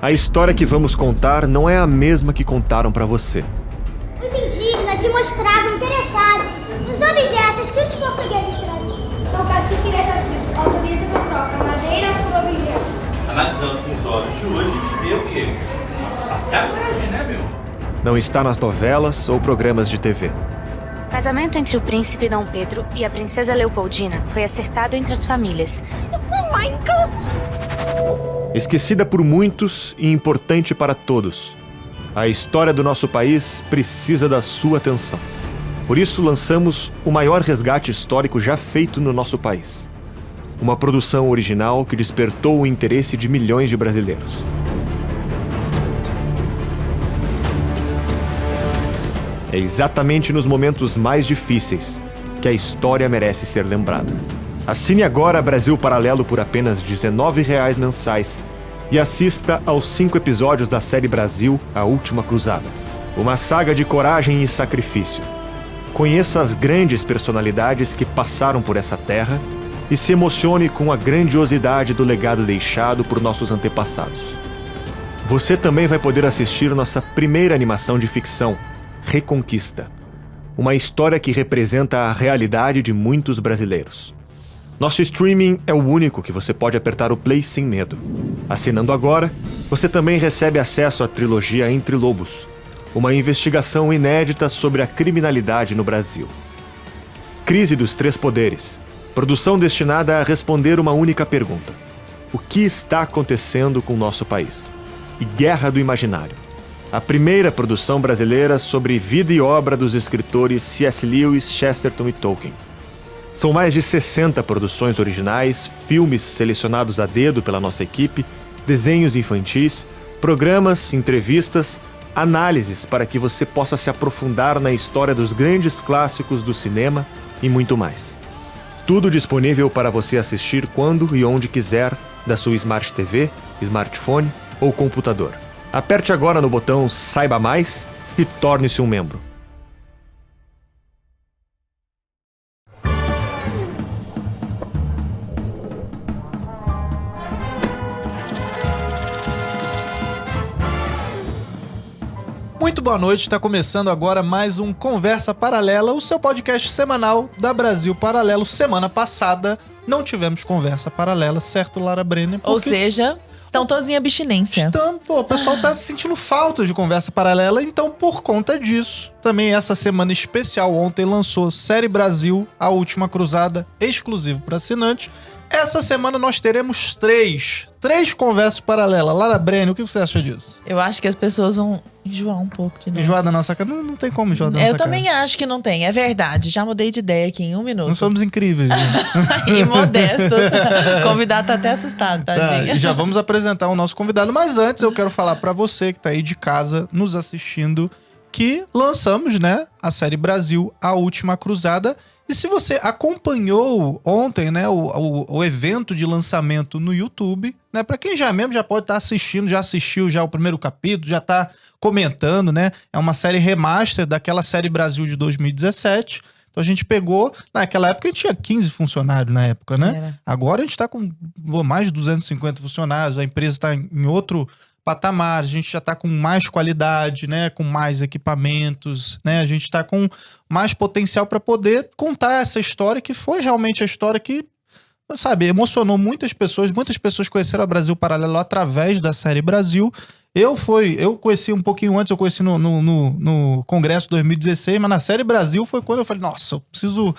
A história que vamos contar não é a mesma que contaram para você. Os indígenas se mostravam interessados nos objetos que os portugueses traziam. Sou cacique dessa tribo, autoriza sua própria madeira por objeto. Analisando com os olhos de hoje, a gente vê o quê? Uma sacanagem, né, meu? Não está nas novelas ou programas de TV. O casamento entre o príncipe Dom Pedro e a princesa Leopoldina foi acertado entre as famílias. Esquecida por muitos e importante para todos, a história do nosso país precisa da sua atenção. Por isso lançamos o maior resgate histórico já feito no nosso país. Uma produção original que despertou o interesse de milhões de brasileiros. É exatamente nos momentos mais difíceis que a história merece ser lembrada. Assine agora Brasil Paralelo por apenas R$ 19,00 mensais e assista aos 5 episódios da série Brasil, A Última Cruzada. Uma saga de coragem e sacrifício. Conheça as grandes personalidades que passaram por essa terra e se emocione com a grandiosidade do legado deixado por nossos antepassados. Você também vai poder assistir nossa primeira animação de ficção, Reconquista. Uma história que representa a realidade de muitos brasileiros. Nosso streaming é o único que você pode apertar o play sem medo. Assinando agora, você também recebe acesso à trilogia Entre Lobos, uma investigação inédita sobre a criminalidade no Brasil. Crise dos Três Poderes, produção destinada a responder uma única pergunta: o que está acontecendo com o nosso país? E Guerra do Imaginário, a primeira produção brasileira sobre vida e obra dos escritores C.S. Lewis, Chesterton e Tolkien. São mais de 60 produções originais, filmes selecionados a dedo pela nossa equipe, desenhos infantis, programas, entrevistas, análises para que você possa se aprofundar na história dos grandes clássicos do cinema e muito mais. Tudo disponível para você assistir quando e onde quiser, da sua Smart TV, smartphone ou computador. Aperte agora no botão Saiba Mais e torne-se um membro. Muito boa noite, está começando agora mais um Conversa Paralela, o seu podcast semanal da Brasil Paralelo. Semana passada não tivemos Conversa Paralela, certo, Lara Brenner? Ou seja, estão todos em abstinência. O pessoal tá sentindo falta de Conversa Paralela, então por conta disso, também essa semana especial ontem lançou Série Brasil, A Última Cruzada, exclusivo para assinante. Essa semana nós teremos três conversas paralelas. Lara Brenner, o que você acha disso? Eu acho que as pessoas vão enjoar um pouco de nós. Enjoar da nossa cara? Não tem como enjoar da nossa cara. Eu também acho que não tem, é verdade. Já mudei de ideia aqui em 1 minuto. Não somos incríveis, né? E modestos. O convidado tá até assustado, tadinho. Tá, e já vamos apresentar o nosso convidado. Mas antes eu quero falar pra você que tá aí de casa nos assistindo que lançamos, né, a série Brasil, A Última Cruzada. E se você acompanhou ontem, né, o evento de lançamento no YouTube, né, para quem já pode estar assistindo, já assistiu já o primeiro capítulo, já tá comentando, né, é uma série remaster daquela série Brasil de 2017. Então a gente pegou, naquela época a gente tinha 15 funcionários na época, né? Era. Agora a gente tá com mais de 250 funcionários, a empresa está em outro patamar, a gente já tá com mais qualidade, né, com mais equipamentos, né, a gente tá com mais potencial para poder contar essa história que foi realmente a história que, sabe, emocionou muitas pessoas conheceram a Brasil Paralelo através da série Brasil. Eu conheci um pouquinho antes, eu conheci no Congresso 2016, mas na série Brasil foi quando eu falei, nossa, eu preciso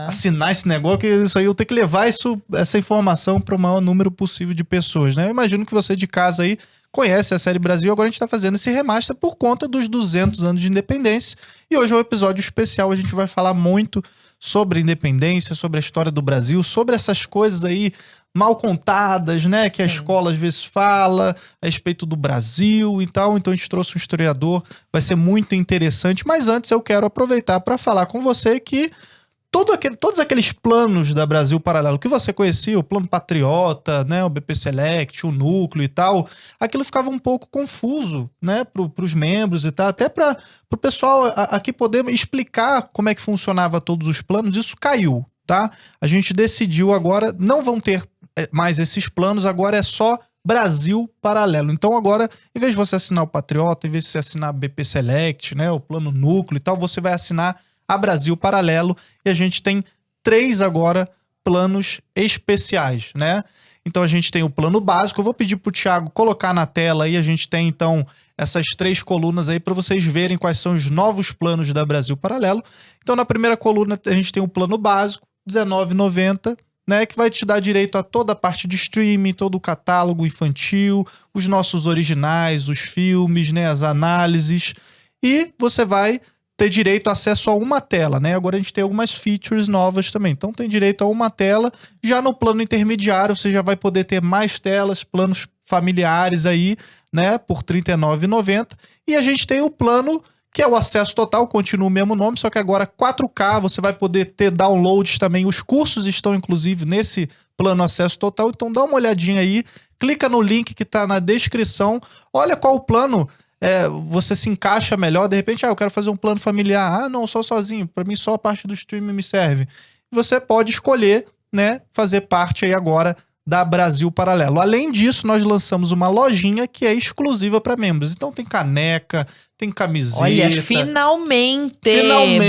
assinar esse negócio, que isso aí eu tenho que levar essa informação para o maior número possível de pessoas, né? Eu imagino que você de casa aí conhece a série Brasil, agora a gente tá fazendo esse remaster por conta dos 200 anos de independência. E hoje é um episódio especial, a gente vai falar muito sobre independência, sobre a história do Brasil, sobre essas coisas aí mal contadas, né, que a escola às vezes fala a respeito do Brasil e tal. Então a gente trouxe um historiador, vai ser muito interessante. Mas antes eu quero aproveitar para falar com você que todos aqueles planos da Brasil Paralelo que você conhecia, o Plano Patriota, né, o BP Select, o Núcleo e tal, aquilo ficava um pouco confuso, né, pros membros e tal, até para o pessoal aqui poder explicar como é que funcionava todos os planos. Isso caiu, tá? A gente decidiu agora, não vão ter mais esses planos, agora é só Brasil Paralelo. Então agora, em vez de você assinar o Patriota, em vez de você assinar a BP Select, né, o plano núcleo e tal, você vai assinar a Brasil Paralelo e a gente tem 3 agora planos especiais, né? Então a gente tem o plano básico, eu vou pedir pro Thiago colocar na tela aí, a gente tem então essas 3 colunas aí para vocês verem quais são os novos planos da Brasil Paralelo. Então na primeira coluna a gente tem o plano básico, R$19,90, né, que vai te dar direito a toda a parte de streaming, todo o catálogo infantil, os nossos originais, os filmes, né, as análises, e você vai ter direito a acesso a uma tela, né? Agora a gente tem algumas features novas também. Então tem direito a uma tela. Já no plano intermediário você já vai poder ter mais telas, planos familiares aí, né, por R$39,90. E a gente tem o plano que é o acesso total, continua o mesmo nome, só que agora 4K, você vai poder ter downloads também. Os cursos estão, inclusive, nesse plano acesso total. Então dá uma olhadinha aí, clica no link que está na descrição, olha qual plano você se encaixa melhor. De repente, eu quero fazer um plano familiar. Ah, não, só sozinho, para mim só a parte do streaming me serve. Você pode escolher, né, fazer parte aí agora da Brasil Paralelo. Além disso, nós lançamos uma lojinha que é exclusiva para membros. Então tem caneca, tem camiseta. Olha, finalmente!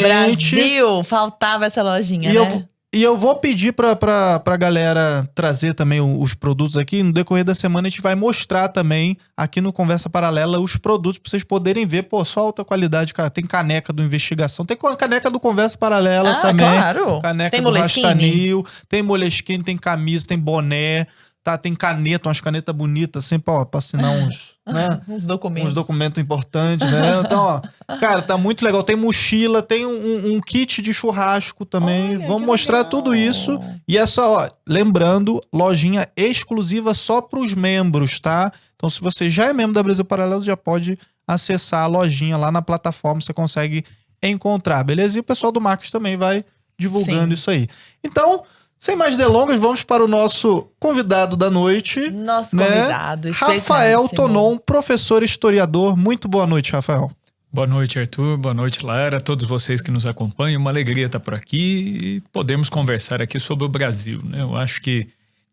Brasil! Faltava essa lojinha, né? E eu vou pedir pra galera trazer também os produtos aqui. No decorrer da semana a gente vai mostrar também aqui no Conversa Paralela os produtos pra vocês poderem ver. Pô, só alta qualidade, cara. Tem caneca do Investigação, tem caneca do Conversa Paralela também. Claro! Caneca tem do Moleskine. Rastanil, tem Moleskine, tem camisa, tem boné, tá? Tem caneta, umas canetas bonitas, assim, pra assinar uns... né? Uns documentos. Uns documentos importantes, né? Então, ó, cara, tá muito legal. Tem mochila, tem um kit de churrasco também. Olha, vamos mostrar legal. tudo isso. E essa, ó, lembrando, lojinha exclusiva só pros membros, tá? Então, se você já é membro da Brasil Paralelo, já pode acessar a lojinha lá na plataforma, você consegue encontrar, beleza? E o pessoal do marketing também vai divulgando isso aí. Então, sem mais delongas, vamos para o nosso convidado da noite. Nosso né? convidado Rafael Tonon, professor historiador. Muito boa noite, Rafael. Boa noite, Arthur. Boa noite, Lara. Todos vocês que nos acompanham. Uma alegria estar por aqui e podemos conversar aqui sobre o Brasil, né? Eu acho que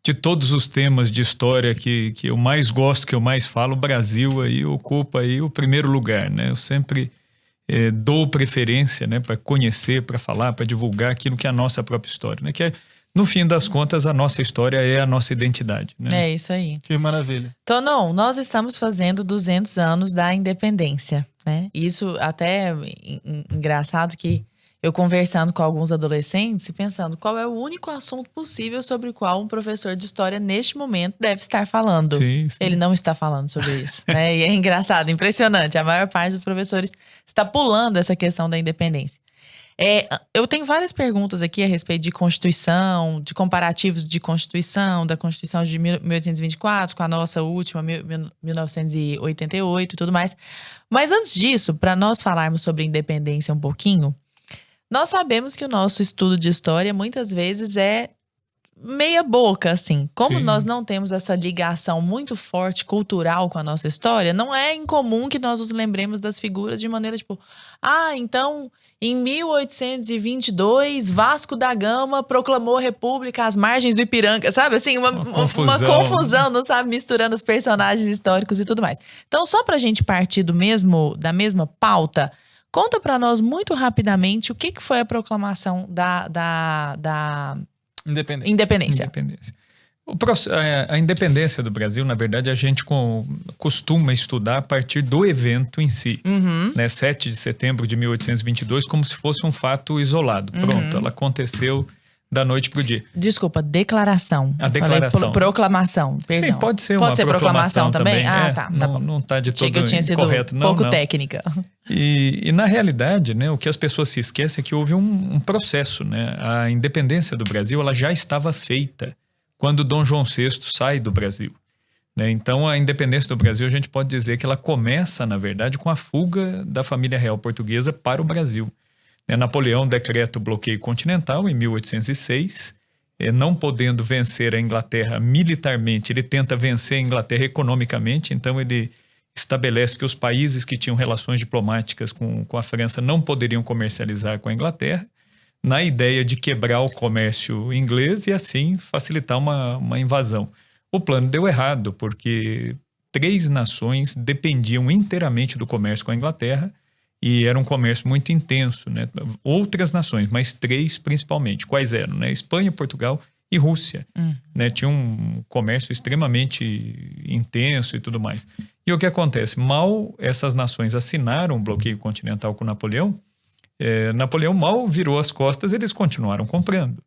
de todos os temas de história que eu mais gosto, que eu mais falo, o Brasil aí ocupa aí o primeiro lugar, né? Eu sempre dou preferência, né, para conhecer, para falar, para divulgar aquilo que é a nossa própria história, né? Que é, no fim das contas, a nossa história é a nossa identidade, né? É isso aí. Que maravilha. Tonon, nós estamos fazendo 200 anos da independência, né? Isso até é engraçado que eu conversando com alguns adolescentes e pensando qual é o único assunto possível sobre o qual um professor de história neste momento deve estar falando. Sim. Ele não está falando sobre isso, né? E é engraçado, impressionante. A maior parte dos professores está pulando essa questão da independência. Eu tenho várias perguntas aqui a respeito de Constituição, de comparativos de Constituição, da Constituição de 1824 com a nossa última, 1988 e tudo mais. Mas antes disso, para nós falarmos sobre independência um pouquinho, nós sabemos que o nosso estudo de história muitas vezes é meia boca, assim. Como Sim. nós não temos essa ligação muito forte cultural com a nossa história, não é incomum que nós nos lembremos das figuras de maneira tipo, então, em 1822, Vasco da Gama proclamou república às margens do Ipiranga, sabe? Assim, uma confusão, não sabe? Misturando os personagens históricos e tudo mais. Então, só pra gente partir da mesma pauta, conta pra nós muito rapidamente o que foi a proclamação da independência. A independência do Brasil, na verdade, a gente costuma estudar a partir do evento em si. Né? 7 de setembro de 1822, como se fosse um fato isolado. Pronto, ela aconteceu da noite pro dia. Desculpa, declaração. A declaração. Proclamação, perdão. Sim, pode ser uma proclamação também. Tá. Não está de todo que eu tinha sido incorreto. pouco técnica. E na realidade, né, o que as pessoas se esquecem é que houve um processo, né? A independência do Brasil, ela já estava feita quando Dom João VI sai do Brasil, né? Então, a independência do Brasil, a gente pode dizer que ela começa, na verdade, com a fuga da família real portuguesa para o Brasil. Napoleão decreta o bloqueio continental em 1806, não podendo vencer a Inglaterra militarmente, ele tenta vencer a Inglaterra economicamente, então ele estabelece que os países que tinham relações diplomáticas com a França não poderiam comercializar com a Inglaterra, na ideia de quebrar o comércio inglês e assim facilitar uma invasão. O plano deu errado, porque 3 nações dependiam inteiramente do comércio com a Inglaterra e era um comércio muito intenso, né? Outras nações, mas 3 principalmente. Quais eram? Né? Espanha, Portugal e Rússia. Né? Tinha um comércio extremamente intenso e tudo mais. E o que acontece? Mal essas nações assinaram o bloqueio continental com Napoleão, Napoleão mal virou as costas, eles continuaram comprando.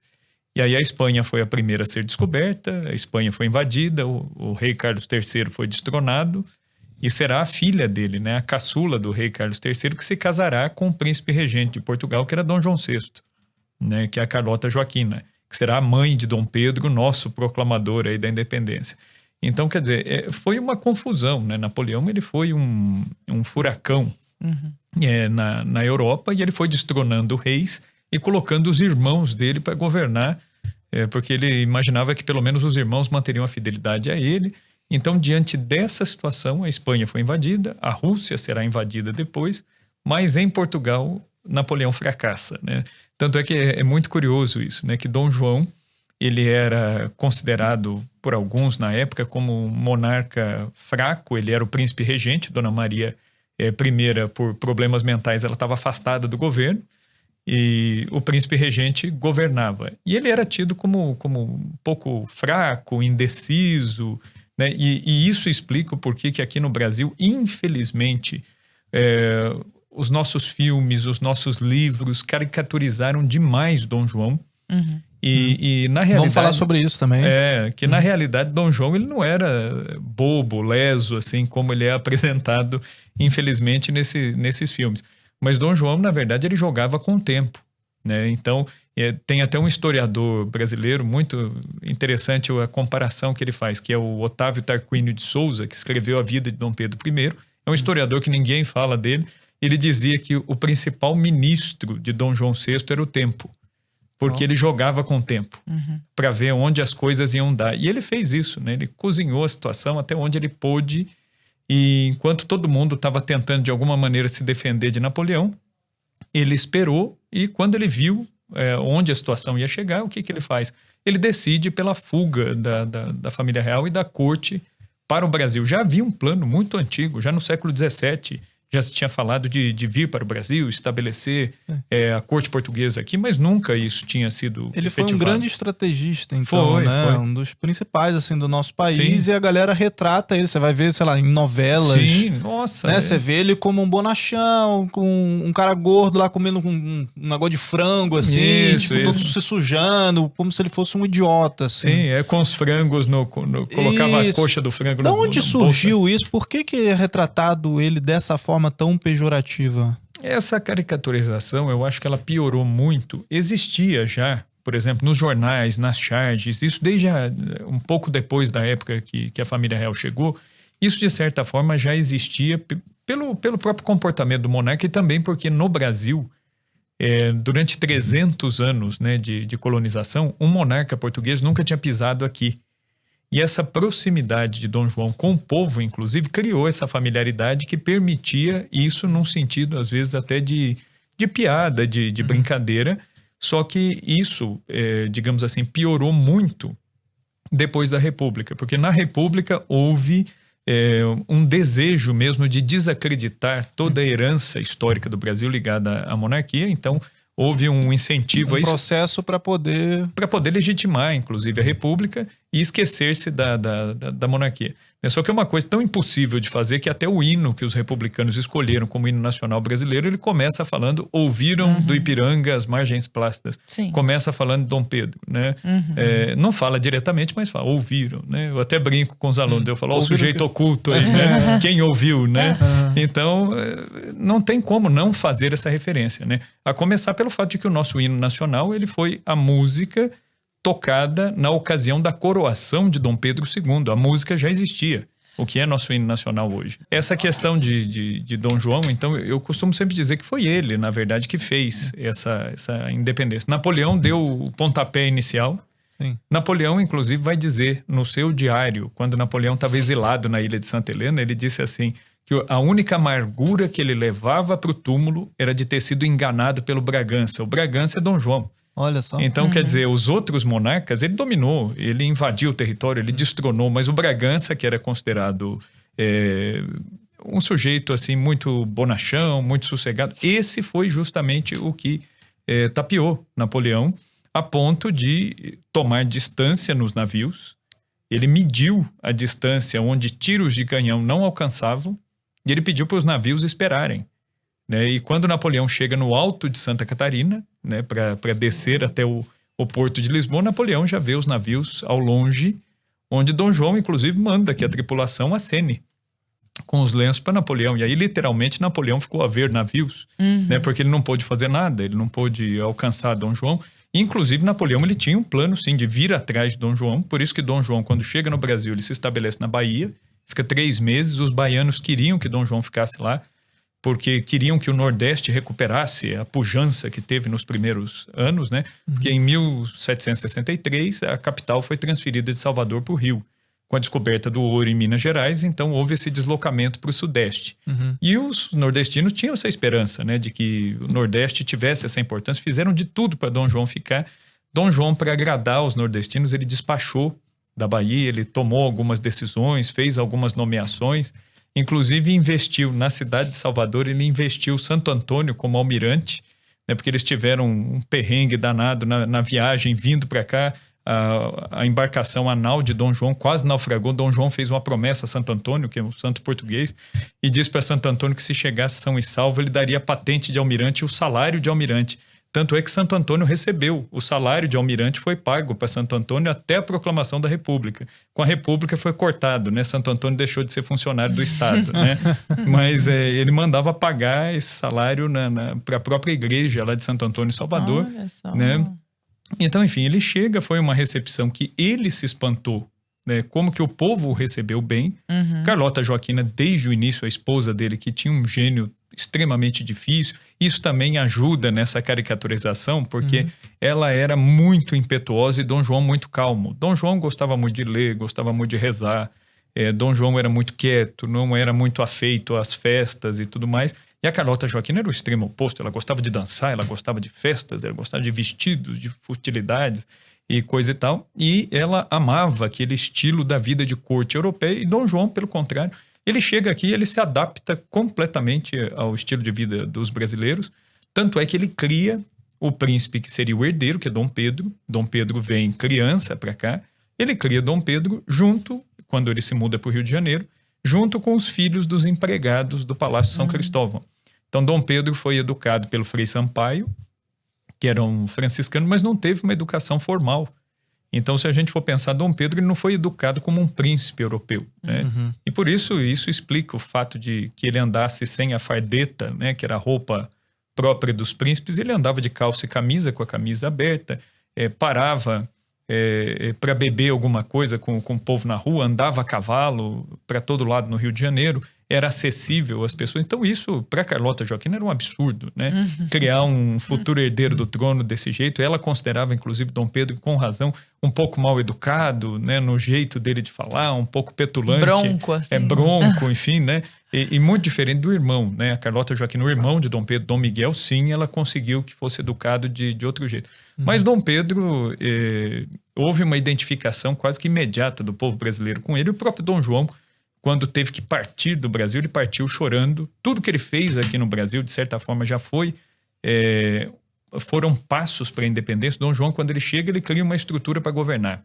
E aí a Espanha foi a primeira a ser descoberta, a Espanha foi invadida, o rei Carlos III foi destronado e será a filha dele, né, a caçula do rei Carlos III, que se casará com o príncipe regente de Portugal, que era Dom João VI, né, que é a Carlota Joaquina, que será a mãe de Dom Pedro, nosso proclamador aí da independência. Então, quer dizer, foi uma confusão, né? Napoleão ele foi um furacão na Europa e ele foi destronando reis e colocando os irmãos dele para governar, porque ele imaginava que pelo menos os irmãos manteriam a fidelidade a ele. Então, diante dessa situação, a Espanha foi invadida, a Rússia será invadida depois, mas em Portugal, Napoleão fracassa, né? Tanto é que é muito curioso isso, né? Que Dom João, ele era considerado por alguns na época como um monarca fraco, ele era o príncipe regente, Dona Maria I, por problemas mentais, ela estava afastada do governo, e o príncipe regente governava. E ele era tido como um pouco fraco, indeciso, né? E isso explica o porquê que aqui no Brasil, infelizmente, os nossos filmes, os nossos livros caricaturizaram demais Dom João. E na realidade... Vamos falar sobre isso também. Que na realidade Dom João ele não era bobo, leso, assim como ele é apresentado, infelizmente, nesses filmes. Mas Dom João, na verdade, ele jogava com o tempo, né? Então, tem até um historiador brasileiro muito interessante a comparação que ele faz, que é o Otávio Tarquínio de Souza, que escreveu a vida de Dom Pedro I. É um historiador que ninguém fala dele. Ele dizia que o principal ministro de Dom João VI era o tempo, porque ele jogava com o tempo para ver onde as coisas iam dar. E ele fez isso, né? Ele cozinhou a situação até onde ele pôde, e enquanto todo mundo estava tentando de alguma maneira se defender de Napoleão, ele esperou, e quando ele viu onde a situação ia chegar, o que ele faz? Ele decide pela fuga da família real e da corte para o Brasil. Já havia um plano muito antigo, já no século XVII, já se tinha falado de vir para o Brasil, estabelecer a corte portuguesa aqui, mas nunca isso tinha sido Ele efetivado. foi um grande estrategista, então, foi. Um dos principais, assim, do nosso país. Sim. E a galera retrata ele, você vai ver, sei lá, em novelas. Sim, nossa. Né? Você vê ele como um bonachão, com um cara gordo lá comendo um negócio de frango, assim, Isso. todo se sujando, como se ele fosse um idiota, assim. Sim, com os frangos, colocava a coxa do frango Da no onde bolsa. surgiu isso? Por que é retratado ele dessa forma tão pejorativa? Essa caricaturização, eu acho que ela piorou muito. Existia já, por exemplo, nos jornais, nas charges, isso desde um pouco depois da época que a família real chegou, isso de certa forma já existia pelo próprio comportamento do monarca e também porque no Brasil, durante 300 anos, né, de colonização, um monarca português nunca tinha pisado aqui. E essa proximidade de Dom João com o povo, inclusive, criou essa familiaridade que permitia isso num sentido, às vezes, até de piada, de brincadeira. Só que isso, digamos assim, piorou muito depois da República. Porque na República houve um desejo mesmo de desacreditar toda a herança histórica do Brasil ligada à monarquia. Então, houve um incentivo a isso. Processo para poder legitimar, inclusive, a República e esquecer-se da monarquia. Só que é uma coisa tão impossível de fazer que até o hino que os republicanos escolheram como hino nacional brasileiro, ele começa falando, ouviram do Ipiranga as margens plácidas. Sim. Começa falando de Dom Pedro, né? Não fala diretamente, mas fala, ouviram, né? Eu até brinco com os alunos, eu falo, o sujeito oculto aí, né? Quem ouviu, né? Então, não tem como não fazer essa referência, né? A começar pelo fato de que o nosso hino nacional, ele foi a música tocada na ocasião da coroação de Dom Pedro II. A música já existia, o que é nosso hino nacional hoje. Essa questão de Dom João, então, eu costumo sempre dizer que foi ele, na verdade, que fez essa independência. Napoleão deu o pontapé inicial. Sim. Napoleão, inclusive, vai dizer no seu diário, quando Napoleão estava exilado na ilha de Santa Helena, ele disse assim, que a única amargura que ele levava para o túmulo era de ter sido enganado pelo Bragança. O Bragança é Dom João. Olha só. Então, quer dizer, os outros monarcas, ele dominou, ele invadiu o território, ele destronou, mas o Bragança, que era considerado um sujeito assim muito bonachão, muito sossegado, esse foi justamente o que tapeou Napoleão, a ponto de tomar distância nos navios. Ele mediu a distância onde tiros de canhão não alcançavam e ele pediu para os navios esperarem, né? E quando Napoleão chega no alto de Santa Catarina, né, para descer até o porto de Lisboa, Napoleão já vê os navios ao longe, onde Dom João, inclusive, manda que a tripulação acene com os lenços para Napoleão. E aí, literalmente, Napoleão ficou a ver navios, né, porque ele não pôde fazer nada, ele não pôde alcançar Dom João. Inclusive, Napoleão ele tinha um plano, sim, de vir atrás de Dom João. Por isso que Dom João, quando chega no Brasil, ele se estabelece na Bahia, fica 3 meses. Os baianos queriam que Dom João ficasse lá, porque queriam que o Nordeste recuperasse a pujança que teve nos primeiros anos, né? Porque em 1763, a capital foi transferida de Salvador para o Rio, com a descoberta do ouro em Minas Gerais, então houve esse deslocamento para o Sudeste. E os nordestinos tinham essa esperança, né, de que o Nordeste tivesse essa importância, fizeram de tudo para Dom João ficar. Dom João, para agradar os nordestinos, ele despachou da Bahia, ele tomou algumas decisões, fez algumas nomeações, inclusive investiu na cidade de Salvador, ele investiu Santo Antônio como almirante, né, porque eles tiveram um perrengue danado na viagem vindo para cá. A embarcação, a nau de Dom João quase naufragou. Dom João fez uma promessa a Santo Antônio, que é um santo português, e disse para Santo Antônio que se chegasse são e salvo, ele daria patente de almirante e o salário de almirante. Tanto é que Santo Antônio recebeu. O salário de almirante foi pago para Santo Antônio até a proclamação da República. Com a República foi cortado, né? Santo Antônio deixou de ser funcionário do Estado, né? Mas ele mandava pagar esse salário para a própria igreja lá de Santo Antônio em Salvador. Olha só. Né? Então, enfim, ele chega, foi uma recepção que ele se espantou, né? Como que o povo o recebeu bem. Carlota Joaquina, desde o início, a esposa dele, que tinha um gênio extremamente difícil, isso também ajuda nessa caricaturização, porque ela era muito impetuosa e Dom João muito calmo. Dom João gostava muito de ler, gostava muito de rezar. Dom João era muito quieto, não era muito afeito às festas e tudo mais. E a Carlota Joaquina era o extremo oposto. Ela gostava de dançar, ela gostava de festas, ela gostava de vestidos, de futilidades e coisa e tal. E ela amava aquele estilo da vida de corte europeia. E Dom João, pelo contrário, ele chega aqui e ele se adapta completamente ao estilo de vida dos brasileiros. Tanto é que ele cria o príncipe que seria o herdeiro, que é Dom Pedro. Dom Pedro vem criança para cá. Ele cria Dom Pedro junto, quando ele se muda para o Rio de Janeiro, junto com os filhos dos empregados do Palácio São Cristóvão. Então, Dom Pedro foi educado pelo Frei Sampaio, que era um franciscano, mas não teve uma educação formal. Então, se a gente for pensar, Dom Pedro ele não foi educado como um príncipe europeu, né? E por isso explica o fato de que ele andasse sem a fardeta, né, que era a roupa própria dos príncipes. Ele andava de calça e camisa, com a camisa aberta, parava para beber alguma coisa com o povo na rua, andava a cavalo para todo lado no Rio de Janeiro, era acessível às pessoas. Então isso, para Carlota Joaquina, era um absurdo, né? Criar um futuro herdeiro do trono desse jeito. Ela considerava, inclusive, Dom Pedro, com razão, um pouco mal educado, né? No jeito dele de falar, um pouco petulante. Bronco, assim. Bronco, enfim, né? E muito diferente do irmão, né? A Carlota Joaquina, o irmão de Dom Pedro, Dom Miguel, sim, ela conseguiu que fosse educado de outro jeito. Mas Dom Pedro, houve uma identificação quase que imediata do povo brasileiro com ele. O próprio Dom João, quando teve que partir do Brasil, ele partiu chorando. Tudo que ele fez aqui no Brasil, de certa forma, já foram passos para a independência. Dom João, quando ele chega, ele cria uma estrutura para governar.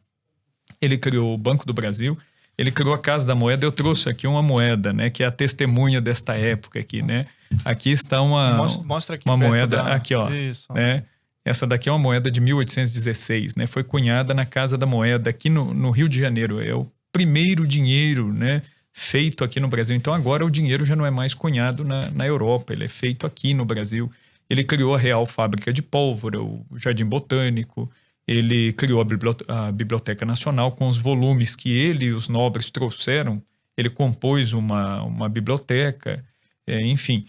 Ele criou o Banco do Brasil, ele criou a Casa da Moeda. Eu trouxe aqui uma moeda, né, que é a testemunha desta época aqui, né? Aqui está Mostra aqui uma perto moeda, da... aqui, ó, Isso. né? Essa daqui é uma moeda de 1816, né? Foi cunhada na Casa da Moeda aqui no Rio de Janeiro. É o primeiro dinheiro, né, feito aqui no Brasil. Então agora o dinheiro já não é mais cunhado na Europa, ele é feito aqui no Brasil. Ele criou a Real Fábrica de Pólvora, o Jardim Botânico, ele criou a Biblioteca Nacional com os volumes que ele e os nobres trouxeram. Ele compôs uma biblioteca, enfim.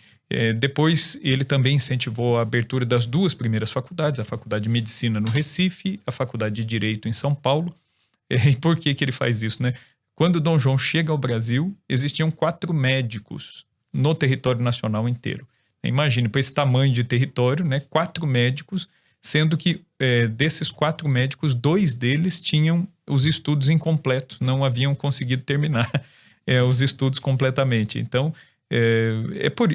Depois ele também incentivou a abertura das 2 primeiras faculdades, a Faculdade de Medicina no Recife, a Faculdade de Direito em São Paulo. E por que ele faz isso, né? Quando Dom João chega ao Brasil, existiam 4 médicos no território nacional inteiro. Imagine, para esse tamanho de território, né, 4 médicos sendo que desses 4 médicos, 2 deles tinham os estudos incompletos, não haviam conseguido terminar os estudos completamente. Então,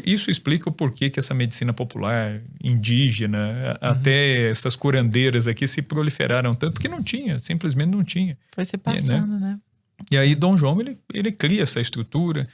isso explica o porquê que essa medicina popular, indígena, até essas curandeiras aqui se proliferaram tanto, porque não tinha, simplesmente não tinha. Foi se passando, né? E aí Dom João, ele cria essa estrutura,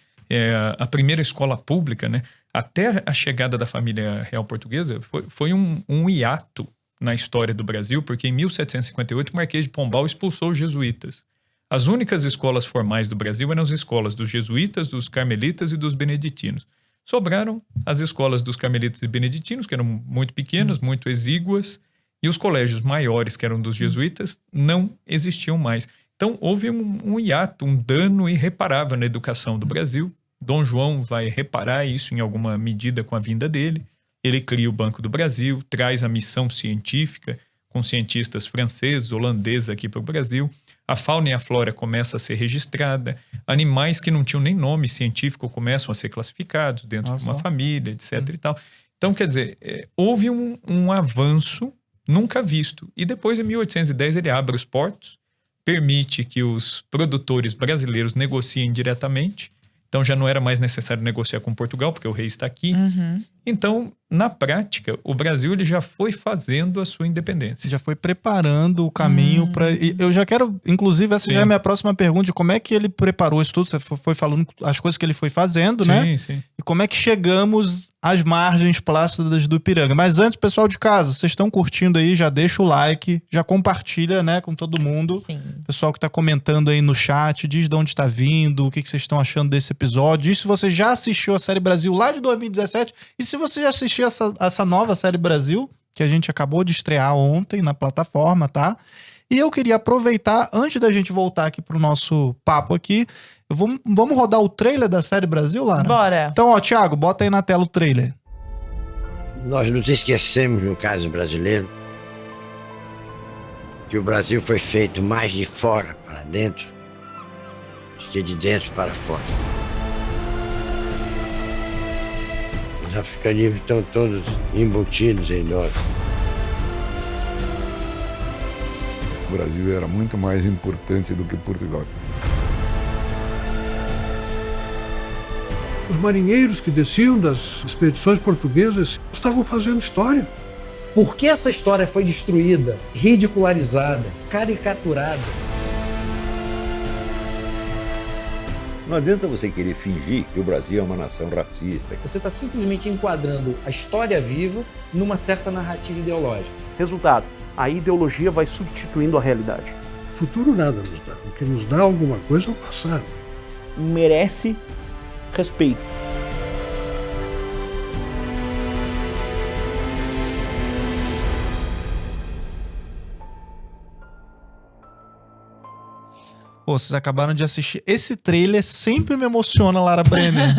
a primeira escola pública, né? Até a chegada da família real portuguesa, foi um hiato na história do Brasil, porque em 1758 o Marquês de Pombal expulsou os jesuítas. As únicas escolas formais do Brasil eram as escolas dos jesuítas, dos carmelitas e dos beneditinos. Sobraram as escolas dos carmelitas e beneditinos, que eram muito pequenas, muito exíguas, e os colégios maiores, que eram dos jesuítas, não existiam mais. Então, houve um hiato, um dano irreparável na educação do Brasil. Dom João vai reparar isso em alguma medida com a vinda dele. Ele cria o Banco do Brasil, traz a missão científica com cientistas franceses, holandeses aqui para o Brasil. A fauna e a flora começam a ser registrada. Animais que não tinham nem nome científico começam a ser classificados dentro de uma família, etc. e tal. Então, quer dizer, houve um avanço nunca visto. E depois, em 1810, ele abre os portos, permite que os produtores brasileiros negociem diretamente. Então, já não era mais necessário negociar com Portugal, porque o rei está aqui. Então, na prática, o Brasil ele já foi fazendo a sua independência. Já foi preparando o caminho para... Eu já quero, inclusive, essa já é a minha próxima pergunta, de como é que ele preparou isso tudo. Você foi falando as coisas que ele foi fazendo, né? Sim. E como é que chegamos às margens plácidas do Ipiranga. Mas antes, pessoal de casa, vocês estão curtindo aí, já deixa o like, já compartilha, né, com todo mundo. Sim. Pessoal que tá comentando aí no chat, diz de onde está vindo, o que vocês estão achando desse episódio. Diz se você já assistiu a Série Brasil lá de 2017 e se você já assistiu essa nova Série Brasil, que a gente acabou de estrear ontem na plataforma, tá? E eu queria aproveitar, antes da gente voltar aqui pro nosso papo aqui, vamos rodar o trailer da Série Brasil, Lara? Bora! Então, ó, Thiago, bota aí na tela o trailer. Nós nos esquecemos, no caso brasileiro, que o Brasil foi feito mais de fora para dentro do que de dentro para fora. Os africanismos estão todos embutidos em nós. O Brasil era muito mais importante do que Portugal. Os marinheiros que desciam das expedições portuguesas estavam fazendo história. Por que essa história foi destruída, ridicularizada, caricaturada? Não adianta você querer fingir que o Brasil é uma nação racista. Você está simplesmente enquadrando a história viva numa certa narrativa ideológica. Resultado, a ideologia vai substituindo a realidade. O futuro nada nos dá. O que nos dá alguma coisa é o passado. Merece respeito. Pô, vocês acabaram de assistir. Esse trailer sempre me emociona, Lara Brenner.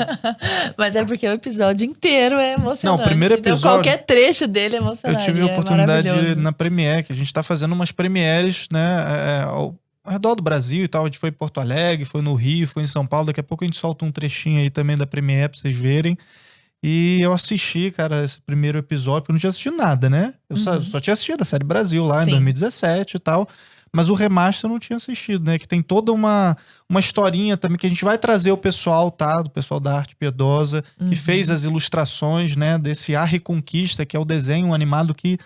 Mas é porque o episódio inteiro é emocionante. Não, o primeiro episódio... Então qualquer trecho dele é emocionante. Eu tive a oportunidade de ir na Premiere, que a gente tá fazendo umas premieres, né, ao redor do Brasil e tal. A gente foi em Porto Alegre, foi no Rio, foi em São Paulo. Daqui a pouco a gente solta um trechinho aí também da Premiere pra vocês verem. E eu assisti, cara, esse primeiro episódio, porque eu não tinha assistido nada, né? Eu só tinha assistido a Série Brasil lá em 2017 e tal. Mas o remaster eu não tinha assistido, né? Que tem toda uma historinha também, que a gente vai trazer o pessoal, tá? Do pessoal da Arte Piedosa, que fez as ilustrações, né? Desse A Reconquista, que é o desenho animado que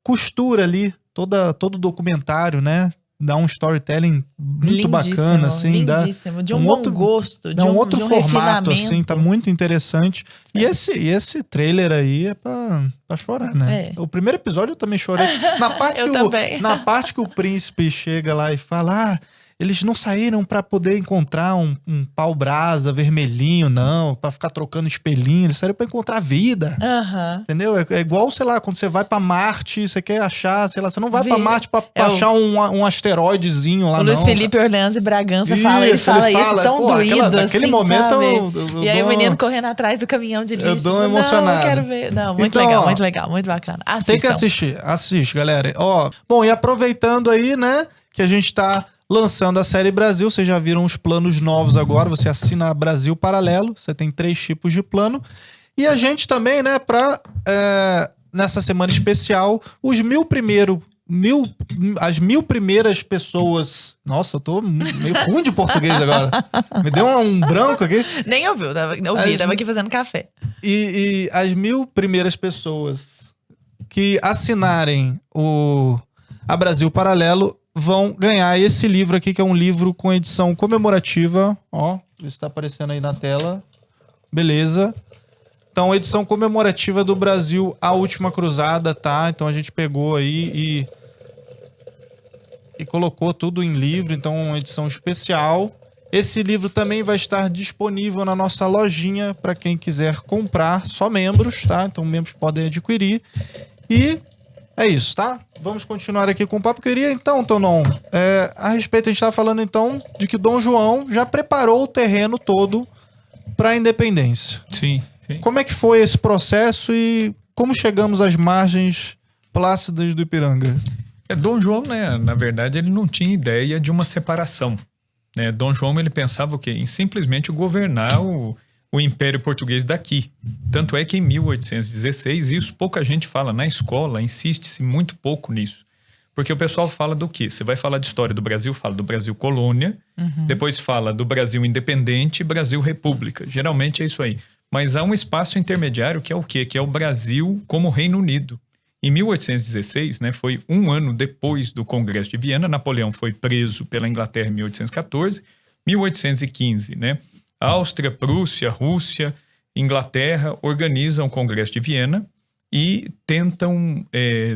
costura ali todo o documentário, né? Dá um storytelling muito bacana, assim. Lindíssimo, de um bom gosto, de um outro formato, assim, tá muito interessante. E esse trailer aí é pra chorar, né? O primeiro episódio eu também chorei. Na parte que o príncipe chega lá e fala, eles não saíram pra poder encontrar um pau-brasa vermelhinho, não, pra ficar trocando espelhinho, eles saíram pra encontrar vida. Entendeu? É igual, sei lá, quando você vai pra Marte, você quer achar, sei lá, você não vai pra Marte pra achar um asteroidezinho lá, não. O Luiz Felipe Orleans e Bragança ele fala isso tão doído, naquele assim, momento e aí o menino correndo atrás do caminhão de lixo. Eu dou uma emocionada. Não, quero ver. Não, muito legal, muito bacana. Assistam. Tem que assiste, galera. Ó, bom, e aproveitando aí, né, que a gente tá lançando a Série Brasil, vocês já viram os planos novos agora, você assina Brasil Paralelo, você tem 3 tipos de plano. E a gente também, né, pra nessa semana especial, as 1000 primeiras pessoas... Nossa, eu tô meio ruim de português agora. Me deu um branco aqui. Nem ouviu, tava aqui fazendo café. E as 1000 primeiras pessoas que assinarem a Brasil Paralelo vão ganhar esse livro aqui, que é um livro com edição comemorativa. Ó, isso tá aparecendo aí na tela. Beleza. Então, edição comemorativa do Brasil, A Última Cruzada, tá? Então a gente pegou aí e colocou tudo em livro, então uma edição especial. Esse livro também vai estar disponível na nossa lojinha para quem quiser comprar, só membros, tá? Então membros podem adquirir. E é isso, tá? Vamos continuar aqui com o papo. Queria então, Tonon, a respeito, a gente estava falando então de que Dom João já preparou o terreno todo para a independência. Sim. Como é que foi esse processo e como chegamos às margens plácidas do Ipiranga? Dom João, né, na verdade, ele não tinha ideia de uma separação. Né? Dom João, ele pensava o quê? Em simplesmente governar o Império Português daqui. Tanto é que em 1816, isso pouca gente fala na escola, insiste-se muito pouco nisso. Porque o pessoal fala do quê? Você vai falar de história do Brasil, fala do Brasil colônia, depois fala do Brasil independente e Brasil república. Geralmente é isso aí. Mas há um espaço intermediário que é o quê? Que é o Brasil como Reino Unido. Em 1816, né, foi um ano depois do Congresso de Viena, Napoleão foi preso pela Inglaterra em 1814, 1815, né, Áustria, Prússia, Rússia, Inglaterra organizam o Congresso de Viena e tentam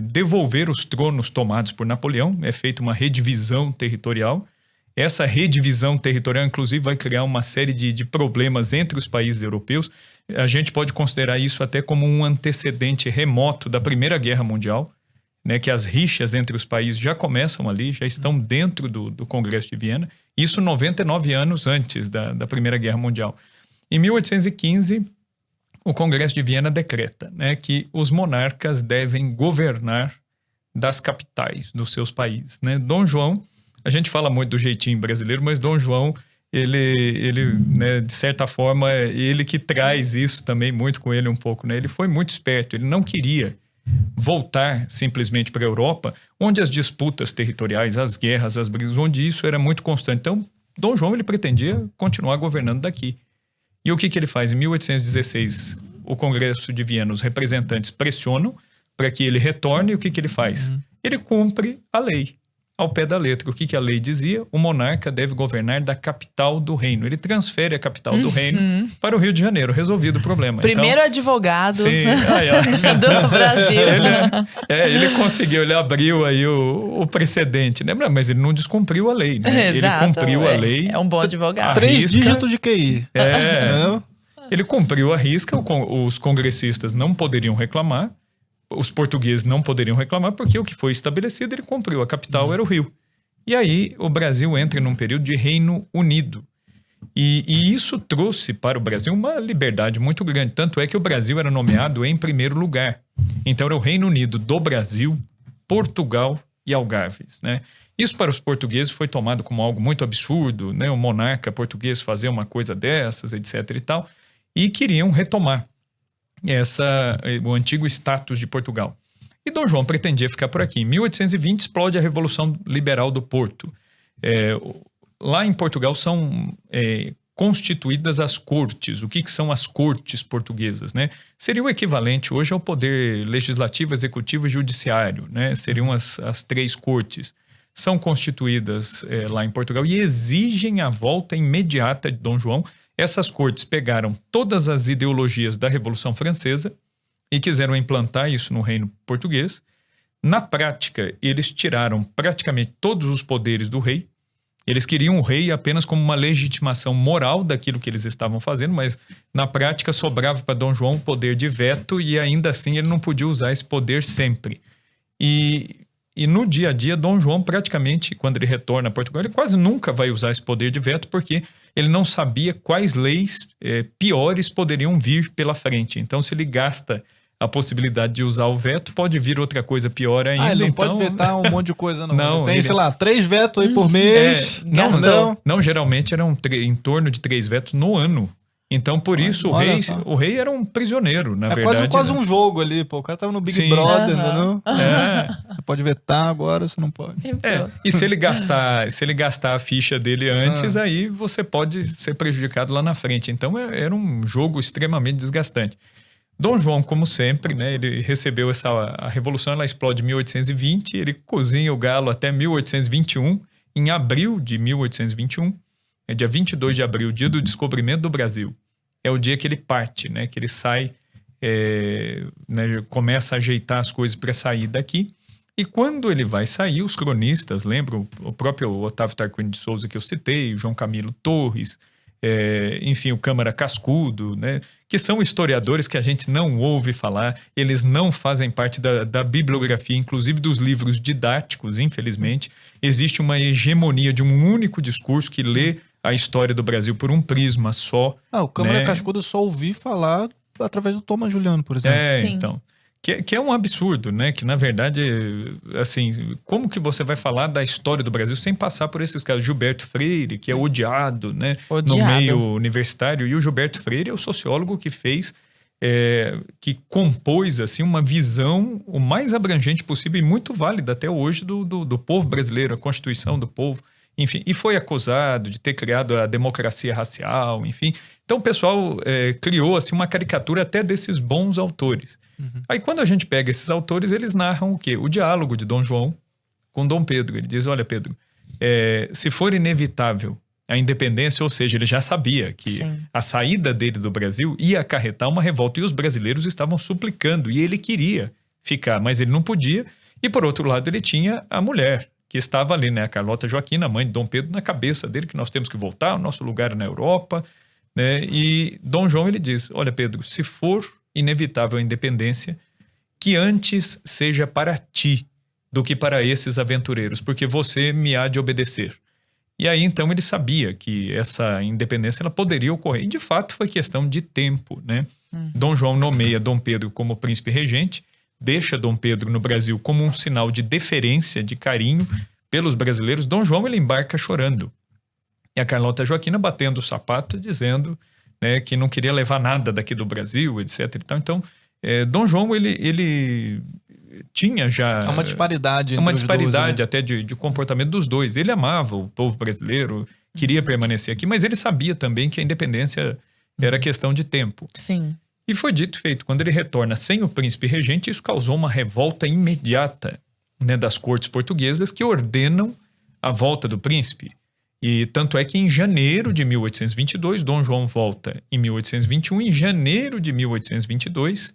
devolver os tronos tomados por Napoleão. É feita uma redivisão territorial. Essa redivisão territorial, inclusive, vai criar uma série de problemas entre os países europeus. A gente pode considerar isso até como um antecedente remoto da Primeira Guerra Mundial, né, que as rixas entre os países já começam ali, já estão dentro do Congresso de Viena. Isso 99 anos antes da Primeira Guerra Mundial. Em 1815, o Congresso de Viena decreta, né, que os monarcas devem governar das capitais dos seus países. Né? Dom João, a gente fala muito do jeitinho brasileiro, mas Dom João, ele né, de certa forma, ele que traz isso também muito com ele um pouco. Né? Ele foi muito esperto, ele não queria voltar simplesmente para a Europa, onde as disputas territoriais, as guerras, as brigas, onde isso era muito constante. Então, Dom João, ele pretendia continuar governando daqui. E o que ele faz? Em 1816, o Congresso de Viena, os representantes pressionam para que ele retorne, e o que ele faz? Ele cumpre a lei. Ao pé da letra. O que a lei dizia? O monarca deve governar da capital do reino. Ele transfere a capital do reino para o Rio de Janeiro. Resolvido o problema. Primeiro advogado do Brasil. Ele conseguiu, ele abriu aí o precedente, né? Mas ele não descumpriu a lei, né? Exato, ele cumpriu a lei. É um bom advogado. 3 dígitos de QI. Ele cumpriu a risca, os congressistas não poderiam reclamar. Os portugueses não poderiam reclamar porque o que foi estabelecido, ele cumpriu. A capital era o Rio. E aí o Brasil entra num período de Reino Unido. E isso trouxe para o Brasil uma liberdade muito grande. Tanto é que o Brasil era nomeado em primeiro lugar. Então era o Reino Unido do Brasil, Portugal e Algarves. Né? Isso para os portugueses foi tomado como algo muito absurdo, né? O monarca português fazer uma coisa dessas, etc. e tal. E queriam retomar o antigo status de Portugal. E Dom João pretendia ficar por aqui. Em 1820 explode a Revolução Liberal do Porto. Lá em Portugal são constituídas as cortes. O que são as cortes portuguesas? Né? Seria o equivalente hoje ao poder legislativo, executivo e judiciário. Né? Seriam as 3 cortes. São constituídas lá em Portugal e exigem a volta imediata de Dom João. Essas cortes pegaram todas as ideologias da Revolução Francesa e quiseram implantar isso no reino português. Na prática, eles tiraram praticamente todos os poderes do rei. Eles queriam o rei apenas como uma legitimação moral daquilo que eles estavam fazendo, mas na prática sobrava para Dom João o poder de veto e ainda assim ele não podia usar esse poder sempre. E no dia a dia, Dom João praticamente, quando ele retorna a Portugal, ele quase nunca vai usar esse poder de veto porque ele não sabia quais leis piores poderiam vir pela frente. Então, se ele gasta a possibilidade de usar o veto, pode vir outra coisa pior ainda. Ele não pode vetar um monte de coisa, não. Não, tem, sei lá, 3 vetos aí por mês. Não, geralmente eram em torno de 3 vetos no ano. Então, por isso, o rei era um prisioneiro, na verdade. Quase né? um jogo ali, pô. O cara tava no Big Brother, entendeu? Você pode vetar agora, você não pode. E se ele gastar a ficha dele antes, aí você pode ser prejudicado lá na frente. Então, era um jogo extremamente desgastante. Dom João, como sempre, né, ele recebeu a Revolução, ela explode em 1820, ele cozinha o galo até 1821, em abril de 1821, dia 22 de abril, dia do descobrimento do Brasil. É o dia que ele parte, né, que ele sai, né, começa a ajeitar as coisas para sair daqui. E quando ele vai sair, os cronistas, lembram o próprio Otávio Tarquínio de Souza que eu citei, o João Camilo Torres, enfim, o Câmara Cascudo, né, que são historiadores que a gente não ouve falar, eles não fazem parte da bibliografia, inclusive dos livros didáticos, infelizmente. Existe uma hegemonia de um único discurso que lê a história do Brasil por um prisma só. O Câmara né? Cascudo eu só ouvi falar através do Thomas Juliano, por exemplo. Então. Que é um absurdo, né? Que, na verdade, assim, como que você vai falar da história do Brasil sem passar por esses casos? Gilberto Freire, que é odiado, né? No meio universitário. E o Gilberto Freire é o sociólogo que fez, que compôs, assim, uma visão o mais abrangente possível e muito válida até hoje do povo brasileiro, a Constituição do povo. Enfim, e foi acusado de ter criado a democracia racial, enfim. Então o pessoal criou assim, uma caricatura até desses bons autores. Aí quando a gente pega esses autores, eles narram o quê? O diálogo de Dom João com Dom Pedro. Ele diz, olha Pedro, se for inevitável a independência, ou seja, ele já sabia que a saída dele do Brasil ia acarretar uma revolta e os brasileiros estavam suplicando e ele queria ficar, mas ele não podia. E por outro lado ele tinha a mulher, que estava ali, né, a Carlota Joaquina, a mãe de Dom Pedro, na cabeça dele, que nós temos que voltar, o nosso lugar é na Europa, né? E Dom João, ele diz, olha Pedro, se for inevitável a independência, que antes seja para ti do que para esses aventureiros, porque você me há de obedecer. E aí, então, ele sabia que essa independência ela poderia ocorrer. E, de fato, foi questão de tempo, né? Dom João nomeia Dom Pedro como príncipe regente, deixa Dom Pedro no Brasil como um sinal de deferência, de carinho pelos brasileiros. Dom João, ele embarca chorando. E a Carlota Joaquina batendo o sapato, dizendo, né, que não queria levar nada daqui do Brasil, etc. E tal. Então, Dom João, ele tinha já... Há uma disparidade. Uma disparidade até de comportamento dos dois. Ele amava o povo brasileiro, queria permanecer aqui, mas ele sabia também que a independência era questão de tempo. Sim. E foi dito e feito. Quando ele retorna sem o príncipe regente, isso causou uma revolta imediata, né, das cortes portuguesas que ordenam a volta do príncipe. E tanto é que em janeiro de 1822, Dom João volta em 1821, em janeiro de 1822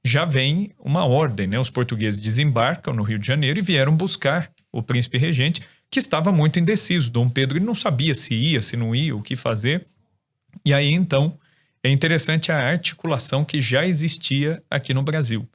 já vem uma ordem, né? Os portugueses desembarcam no Rio de Janeiro e vieram buscar o príncipe regente, que estava muito indeciso. Dom Pedro ele não sabia se ia, se não ia, o que fazer. E aí, então, é interessante a articulação que já existia aqui no Brasil.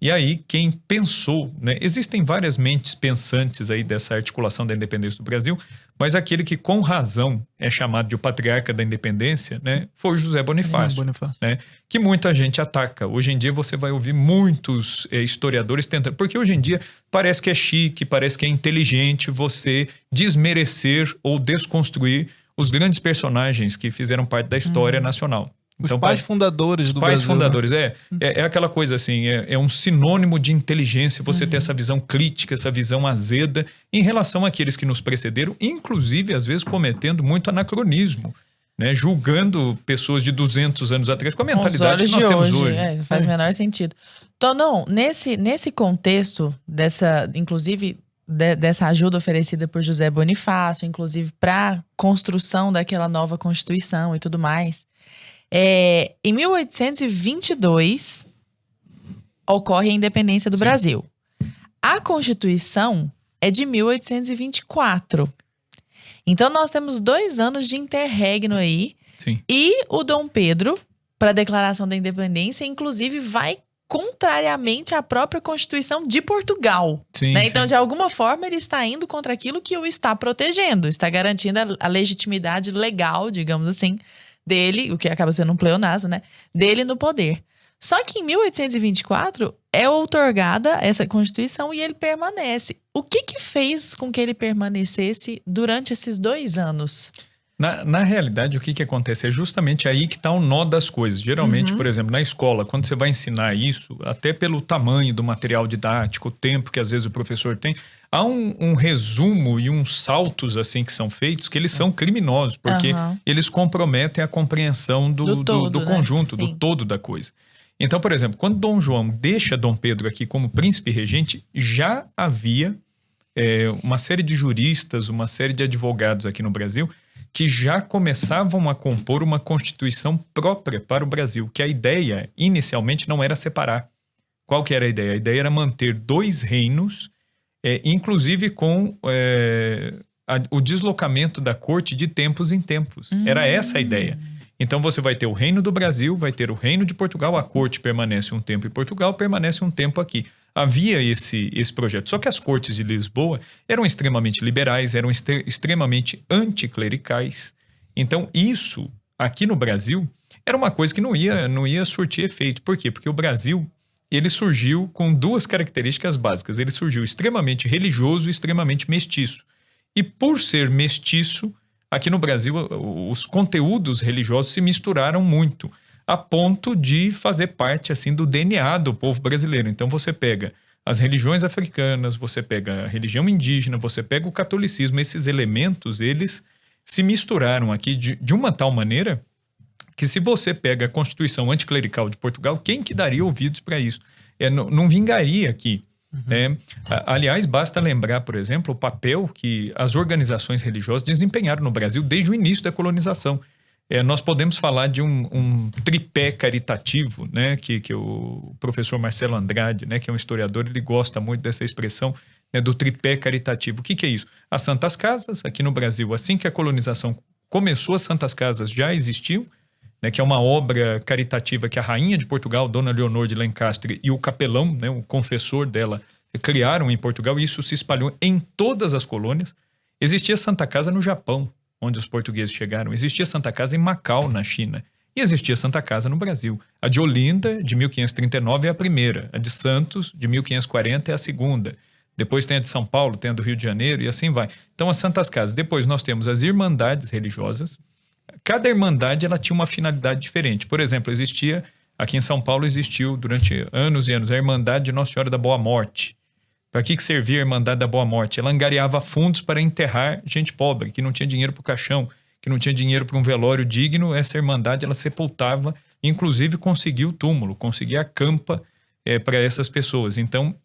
E aí, quem pensou, né? Existem várias mentes pensantes aí dessa articulação da independência do Brasil, mas aquele que com razão é chamado de o patriarca da independência, né? Foi José Bonifácio, né? Que muita gente ataca. Hoje em dia você vai ouvir muitos historiadores tentando, porque hoje em dia parece que é chique, parece que é inteligente você desmerecer ou desconstruir os grandes personagens que fizeram parte da história nacional. Os pais fundadores do Brasil. Os pais fundadores, né? É aquela coisa assim, é um sinônimo de inteligência você ter essa visão crítica, essa visão azeda em relação àqueles que nos precederam, inclusive, às vezes, cometendo muito anacronismo, né? Julgando pessoas de 200 anos atrás com a mentalidade que nós temos hoje. Não faz o menor sentido. Tonão, nesse contexto, inclusive dessa ajuda oferecida por José Bonifácio, inclusive para construção daquela nova Constituição e tudo mais, em 1822 ocorre a independência do Brasil. A Constituição é de 1824. Então nós temos 2 anos de interregno aí. Sim. E o Dom Pedro, para a declaração da independência, inclusive vai contrariamente à própria Constituição de Portugal. Sim, né? sim. Então, de alguma forma, ele está indo contra aquilo que o está protegendo, está garantindo a legitimidade legal, digamos assim, dele, o que acaba sendo um pleonasmo, né? Dele no poder. Só que em 1824 é outorgada essa Constituição e ele permanece. O que fez com que ele permanecesse durante esses 2 anos? Na realidade, o que acontece? É justamente aí que está o nó das coisas. Geralmente, por exemplo, na escola, quando você vai ensinar isso, até pelo tamanho do material didático, o tempo que às vezes o professor tem, há um resumo e uns saltos assim que são feitos que eles são criminosos, porque eles comprometem a compreensão do conjunto, do todo da coisa. Então, por exemplo, quando Dom João deixa Dom Pedro aqui como príncipe regente, já havia uma série de juristas, uma série de advogados aqui no Brasil que já começavam a compor uma constituição própria para o Brasil, que a ideia inicialmente não era separar. Qual que era a ideia? A ideia era manter 2 reinos, inclusive com o deslocamento da corte de tempos em tempos. Era essa a ideia. Então você vai ter o reino do Brasil, vai ter o reino de Portugal, a corte permanece um tempo em Portugal, permanece um tempo aqui. Havia esse projeto. Só que as cortes de Lisboa eram extremamente liberais, eram extremamente anticlericais. Então isso, aqui no Brasil, era uma coisa que não ia surtir efeito. Por quê? Porque o Brasil, ele surgiu com 2 características básicas. Ele surgiu extremamente religioso e extremamente mestiço. E por ser mestiço, aqui no Brasil, os conteúdos religiosos se misturaram muito, a ponto de fazer parte assim do DNA do povo brasileiro. Então você pega as religiões africanas, você pega a religião indígena, você pega o catolicismo, esses elementos, eles se misturaram aqui de uma tal maneira que se você pega a Constituição Anticlerical de Portugal, quem que daria ouvidos para isso? Não vingaria aqui. Aliás, basta lembrar, por exemplo, o papel que as organizações religiosas desempenharam no Brasil desde o início da colonização. Nós podemos falar de um tripé caritativo, né, que o professor Marcelo Andrade, né, que é um historiador, ele gosta muito dessa expressão, né, do tripé caritativo. O que é isso? As Santas Casas, aqui no Brasil, assim que a colonização começou, as Santas Casas já existiam, né, que é uma obra caritativa que a rainha de Portugal, Dona Leonor de Lencastre, e o capelão, né, o confessor dela, criaram em Portugal, e isso se espalhou em todas as colônias. Existia Santa Casa no Japão, onde os portugueses chegaram. Existia Santa Casa em Macau, na China. E existia Santa Casa no Brasil. A de Olinda, de 1539, é a primeira. A de Santos, de 1540, é a segunda. Depois tem a de São Paulo, tem a do Rio de Janeiro, e assim vai. Então, as Santas Casas. Depois nós temos as irmandades religiosas. Cada irmandade, ela tinha uma finalidade diferente. Por exemplo, aqui em São Paulo existiu, durante anos e anos, a Irmandade de Nossa Senhora da Boa Morte. Para que servia a Irmandade da Boa Morte? Ela angariava fundos para enterrar gente pobre, que não tinha dinheiro para o caixão, que não tinha dinheiro para um velório digno. Essa Irmandade, ela sepultava, inclusive conseguia o túmulo, conseguia a campa para essas pessoas. Então,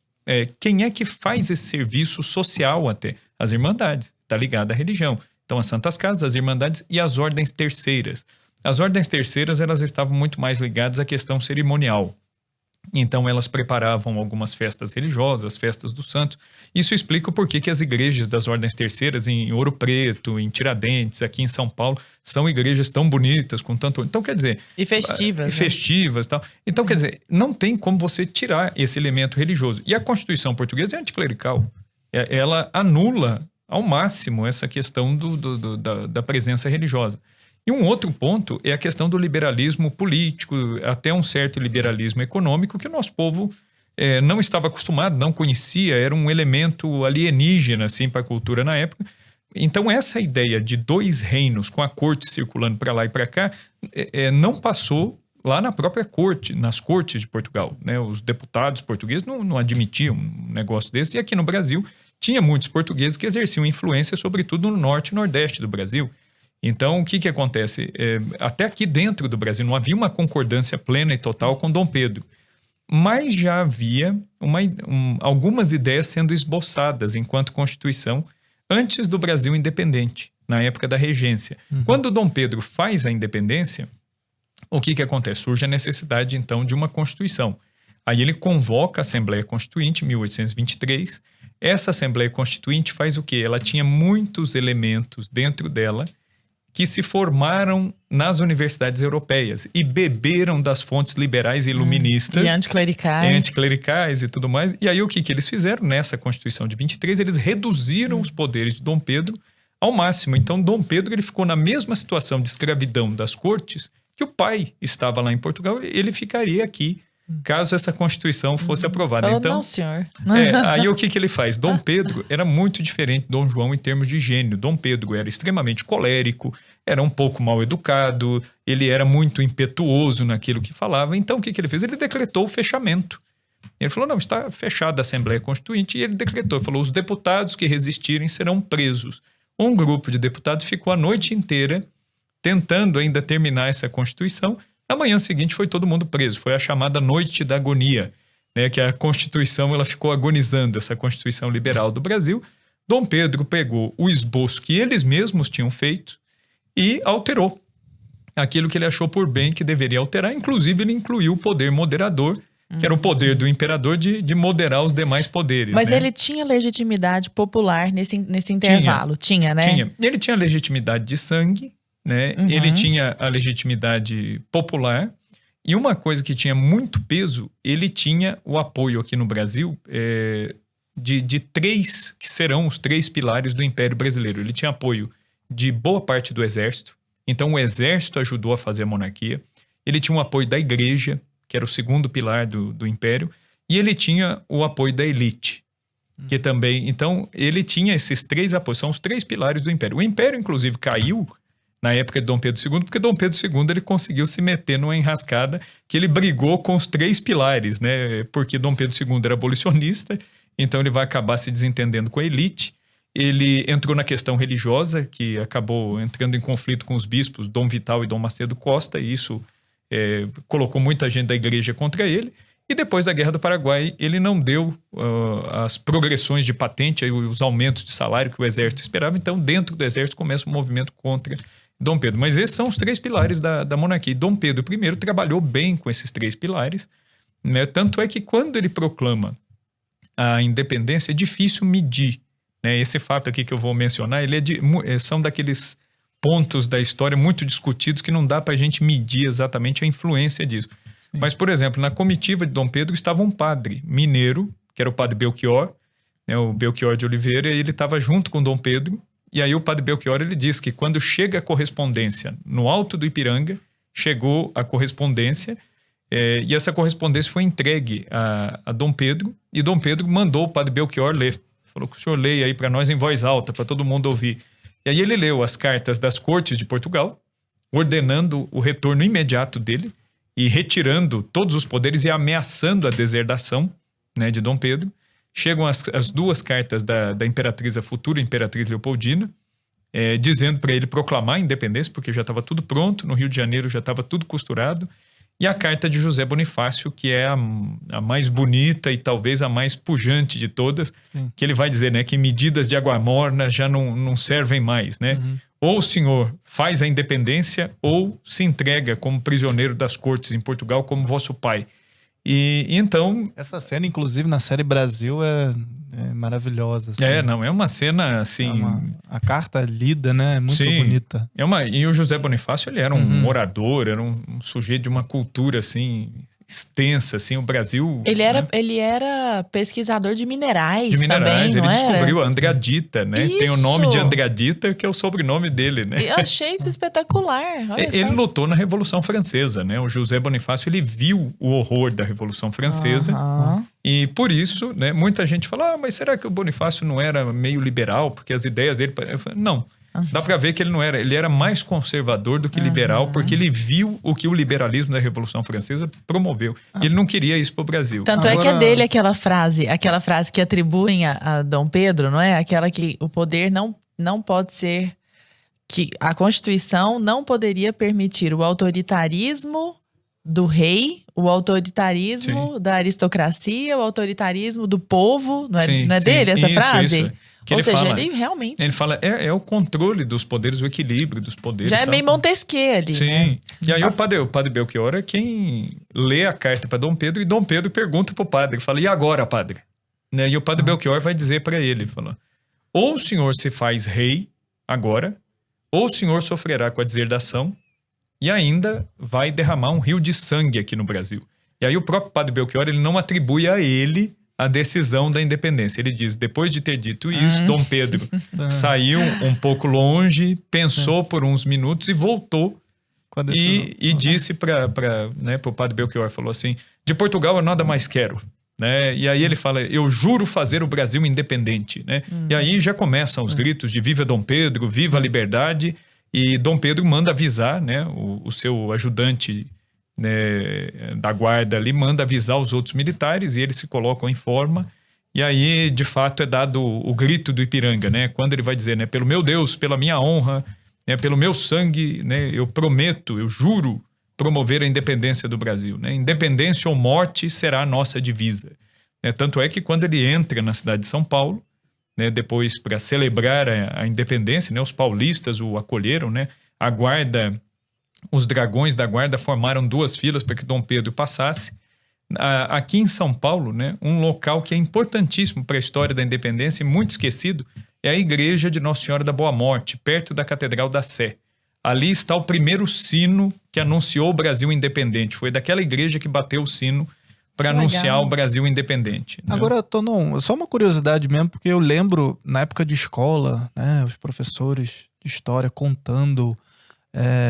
quem é que faz esse serviço social até? As Irmandades, está ligado à religião. Então, as Santas Casas, as Irmandades e as Ordens Terceiras. As Ordens Terceiras, elas estavam muito mais ligadas à questão cerimonial. Então, elas preparavam algumas festas religiosas, festas dos santos. Isso explica o porquê que as igrejas das Ordens Terceiras em Ouro Preto, em Tiradentes, aqui em São Paulo, são igrejas tão bonitas, com tanto... Então, quer dizer... E festivas. Festivas e tal. Então, quer dizer, não tem como você tirar esse elemento religioso. E a Constituição portuguesa é anticlerical. Ela anula ao máximo essa questão da presença religiosa. E um outro ponto é a questão do liberalismo político, até um certo liberalismo econômico que o nosso povo não estava acostumado, não conhecia, era um elemento alienígena assim, para a cultura na época. Então essa ideia de 2 reinos com a corte circulando para lá e para cá não passou lá na própria corte, nas cortes de Portugal. Né? Os deputados portugueses não admitiam um negócio desse, e aqui no Brasil tinha muitos portugueses que exerciam influência, sobretudo no norte e nordeste do Brasil. Então, o que acontece? Até aqui dentro do Brasil não havia uma concordância plena e total com Dom Pedro, mas já havia algumas ideias sendo esboçadas enquanto Constituição antes do Brasil independente, na época da regência. Quando Dom Pedro faz a independência, o que acontece? Surge a necessidade, então, de uma Constituição. Aí ele convoca a Assembleia Constituinte, em 1823. Essa Assembleia Constituinte faz o quê? Ela tinha muitos elementos dentro dela que se formaram nas universidades europeias e beberam das fontes liberais e iluministas. E anticlericais. Anticlericais e tudo mais. E aí o que eles fizeram nessa Constituição de 23? Eles reduziram os poderes de Dom Pedro ao máximo. Então Dom Pedro ele ficou na mesma situação de escravidão das cortes que o pai estava lá em Portugal. Ele ficaria aqui caso essa Constituição fosse aprovada. Falou, então, não, senhor. Aí o que ele faz? Dom Pedro era muito diferente de Dom João em termos de gênio. Dom Pedro era extremamente colérico, era um pouco mal educado, ele era muito impetuoso naquilo que falava. Então o que ele fez? Ele decretou o fechamento. Ele falou, não, está fechada a Assembleia Constituinte, e ele decretou, falou, os deputados que resistirem serão presos. Um grupo de deputados ficou a noite inteira tentando ainda terminar essa Constituição. Na manhã seguinte foi todo mundo preso, foi a chamada Noite da Agonia, né, que a Constituição ela ficou agonizando, essa Constituição Liberal do Brasil. Dom Pedro pegou o esboço que eles mesmos tinham feito e alterou aquilo que ele achou por bem que deveria alterar, inclusive ele incluiu o poder moderador, que era o poder do imperador de moderar os demais poderes. Mas né? ele tinha legitimidade popular nesse intervalo? Tinha, né? Tinha. Ele tinha legitimidade de sangue, né? Ele tinha a legitimidade popular. E uma coisa que tinha muito peso, ele tinha o apoio aqui no Brasil de três, que serão os 3 pilares do Império Brasileiro. Ele tinha apoio de boa parte do exército. Então o exército ajudou a fazer a monarquia. Ele tinha o apoio da igreja, que era o 2º pilar do Império, e ele tinha o apoio da elite, que também... Então, ele tinha esses 3 apoios, são os 3 pilares do Império. O Império, inclusive, caiu na época de Dom Pedro II, porque Dom Pedro II ele conseguiu se meter numa enrascada que ele brigou com os 3 pilares, né? Porque Dom Pedro II era abolicionista, então ele vai acabar se desentendendo com a elite. Ele entrou na questão religiosa, que acabou entrando em conflito com os bispos Dom Vital e Dom Macedo Costa, e isso... colocou muita gente da igreja contra ele, e depois da Guerra do Paraguai ele não deu as progressões de patente, os aumentos de salário que o exército esperava. Então dentro do exército começa um movimento contra Dom Pedro. Mas esses são os 3 pilares da monarquia, e Dom Pedro I trabalhou bem com esses 3 pilares, né? Tanto é que quando ele proclama a independência é difícil medir, né? Esse fato aqui que eu vou mencionar, ele são daqueles pontos da história muito discutidos que não dá para a gente medir exatamente a influência disso. Sim. Mas, por exemplo, na comitiva de Dom Pedro estava um padre mineiro, que era o padre Belchior, né, o Belchior de Oliveira, e ele estava junto com Dom Pedro. E aí o padre Belchior ele diz que quando chega a correspondência no Alto do Ipiranga, chegou a correspondência, e essa correspondência foi entregue a Dom Pedro, e Dom Pedro mandou o padre Belchior ler. Falou que o senhor leia aí para nós em voz alta, para todo mundo ouvir. E aí ele leu as cartas das cortes de Portugal, ordenando o retorno imediato dele e retirando todos os poderes e ameaçando a deserdação, né, de Dom Pedro. Chegam as 2 cartas da imperatriz, a futura imperatriz Leopoldina, dizendo para ele proclamar a independência, porque já estava tudo pronto, no Rio de Janeiro já estava tudo costurado. E a carta de José Bonifácio, que é a mais bonita e talvez a mais pujante de todas, sim, que ele vai dizer, né, que medidas de água morna já não servem mais, né? Ou o senhor faz a independência ou se entrega como prisioneiro das cortes em Portugal como vosso pai. E então... Essa cena, inclusive, na série Brasil é maravilhosa. Assim. É uma cena assim... A carta lida, né? É muito bonita. E o José Bonifácio, ele era um orador, era um sujeito de uma cultura, assim, extensa, assim, o Brasil... Ele era pesquisador de minerais também, ele não descobriu era? a Andradita, né? Isso. Tem o nome de Andradita, que é o sobrenome dele, né? Eu achei isso espetacular. Ele lutou na Revolução Francesa, né? O José Bonifácio, ele viu o horror da Revolução Francesa. E por isso, né, muita gente fala, mas será que o Bonifácio não era meio liberal? Porque as ideias dele... Eu falei, não. Dá pra ver que ele não era. Ele era mais conservador do que liberal, porque ele viu o que o liberalismo da Revolução Francesa promoveu. E ele não queria isso pro Brasil. Tanto é que é dele aquela frase que atribuem a Dom Pedro, não é? Aquela que o poder não pode ser... Que a Constituição não poderia permitir o autoritarismo do rei, o autoritarismo da aristocracia, o autoritarismo do povo. Não é dele essa frase? Isso. Ou seja, ele realmente... Ele fala, é o controle dos poderes, o equilíbrio dos poderes. Já é meio Montesquieu ali, né? E aí o padre Belchior é quem lê a carta para Dom Pedro, e Dom Pedro pergunta pro padre, fala, e agora, padre? Né? E o padre Belchior vai dizer para ele, fala, ou o senhor se faz rei agora, ou o senhor sofrerá com a deserdação e ainda vai derramar um rio de sangue aqui no Brasil. E aí o próprio padre Belchior, ele não atribui a ele a decisão da independência. Ele diz, depois de ter dito isso, Dom Pedro saiu um pouco longe, pensou por uns minutos e voltou E disse para o padre Belchior, falou assim, de Portugal eu nada mais quero. Né? E aí ele fala, eu juro fazer o Brasil independente. Né? E aí já começam os gritos de viva Dom Pedro, viva a liberdade. E Dom Pedro manda avisar, né, o seu ajudante, né, da guarda ali, manda avisar os outros militares e eles se colocam em forma. E aí, de fato, é dado o grito do Ipiranga, né? Quando ele vai dizer, né, pelo meu Deus, pela minha honra, né, pelo meu sangue, né, eu prometo, eu juro promover a independência do Brasil. Né? Independência ou morte será a nossa divisa. Né? Tanto é que quando ele entra na cidade de São Paulo, né, depois para celebrar a independência, né, os paulistas o acolheram, né, a guarda, os dragões da guarda formaram 2 filas para que Dom Pedro passasse. Aqui em São Paulo, né, um local que é importantíssimo para a história da independência e muito esquecido é a igreja de Nossa Senhora da Boa Morte, perto da Catedral da Sé. Ali está o primeiro sino que anunciou o Brasil independente. Foi daquela igreja que bateu o sino para anunciar o Brasil independente. Né? Agora, Tonon, só uma curiosidade mesmo, porque eu lembro, na época de escola, né, os professores de história contando,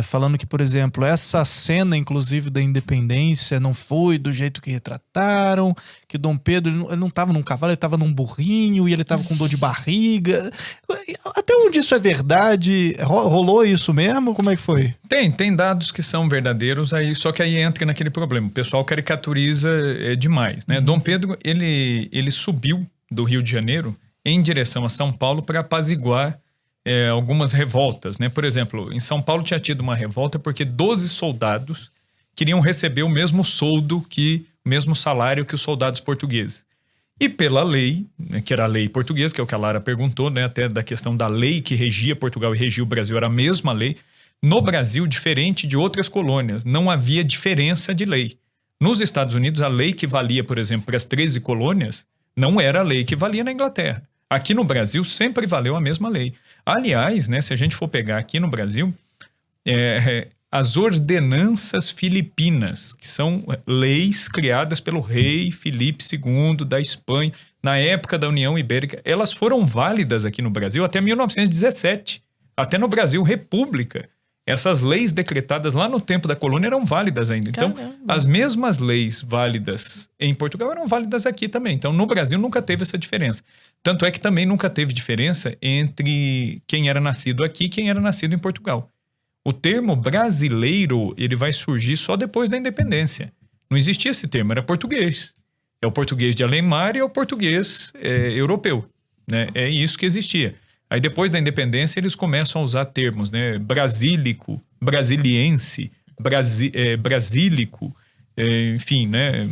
falando que, por exemplo, essa cena, inclusive, da independência não foi do jeito que retrataram, que Dom Pedro ele não estava num cavalo, ele estava num burrinho e ele estava com dor de barriga. Até onde isso é verdade? Rolou isso mesmo? Como é que foi? Tem dados que são verdadeiros, aí, só que aí entra naquele problema. O pessoal caricaturiza demais. Né? Dom Pedro, ele subiu do Rio de Janeiro em direção a São Paulo para apaziguar algumas revoltas, né? Por exemplo, em São Paulo tinha tido uma revolta porque 12 soldados queriam receber o mesmo soldo, o mesmo salário que os soldados portugueses. E pela lei, né, que era a lei portuguesa, que é o que a Lara perguntou, né, até da questão da lei que regia Portugal e regia o Brasil, era a mesma lei. No Brasil, diferente de outras colônias, não havia diferença de lei. Nos Estados Unidos, a lei que valia, por exemplo, para as 13 colônias, não era a lei que valia na Inglaterra. Aqui no Brasil sempre valeu a mesma lei. Aliás, né, se a gente for pegar aqui no Brasil, as ordenanças filipinas, que são leis criadas pelo rei Filipe II da Espanha, na época da União Ibérica, elas foram válidas aqui no Brasil até 1917. Até no Brasil, República. Essas leis decretadas lá no tempo da colônia eram válidas ainda. Então, as mesmas leis válidas em Portugal eram válidas aqui também. Então, no Brasil nunca teve essa diferença. Tanto é que também nunca teve diferença entre quem era nascido aqui e quem era nascido em Portugal. O termo brasileiro, ele vai surgir só depois da independência. Não existia esse termo, era português. É o português de Alemar e é o português europeu. Né? É isso que existia. Aí depois da independência eles começam a usar termos, né? Brasílico, brasiliense, brasílico, enfim, né?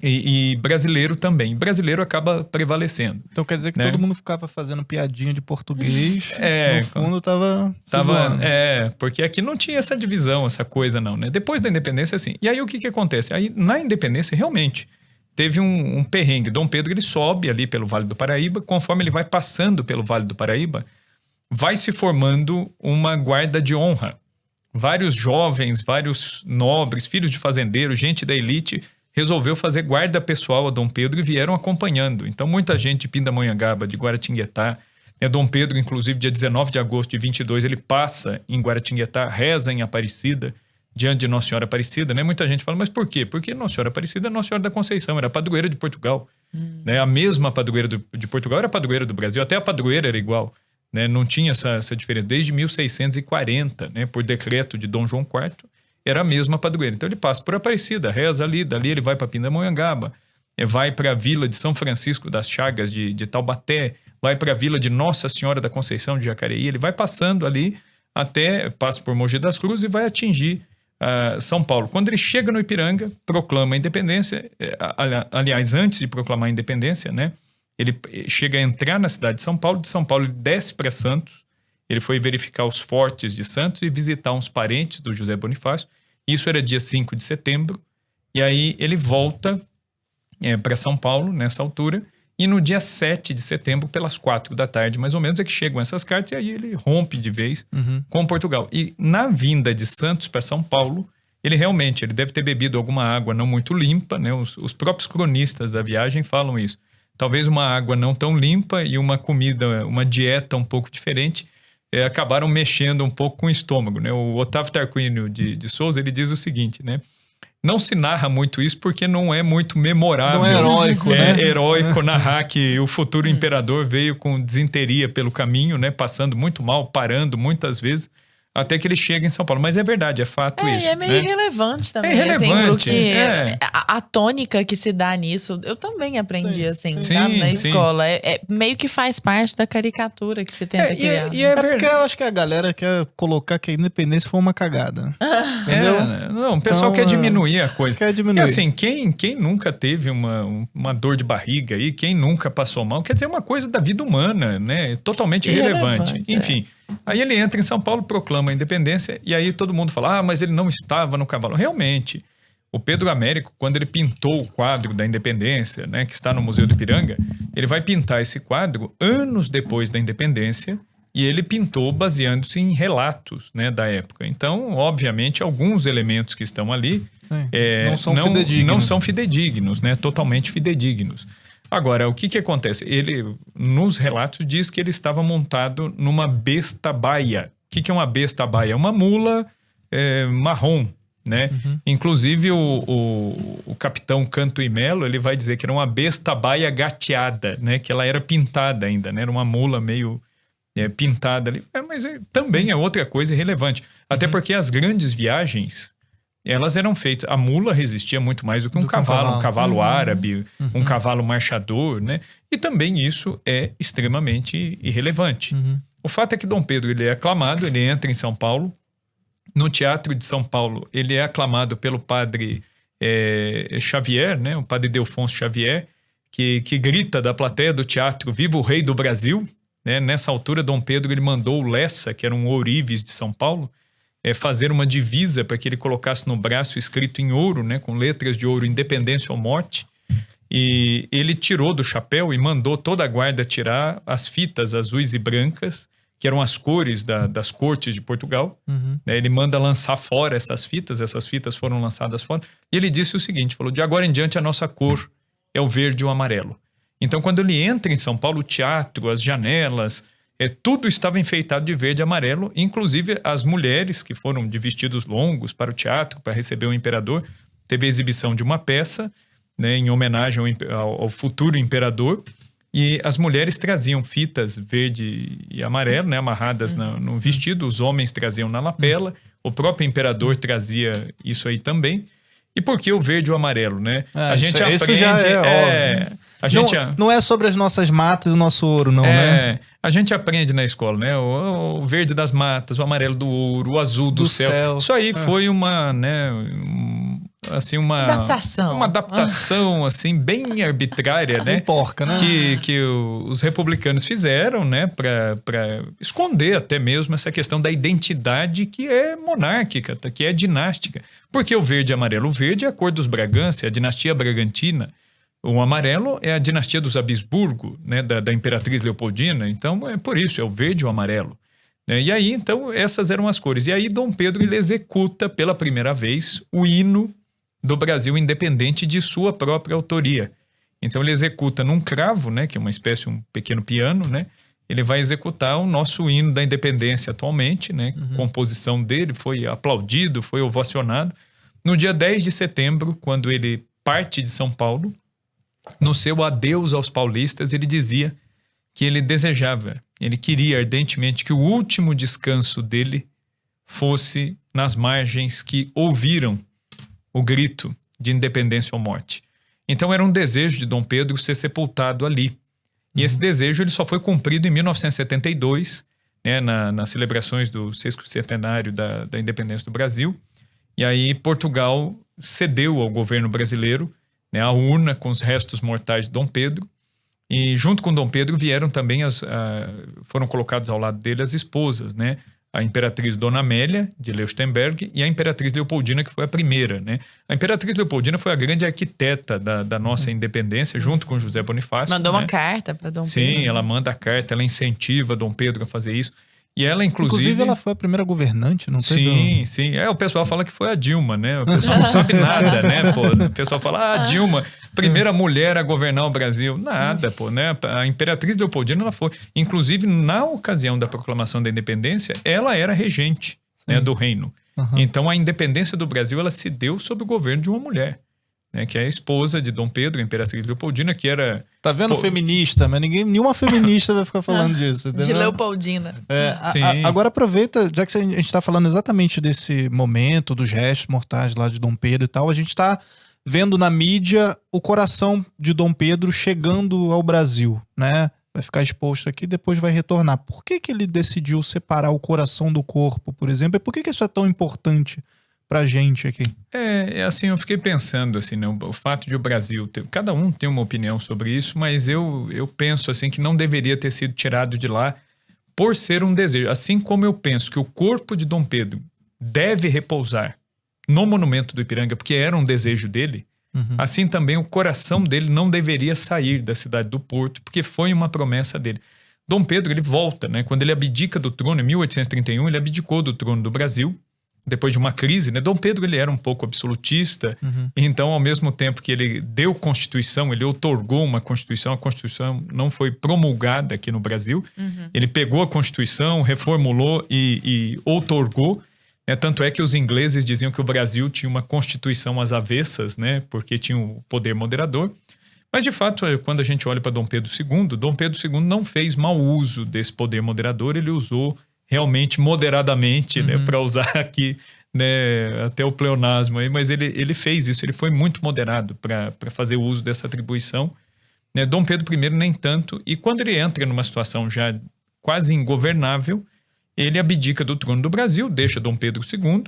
E brasileiro também. Brasileiro acaba prevalecendo. Então quer dizer que, né, todo mundo ficava fazendo piadinha de português, no fundo tava porque aqui não tinha essa divisão, essa coisa não, né? Depois da independência, assim. E aí o que acontece? Aí na independência, realmente, teve um perrengue. Dom Pedro, ele sobe ali pelo Vale do Paraíba. Conforme ele vai passando pelo Vale do Paraíba, vai se formando uma guarda de honra. Vários jovens, vários nobres, filhos de fazendeiros, gente da elite, resolveu fazer guarda pessoal a Dom Pedro e vieram acompanhando. Então, muita gente de Pindamonhangaba, de Guaratinguetá. Dom Pedro, inclusive, dia 19 de agosto de 22, ele passa em Guaratinguetá, reza em Aparecida, diante de Nossa Senhora Aparecida, né? Muita gente fala, mas por quê? Porque Nossa Senhora Aparecida é Nossa Senhora da Conceição, era a padroeira de Portugal. Né? A mesma padroeira de Portugal era a padroeira do Brasil, até a padroeira era igual. Né? Não tinha essa diferença. Desde 1640, né? Por decreto de Dom João IV, era a mesma padroeira. Então ele passa por Aparecida, reza ali, dali ele vai para Pindamonhangaba, vai para a vila de São Francisco das Chagas de Taubaté, vai para a vila de Nossa Senhora da Conceição de Jacareí, ele vai passando ali até, passa por Mogi das Cruzes e vai atingir São Paulo. Quando ele chega no Ipiranga, proclama a independência, aliás, antes de proclamar a independência, né, ele chega a entrar na cidade de São Paulo ele desce para Santos, ele foi verificar os fortes de Santos e visitar uns parentes do José Bonifácio. Isso era dia 5 de setembro. E aí ele volta para São Paulo, nessa altura. E no dia 7 de setembro, pelas 4 da tarde, mais ou menos, é que chegam essas cartas. E aí ele rompe de vez com Portugal. E na vinda de Santos para São Paulo, ele deve ter bebido alguma água não muito limpa. Né? Os próprios cronistas da viagem falam isso. Talvez uma água não tão limpa e uma comida, uma dieta um pouco diferente. acabaram mexendo um pouco com o estômago, né? O Otávio Tarquínio de Souza, ele diz o seguinte, né? Não se narra muito isso porque não é muito memorável. Não é heróico, né? Heróico narrar que o futuro imperador veio com desinteria pelo caminho, né? Passando muito mal, parando muitas vezes, até que ele chega em São Paulo. Mas é verdade, é fato isso. É meio irrelevante também. É irrelevante. Assim, porque a tônica que se dá nisso, eu também aprendi sabe? Na escola. Meio que faz parte da caricatura que você tenta criar. Porque eu acho que a galera quer colocar que a independência foi uma cagada. Entendeu? Não, o pessoal quer diminuir a coisa. Quer diminuir. E assim, quem nunca teve uma dor de barriga aí, quem nunca passou mal, quer dizer, uma coisa da vida humana, né? Totalmente irrelevante. Enfim, aí ele entra em São Paulo, proclama a independência, e aí todo mundo fala, mas ele não estava no cavalo. Realmente, o Pedro Américo, quando ele pintou o quadro da independência, né, que está no Museu do Ipiranga, ele vai pintar esse quadro anos depois da independência, e ele pintou baseando-se em relatos, né, da época. Então, obviamente, alguns elementos que estão ali não são fidedignos, né, totalmente fidedignos. Agora, o que acontece? Ele, nos relatos, diz que ele estava montado numa besta baia. O que é uma besta baia? É uma mula marrom, né? Inclusive, o capitão Canto e Melo, ele vai dizer que era uma besta baia gateada, né? Que ela era pintada ainda, né? Era uma mula meio pintada ali. Mas também é outra coisa irrelevante. Até porque as grandes viagens, elas eram feitas... A mula resistia muito mais do que um cavalo árabe, um cavalo marchador, né? E também isso é extremamente irrelevante. O fato é que Dom Pedro, ele é aclamado, ele entra em São Paulo. No Teatro de São Paulo, ele é aclamado pelo padre Xavier, né? O padre Delfonso Xavier, que grita da plateia do teatro, viva o rei do Brasil, né? Nessa altura, Dom Pedro, ele mandou o Lessa, que era um ourives de São Paulo, fazer uma divisa para que ele colocasse no braço escrito em ouro, né, com letras de ouro, independência ou morte. E ele tirou do chapéu e mandou toda a guarda tirar as fitas azuis e brancas, que eram as cores das cortes de Portugal. Ele manda lançar fora essas fitas foram lançadas fora. E ele disse o seguinte, falou, de agora em diante a nossa cor é o verde e o amarelo. Então, quando ele entra em São Paulo, o teatro, as janelas... tudo estava enfeitado de verde e amarelo, inclusive as mulheres que foram de vestidos longos para o teatro, para receber o imperador. Teve a exibição de uma peça, né, em homenagem ao futuro imperador, e as mulheres traziam fitas verde e amarelo, né, amarradas no vestido, os homens traziam na lapela, o próprio imperador trazia isso aí também. E por que o verde e o amarelo, né? A gente aprende... Isso já é óbvio. Não é sobre as nossas matas e o nosso ouro, não, né? A gente aprende na escola, né? O verde das matas, o amarelo do ouro, o azul do céu. Isso aí foi uma, né? Uma adaptação, assim, bem arbitrária, né? Porca, né? Que os republicanos fizeram, né? Para esconder até mesmo essa questão da identidade que é monárquica, que é dinástica. Porque o verde e amarelo? O verde é a cor dos Bragança, é a dinastia Bragantina. O amarelo é a dinastia dos Habsburgo, né, da Imperatriz Leopoldina. Então, é por isso, é o verde e o amarelo. E aí, então, essas eram as cores. E aí, Dom Pedro, ele executa pela primeira vez o hino do Brasil independente de sua própria autoria. Então, ele executa num cravo, né, que é uma espécie, um pequeno piano, né? Ele vai executar o nosso hino da independência atualmente, né? Composição dele, foi aplaudido, foi ovacionado. No dia 10 de setembro, quando ele parte de São Paulo, no seu adeus aos paulistas, ele dizia que ele desejava, ele queria ardentemente que o último descanso dele fosse nas margens que ouviram o grito de independência ou morte. Então era um desejo de Dom Pedro ser sepultado ali. E esse desejo ele só foi cumprido em 1972, né, nas celebrações do 60º da independência do Brasil. E aí Portugal cedeu ao governo brasileiro, né, a urna com os restos mortais de Dom Pedro, e junto com Dom Pedro vieram também foram colocados ao lado dele as esposas, né, a imperatriz Dona Amélia de Leuchtenberg e a imperatriz Leopoldina, que foi a primeira, né. A imperatriz Leopoldina foi a grande arquiteta da nossa independência, junto com José Bonifácio. Mandou uma carta para Dom Pedro. Sim, ela manda a carta, ela incentiva Dom Pedro a fazer isso. E ela, inclusive, ela foi a primeira governante, não teve? Sim. O pessoal fala que foi a Dilma, né? O pessoal não sabe nada, né? Pô, pessoal fala, Dilma, primeira mulher a governar o Brasil. Nada, pô, né? A Imperatriz Leopoldina, ela foi. Inclusive, na ocasião da proclamação da independência, ela era regente, né, do reino. Então, a independência do Brasil, ela se deu sob o governo de uma mulher, né, que é a esposa de Dom Pedro, a Imperatriz Leopoldina, que era... Tá vendo feminista? Mas nenhuma feminista vai ficar falando disso. De Leopoldina. Agora aproveita, já que a gente tá falando exatamente desse momento, dos restos mortais lá de Dom Pedro e tal, a gente tá vendo na mídia o coração de Dom Pedro chegando ao Brasil, né? Vai ficar exposto aqui, depois vai retornar. Por que ele decidiu separar o coração do corpo, por exemplo? E por que isso é tão importante pra gente aqui? Assim, eu fiquei pensando, assim, né, o fato de o Brasil ter, cada um tem uma opinião sobre isso, mas eu penso, assim, que não deveria ter sido tirado de lá por ser um desejo. Assim como eu penso que o corpo de Dom Pedro deve repousar no monumento do Ipiranga, porque era um desejo dele, assim também o coração dele não deveria sair da cidade do Porto, porque foi uma promessa dele. Dom Pedro, ele volta, né? Quando ele abdica do trono, em 1831, ele abdicou do trono do Brasil, depois de uma crise, né? Dom Pedro, ele era um pouco absolutista, então, ao mesmo tempo que ele deu Constituição, ele outorgou uma Constituição, a Constituição não foi promulgada aqui no Brasil, ele pegou a Constituição, reformulou e outorgou, né? Tanto é que os ingleses diziam que o Brasil tinha uma Constituição às avessas, né? Porque tinha o poder moderador. Mas, de fato, quando a gente olha para Dom Pedro II não fez mau uso desse poder moderador, ele usou realmente moderadamente, né? Para usar aqui, né, até o pleonasmo aí, mas ele fez isso, ele foi muito moderado para fazer o uso dessa atribuição. Né? Dom Pedro I nem tanto, e quando ele entra numa situação já quase ingovernável, ele abdica do trono do Brasil, deixa Dom Pedro II,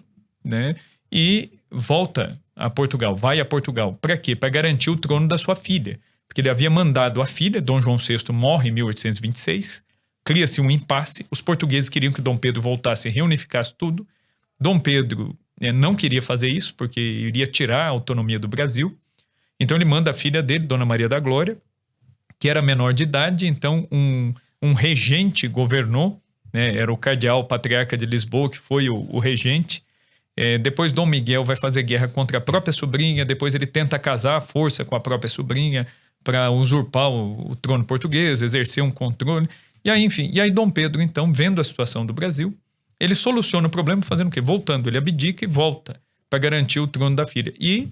né, e volta a Portugal, vai a Portugal. Para quê? Para garantir o trono da sua filha. Porque ele havia mandado a filha, Dom João VI morre em 1826, cria-se um impasse, os portugueses queriam que Dom Pedro voltasse e reunificasse tudo. Dom Pedro não queria fazer isso, porque iria tirar a autonomia do Brasil. Então ele manda a filha dele, Dona Maria da Glória, que era menor de idade, então um regente governou, né, era o cardeal patriarca de Lisboa, que foi o regente. Depois Dom Miguel vai fazer guerra contra a própria sobrinha, depois ele tenta casar à força com a própria sobrinha para usurpar o trono português, exercer um controle. E aí, enfim, Dom Pedro, então, vendo a situação do Brasil, ele soluciona o problema fazendo o quê? Voltando, ele abdica e volta para garantir o trono da filha. E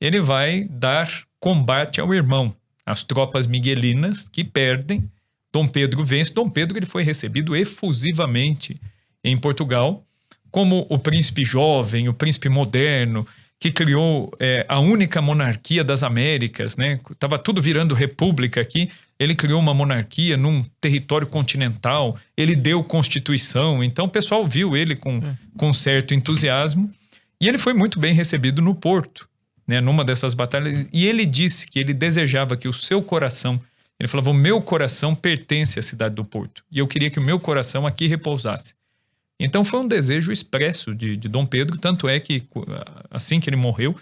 ele vai dar combate ao irmão, as tropas miguelinas que perdem. Dom Pedro vence. Dom Pedro, ele foi recebido efusivamente em Portugal como o príncipe jovem, o príncipe moderno, que criou a única monarquia das Américas, né? Tava tudo virando república aqui. Ele criou uma monarquia num território continental, ele deu Constituição, então o pessoal viu ele com certo entusiasmo, e ele foi muito bem recebido no Porto, né? Numa dessas batalhas, e ele disse que ele desejava que o seu coração, ele falava, o meu coração pertence à cidade do Porto, e eu queria que o meu coração aqui repousasse. Então foi um desejo expresso de Dom Pedro, tanto é que assim que ele morreu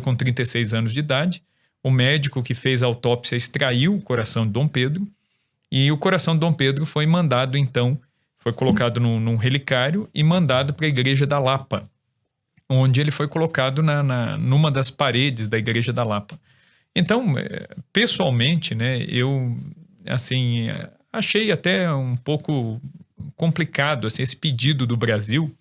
com 36 anos de idade, o médico que fez a autópsia extraiu o coração de Dom Pedro, e o coração de Dom Pedro foi mandado, então, foi colocado num relicário e mandado para a Igreja da Lapa, onde ele foi colocado numa das paredes da Igreja da Lapa. Então, pessoalmente, né, eu, assim, achei até um pouco complicado, assim, esse pedido do Brasil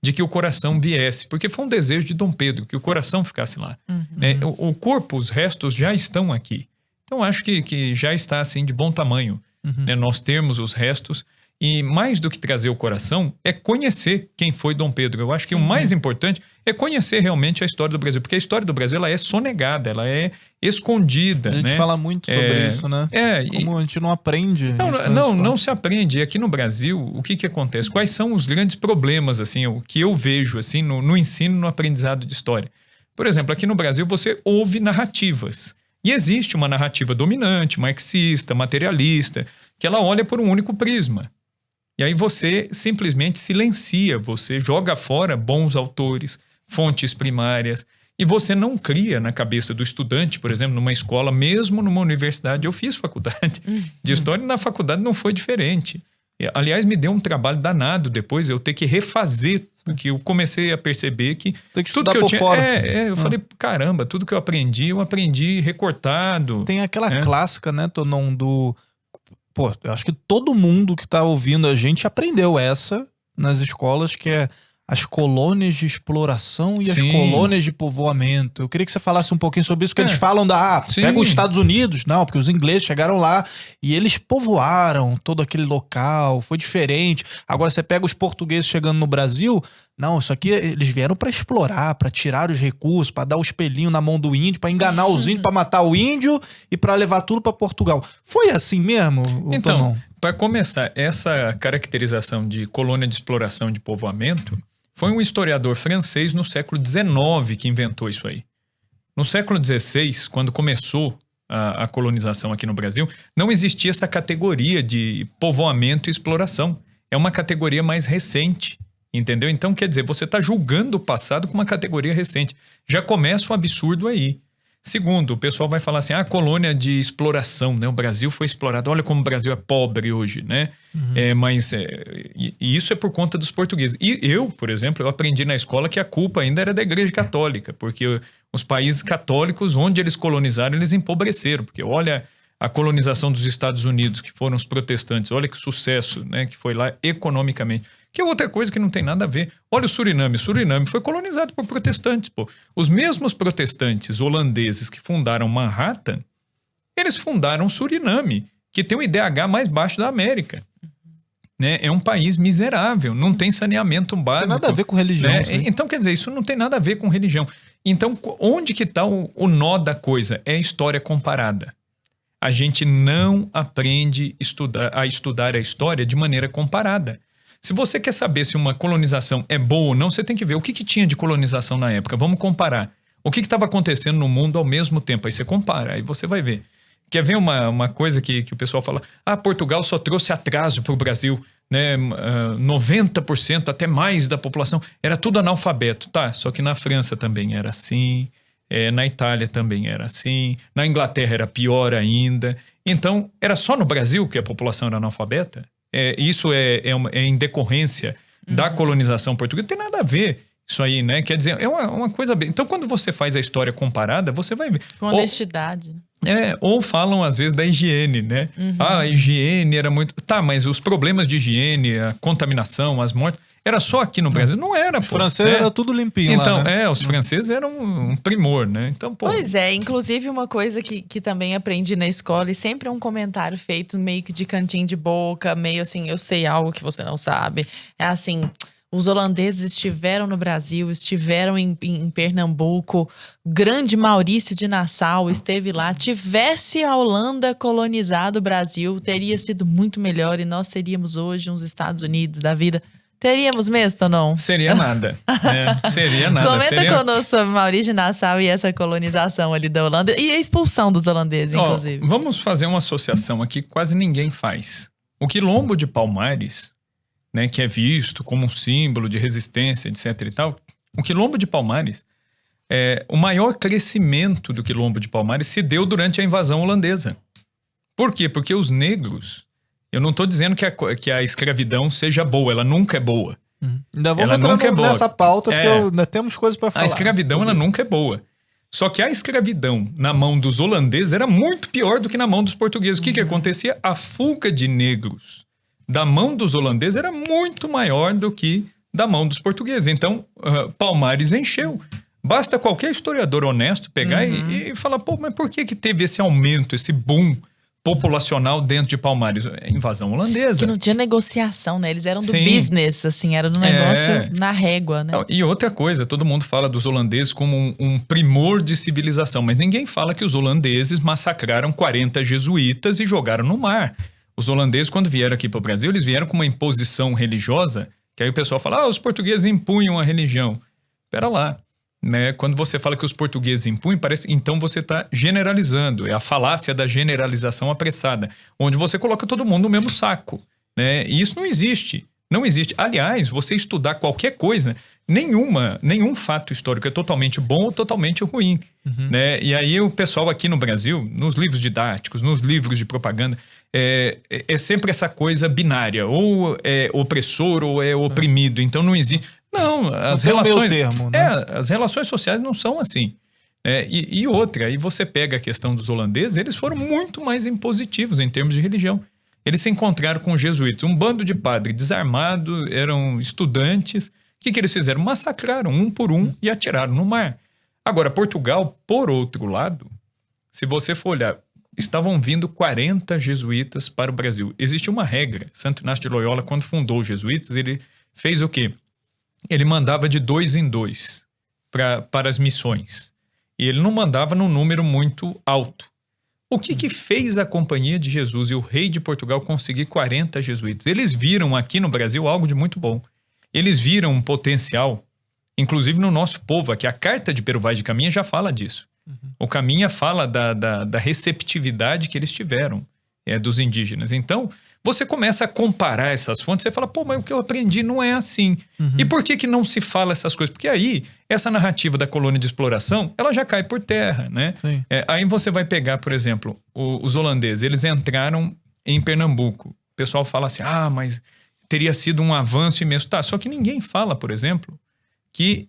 de que o coração viesse, porque foi um desejo de Dom Pedro, que o coração ficasse lá. Né? O corpo, os restos já estão aqui. Então, acho que já está, assim, de bom tamanho, né? Nós termos os restos. E mais do que trazer o coração, é conhecer quem foi Dom Pedro. Eu acho que o mais importante é conhecer realmente a história do Brasil. Porque a história do Brasil, ela é sonegada, ela é escondida. A gente fala muito sobre isso, né? Como a gente não aprende. Não se aprende. E aqui no Brasil, o que acontece? Quais são os grandes problemas, assim, o que eu vejo, assim, no ensino, no aprendizado de história? Por exemplo, aqui no Brasil, você ouve narrativas. E existe uma narrativa dominante, marxista, materialista, que ela olha por um único prisma. E aí você simplesmente silencia, você joga fora bons autores, fontes primárias, e você não cria na cabeça do estudante, por exemplo, numa escola, mesmo numa universidade. Eu fiz faculdade de História e na faculdade não foi diferente. Aliás, me deu um trabalho danado depois eu ter que refazer, porque eu comecei a perceber que tem que tudo estudar que eu por tinha, fora. eu falei, caramba, tudo que eu aprendi recortado. Tem aquela clássica, né, Tonon, do... Pô, eu acho que todo mundo que tá ouvindo a gente aprendeu essa nas escolas, que é as colônias de exploração e as colônias de povoamento. Eu queria que você falasse um pouquinho sobre isso, porque eles falam pega os Estados Unidos. Não, porque os ingleses chegaram lá e eles povoaram todo aquele local, foi diferente. Agora você pega os portugueses chegando no Brasil, não, isso aqui eles vieram para explorar, para tirar os recursos, para dar o espelhinho na mão do índio, para enganar os índios, para matar o índio e para levar tudo para Portugal. Foi assim mesmo? Então, para começar, essa caracterização de colônia de exploração de povoamento foi um historiador francês no século XIX que inventou isso aí. No século XVI, quando começou a colonização aqui no Brasil, não existia essa categoria de povoamento e exploração. É uma categoria mais recente, entendeu? Então, quer dizer, você está julgando o passado com uma categoria recente. Já começa um absurdo aí. Segundo, o pessoal vai falar assim, colônia de exploração, né? O Brasil foi explorado, olha como o Brasil é pobre hoje, né? E isso é por conta dos portugueses. E eu, por exemplo, eu aprendi na escola que a culpa ainda era da Igreja Católica, porque os países católicos, onde eles colonizaram, eles empobreceram, porque olha a colonização dos Estados Unidos, que foram os protestantes, olha que sucesso, né? Que foi lá economicamente. Que é outra coisa que não tem nada a ver. Olha o Suriname. O Suriname foi colonizado por protestantes, pô. Os mesmos protestantes holandeses que fundaram Manhattan, eles fundaram Suriname, que tem o IDH mais baixo da América. Né? É um país miserável, não tem saneamento básico. Não tem nada a ver com religião. Né? Então, quer dizer, isso não tem nada a ver com religião. Então, onde que está o nó da coisa? É a história comparada. A gente não aprende a estudar a história de maneira comparada. Se você quer saber se uma colonização é boa ou não, você tem que ver o que tinha de colonização na época. Vamos comparar. O que estava acontecendo no mundo ao mesmo tempo. Aí você compara, aí você vai ver. Quer ver uma coisa que o pessoal fala? Portugal só trouxe atraso para o Brasil. Né? 90%, até mais da população, era tudo analfabeto. Tá, só que na França também era assim, na Itália também era assim, na Inglaterra era pior ainda. Então, era só no Brasil que a população era analfabeta? Isso é em decorrência da colonização portuguesa. Não tem nada a ver isso aí, né? Quer dizer, é uma coisa bem... Então, quando você faz a história comparada, você vai ver. Com honestidade. Ou falam, às vezes, da higiene, né? A higiene era muito... Tá, mas os problemas de higiene, a contaminação, as mortes, era só aqui no Brasil? Não era, pô. Os franceses era tudo limpinho então, lá, né? Os franceses eram um primor, né? Então, pô... Pois é, inclusive uma coisa que também aprendi na escola, e sempre é um comentário feito meio que de cantinho de boca, meio assim, eu sei algo que você não sabe. É assim... Os holandeses estiveram no Brasil, estiveram em Pernambuco, grande Maurício de Nassau esteve lá. Tivesse a Holanda colonizado o Brasil, teria sido muito melhor e nós seríamos hoje uns Estados Unidos da vida. Teríamos mesmo, ou não? Seria nada. Seria nada. Comenta conosco sobre Maurício de Nassau e essa colonização ali da Holanda e a expulsão dos holandeses, inclusive. Vamos fazer uma associação aqui que quase ninguém faz. O Quilombo de Palmares... Né, que é visto como um símbolo de resistência, etc e tal. O Quilombo de Palmares, o maior crescimento do Quilombo de Palmares se deu durante a invasão holandesa. Por quê? Porque os negros... Eu não estou dizendo que a escravidão seja boa, ela nunca é boa. Ainda vamos entrar nessa pauta, porque ainda temos coisas para falar. A escravidão, ela nunca é boa. Só que a escravidão na mão dos holandeses era muito pior do que na mão dos portugueses. O que acontecia? A fuga de negros da mão dos holandeses era muito maior do que da mão dos portugueses. Então, Palmares encheu. Basta qualquer historiador honesto pegar e falar, pô, mas por que teve esse aumento, esse boom populacional dentro de Palmares? Invasão holandesa. Que não tinha negociação, né? Eles eram do business, assim, era do negócio na régua, né? E outra coisa, todo mundo fala dos holandeses como um primor de civilização, mas ninguém fala que os holandeses massacraram 40 jesuítas e jogaram no mar. Os holandeses, quando vieram aqui para o Brasil, eles vieram com uma imposição religiosa, que aí o pessoal fala, os portugueses impunham a religião. Pera lá, né? Quando você fala que os portugueses impunham, então você está generalizando. É a falácia da generalização apressada, onde você coloca todo mundo no mesmo saco, né? E isso não existe. Não existe. Aliás, você estudar qualquer coisa, nenhum fato histórico é totalmente bom ou totalmente ruim. Né? E aí o pessoal aqui no Brasil, nos livros didáticos, nos livros de propaganda, é sempre essa coisa binária, ou é opressor ou é oprimido, então não existe... Não, as relações... termo, né? As relações sociais não são assim. E outra, aí você pega a questão dos holandeses, eles foram muito mais impositivos em termos de religião. Eles se encontraram com os jesuítas, um bando de padres desarmados, eram estudantes. O que eles fizeram? Massacraram um por um e atiraram no mar. Agora, Portugal, por outro lado, se você for olhar, estavam vindo 40 jesuítas para o Brasil. Existe uma regra. Santo Inácio de Loyola, quando fundou os jesuítas, ele fez o quê? Ele mandava de 2 em 2 para as missões. E ele não mandava num número muito alto. O que fez a Companhia de Jesus e o rei de Portugal conseguir 40 jesuítas? Eles viram aqui no Brasil algo de muito bom. Eles viram um potencial, inclusive no nosso povo, aqui a Carta de Pero Vaz de Caminha já fala disso. O Caminha fala da receptividade que eles tiveram dos indígenas. Então, você começa a comparar essas fontes, você fala, pô, mas o que eu aprendi não é assim. E por que não se fala essas coisas? Porque aí, essa narrativa da colônia de exploração, ela já cai por terra, né? Aí você vai pegar, por exemplo, os holandeses, eles entraram em Pernambuco. O pessoal fala assim, mas teria sido um avanço imenso. Tá, só que ninguém fala, por exemplo, que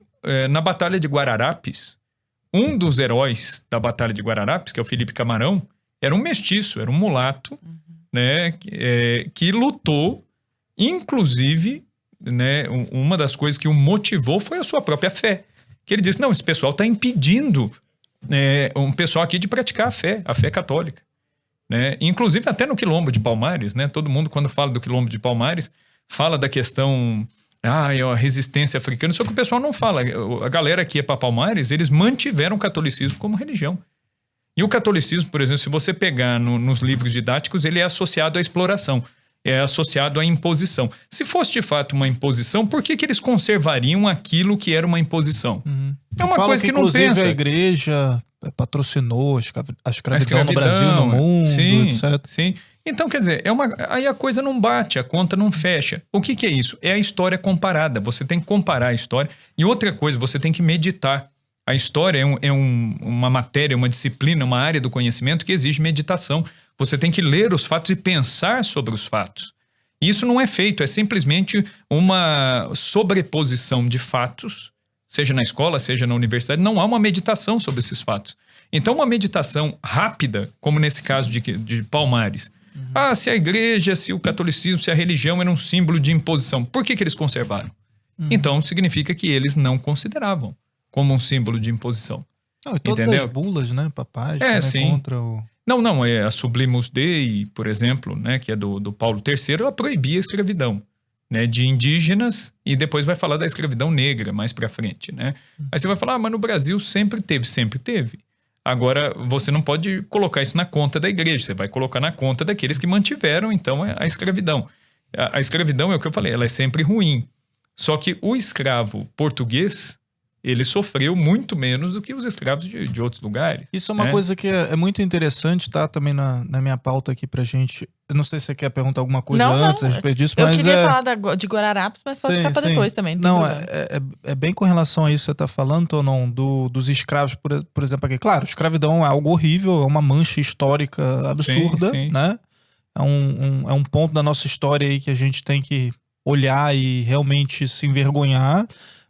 na Batalha de Guararapes, um dos heróis da Batalha de Guararapes, que é o Felipe Camarão, era um mestiço, era um mulato, né, que lutou, inclusive, né, uma das coisas que o motivou foi a sua própria fé. Que ele disse, não, esse pessoal está impedindo um pessoal aqui de praticar a fé católica. Né? Inclusive até no Quilombo de Palmares, né? Todo mundo quando fala do Quilombo de Palmares, fala da questão... a resistência africana, só que o pessoal não fala. A galera que ia para Palmares, eles mantiveram o catolicismo como religião. E o catolicismo, por exemplo, se você pegar nos livros didáticos, ele é associado à exploração, é associado à imposição. Se fosse de fato uma imposição, por que eles conservariam aquilo que era uma imposição? É uma coisa que não pensa. Inclusive a igreja patrocinou a escravidão no Brasil, no mundo, sim, etc. Sim. Então, quer dizer, aí a coisa não bate, a conta não fecha. O que é isso? É a história comparada. Você tem que comparar a história. E outra coisa, você tem que meditar. A história é uma matéria, uma disciplina, uma área do conhecimento que exige meditação. Você tem que ler os fatos e pensar sobre os fatos. E isso não é feito, é simplesmente uma sobreposição de fatos, seja na escola, seja na universidade. Não há uma meditação sobre esses fatos. Então, uma meditação rápida, como nesse caso de Palmares. Se a igreja, se o catolicismo, se a religião era um símbolo de imposição, por que eles conservaram? Então, significa que eles não consideravam como um símbolo de imposição. Não, e todas as bulas, né, papais, sim. contra o... Não, a Sublimus Dei, por exemplo, né, que é do Paulo III, ela proibia a escravidão, né, de indígenas, e depois vai falar da escravidão negra mais pra frente, né? Aí você vai falar, mas no Brasil sempre teve. Agora, você não pode colocar isso na conta da igreja, você vai colocar na conta daqueles que mantiveram, então, a escravidão. A escravidão, é o que eu falei, ela é sempre ruim. Só que o escravo português, ele sofreu muito menos do que os escravos de outros lugares. Isso é uma coisa que é muito interessante, tá? Também na minha pauta aqui pra gente. Eu não sei se você quer perguntar alguma coisa antes a respeito disso, mas... Eu queria falar de Guararapes, mas pode ficar pra depois também. Não, é bem com relação a isso que você tá falando, Tonon, dos escravos, por exemplo, aqui. Claro, escravidão é algo horrível, é uma mancha histórica absurda, né? É um ponto da nossa história aí que a gente tem que olhar e realmente se envergonhar.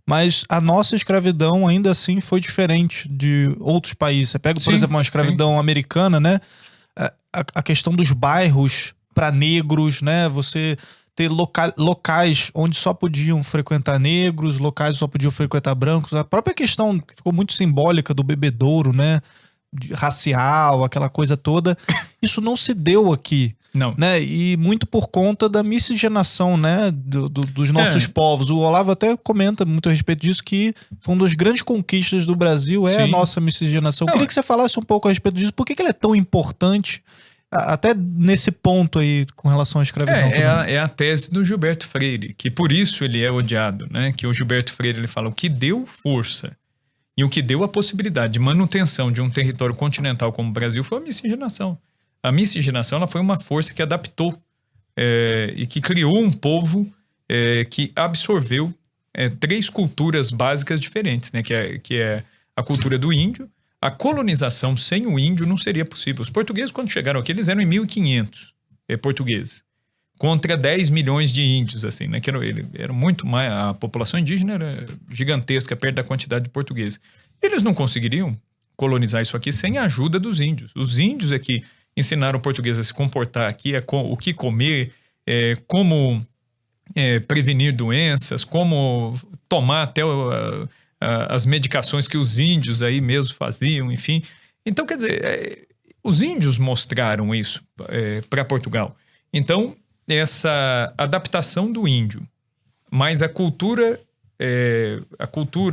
Mas a nossa escravidão ainda assim foi diferente de outros países. Você pega, por exemplo, uma escravidão americana, né? A questão dos bairros para negros, né? Você ter locais onde só podiam frequentar negros, locais só podiam frequentar brancos. A própria questão que ficou muito simbólica do bebedouro, né? Racial, aquela coisa toda. Isso não se deu aqui. Não. Né? E muito por conta da miscigenação, né? dos nossos povos. O Olavo até comenta muito a respeito disso, que foi uma das grandes conquistas do Brasil a nossa miscigenação. Eu queria que você falasse um pouco a respeito disso. Por que ela é tão importante, até nesse ponto aí, com relação à escravidão? É a tese do Gilberto Freire, que por isso ele é odiado, né? Que o Gilberto Freire, ele fala, o que deu força e o que deu a possibilidade de manutenção de um território continental como o Brasil foi a miscigenação. A miscigenação, ela foi uma força que adaptou e que criou um povo que absorveu 3 culturas básicas diferentes, né? Que é a cultura do índio. A colonização sem o índio não seria possível. Os portugueses, quando chegaram aqui, eles eram em 1500. portugueses, contra 10 milhões de índios, assim, né? Que era muito mais... A população indígena era gigantesca, perto da quantidade de portugueses. Eles não conseguiriam colonizar isso aqui sem a ajuda dos índios. Os índios é que ensinaram o português a se comportar aqui, o que comer, como prevenir doenças, como tomar até as medicações que os índios aí mesmo faziam, enfim. Então, quer dizer, os índios mostraram isso para Portugal. Então, essa adaptação do índio, mais a cultura,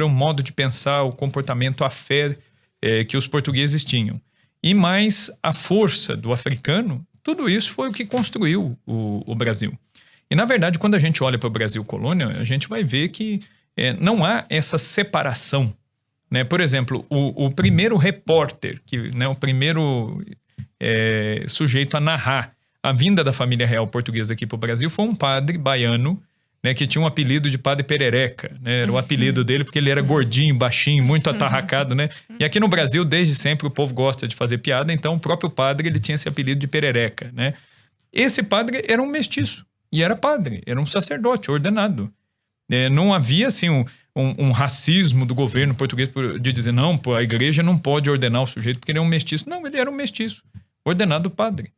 o modo de pensar, o comportamento, a fé que os portugueses tinham, e mais a força do africano, tudo isso foi o que construiu o Brasil. E, na verdade, quando a gente olha para o Brasil colônia, a gente vai ver que não há essa separação, né? Por exemplo, o primeiro repórter, o primeiro sujeito a narrar a vinda da família real portuguesa aqui para o Brasil foi um padre baiano, né, que tinha um apelido de Padre Perereca, né? Era o apelido dele porque ele era gordinho, baixinho, muito atarracado, né? E aqui no Brasil, desde sempre, o povo gosta de fazer piada, então o próprio padre ele tinha esse apelido de Perereca, né? Esse padre era um mestiço, e era padre, era um sacerdote ordenado. Não havia, assim, um racismo do governo português de dizer, não, a igreja não pode ordenar o sujeito porque ele é um mestiço. Não, ele era um mestiço, ordenado padre.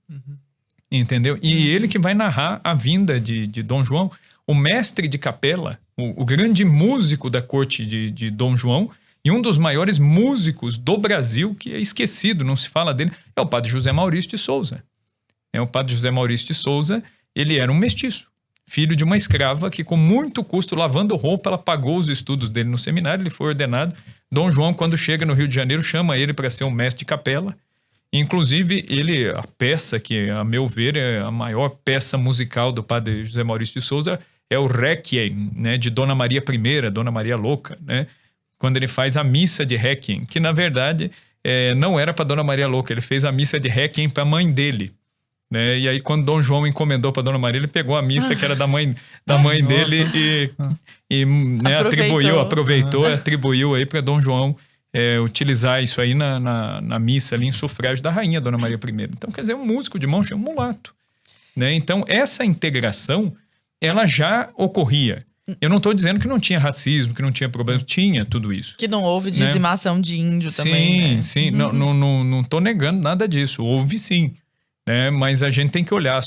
Entendeu? E ele que vai narrar a vinda de Dom João, o mestre de capela, o grande músico da corte de Dom João, e um dos maiores músicos do Brasil, que é esquecido, não se fala dele, é o padre José Maurício de Souza. O padre José Maurício de Souza, ele era um mestiço, filho de uma escrava que, com muito custo, lavando roupa, ela pagou os estudos dele no seminário, ele foi ordenado. Dom João, quando chega no Rio de Janeiro, chama ele para ser um mestre de capela. Inclusive, a peça que, a meu ver, é a maior peça musical do padre José Maurício de Souza, é o Requiem, né, de Dona Maria I, Dona Maria Louca, né? Quando ele faz a missa de Requiem, que na verdade não era para Dona Maria Louca, ele fez a missa de Requiem para a mãe dele, né? E aí quando Dom João encomendou para Dona Maria, ele pegou a missa que era da mãe dele e né, atribuiu aí para Dom João utilizar isso aí na missa ali em sufrágio da rainha Dona Maria I. Então, quer dizer, um músico de mão cheia, um mulato, né? Então, essa integração, ela já ocorria. Eu não estou dizendo que não tinha racismo, que não tinha problema, tinha tudo isso. Que não houve dizimação de índio também, né? Sim, não estou negando nada disso, houve sim. Né? Mas a gente tem que olhar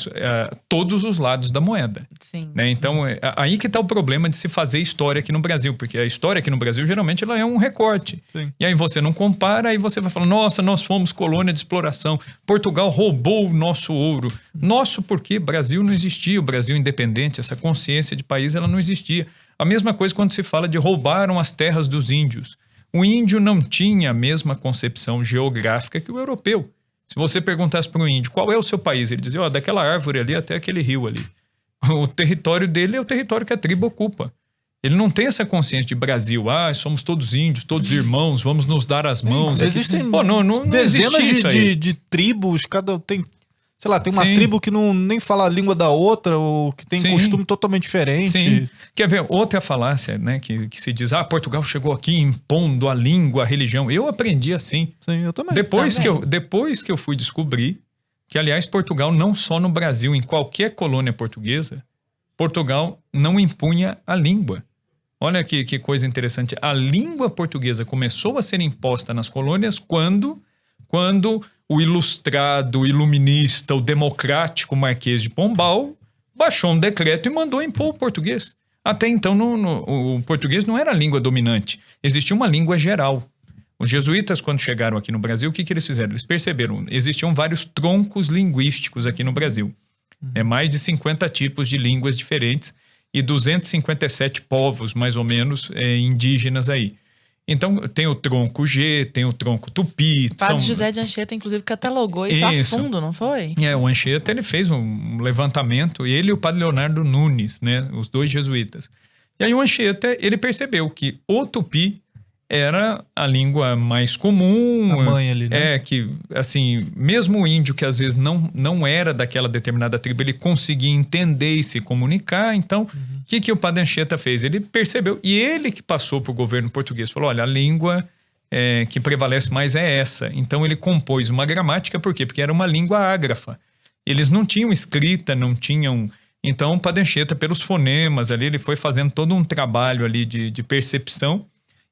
todos os lados da moeda. Sim. Né? Então, aí que está o problema de se fazer história aqui no Brasil, porque a história aqui no Brasil, geralmente, ela é um recorte. Sim. E aí você não compara, aí você vai falar, nossa, nós fomos colônia de exploração, Portugal roubou o nosso ouro. Nosso porque Brasil não existia, o Brasil independente, essa consciência de país, ela não existia. A mesma coisa quando se fala de roubaram as terras dos índios. O índio não tinha a mesma concepção geográfica que o europeu. Se você perguntasse para um índio, qual é o seu país? Ele dizia, daquela árvore ali até aquele rio ali. O território dele é o território que a tribo ocupa. Ele não tem essa consciência de Brasil, somos todos índios, todos irmãos, vamos nos dar as mãos. Existem não dezenas de tribos, cada tem... Sei lá, tem uma tribo que nem fala a língua da outra, ou que tem costume totalmente diferente. Sim. Quer ver, outra falácia, né, que se diz, Portugal chegou aqui impondo a língua, a religião. Eu aprendi assim. Sim, eu também. Depois que eu fui descobrir que, aliás, Portugal, não só no Brasil, em qualquer colônia portuguesa, Portugal não impunha a língua. Olha que coisa interessante. A língua portuguesa começou a ser imposta nas colônias quando o ilustrado, o iluminista, o democrático Marquês de Pombal baixou um decreto e mandou impor o português. Até então, o português não era a língua dominante. Existia uma língua geral. Os jesuítas, quando chegaram aqui no Brasil, o que eles fizeram? Eles perceberam, existiam vários troncos linguísticos aqui no Brasil. Mais de 50 tipos de línguas diferentes e 257 povos, mais ou menos, indígenas aí. Então, tem o tronco G, tem o tronco Tupi. Padre José de Anchieta, inclusive, catalogou isso a fundo, não foi? O Anchieta, ele fez um levantamento, ele e o padre Leonardo Nunes, né, os dois jesuítas. E aí o Anchieta, ele percebeu que o Tupi era a língua mais comum. A mãe ali, né? Que, assim, mesmo o índio que às vezes não era daquela determinada tribo, ele conseguia entender e se comunicar. Então, o que o padre Anchieta fez? Ele percebeu, e ele que passou para o governo português, falou, olha, a língua que prevalece mais é essa. Então, ele compôs uma gramática, por quê? Porque era uma língua ágrafa. eles não tinham escrita, não tinham... Então, Padre Anchieta, pelos fonemas ali, ele foi fazendo todo um trabalho ali de percepção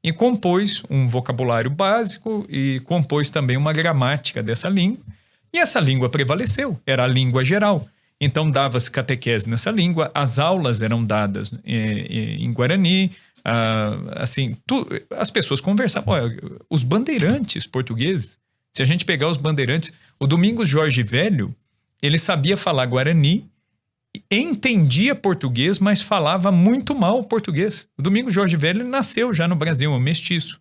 e compôs um vocabulário básico e compôs também uma gramática dessa língua. E essa língua prevaleceu, era a língua geral. Então, dava-se catequese nessa língua, as aulas eram dadas em Guarani, assim, as pessoas conversavam. Os bandeirantes portugueses, se a gente pegar os bandeirantes, o Domingos Jorge Velho, ele sabia falar Guarani, entendia português, mas falava muito mal português. O Domingos Jorge Velho nasceu já no Brasil, um mestiço.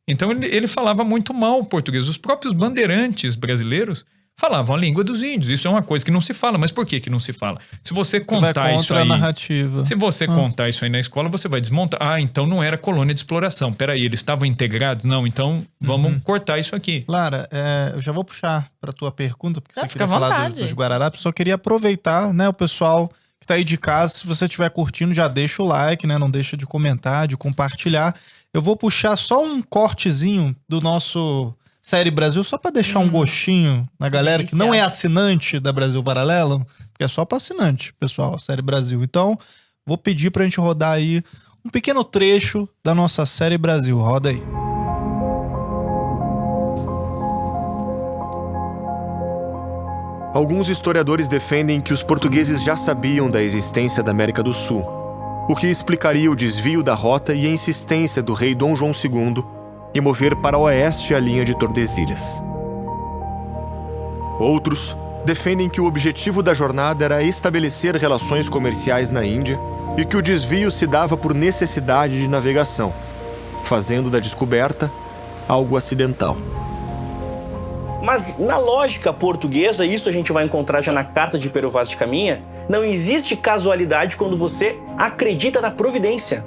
Então ele falava muito mal português. Os próprios bandeirantes brasileiros falavam a língua dos índios. Isso é uma coisa que não se fala. Mas por que não se fala? Se você contar isso aí... a narrativa. Se você contar isso aí na escola, você vai desmontar. Então não era colônia de exploração. Peraí, eles estavam integrados? Não, então vamos cortar isso aqui. Lara, eu já vou puxar para tua pergunta, porque você fica queria à falar vontade. dos Guararapes. Só queria aproveitar, né, o pessoal que tá aí de casa. Se você estiver curtindo, já deixa o like, né? Não deixa de comentar, de compartilhar. Eu vou puxar só um cortezinho do nosso... Série Brasil, só pra deixar um gostinho na galera que não é assinante da Brasil Paralelo, porque é só pra assinante, pessoal, Série Brasil. Então, vou pedir pra gente rodar aí um pequeno trecho da nossa Série Brasil. Roda aí. Alguns historiadores defendem que os portugueses já sabiam da existência da América do Sul, o que explicaria o desvio da rota e a insistência do rei Dom João II e mover para oeste a linha de Tordesilhas. Outros defendem que o objetivo da jornada era estabelecer relações comerciais na Índia e que o desvio se dava por necessidade de navegação, fazendo da descoberta algo acidental. Mas na lógica portuguesa, isso a gente vai encontrar já na Carta de Pero Vaz de Caminha, não existe casualidade quando você acredita na providência.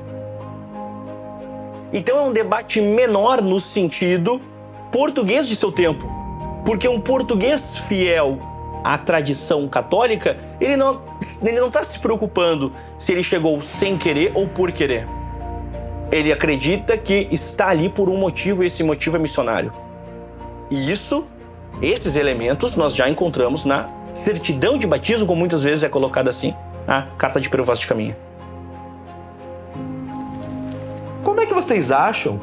Então é um debate menor no sentido português de seu tempo. Porque um português fiel à tradição católica, ele não está se preocupando se ele chegou sem querer ou por querer. Ele acredita que está ali por um motivo e esse motivo é missionário. E esses elementos nós já encontramos na certidão de batismo, como muitas vezes é colocado assim, na Carta de Pero Vaz de Caminha. Como é que vocês acham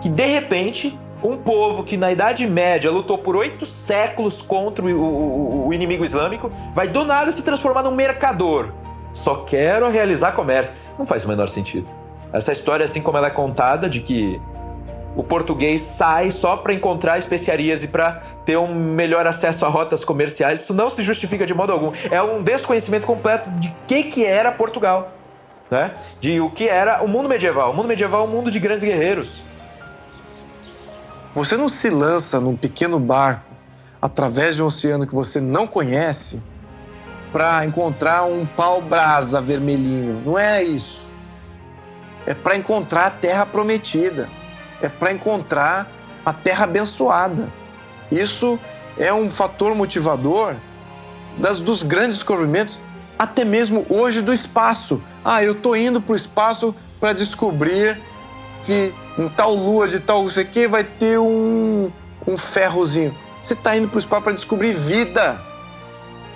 que, de repente, um povo que na Idade Média lutou por 8 séculos contra o inimigo islâmico vai do nada se transformar num mercador? Só quero realizar comércio. Não faz o menor sentido. Essa história, assim como ela é contada, de que o português sai só para encontrar especiarias e para ter um melhor acesso a rotas comerciais, isso não se justifica de modo algum. É um desconhecimento completo de que era Portugal. Né? De o que era o mundo medieval. O mundo medieval é um mundo de grandes guerreiros. Você não se lança num pequeno barco através de um oceano que você não conhece para encontrar um pau-brasa vermelhinho. Não é isso. É para encontrar a terra prometida. É para encontrar a terra abençoada. Isso é um fator motivador dos grandes descobrimentos, até mesmo hoje, do espaço. Eu tô indo pro espaço para descobrir que em tal lua de tal não sei o que vai ter um ferrozinho. Você tá indo pro espaço para descobrir vida.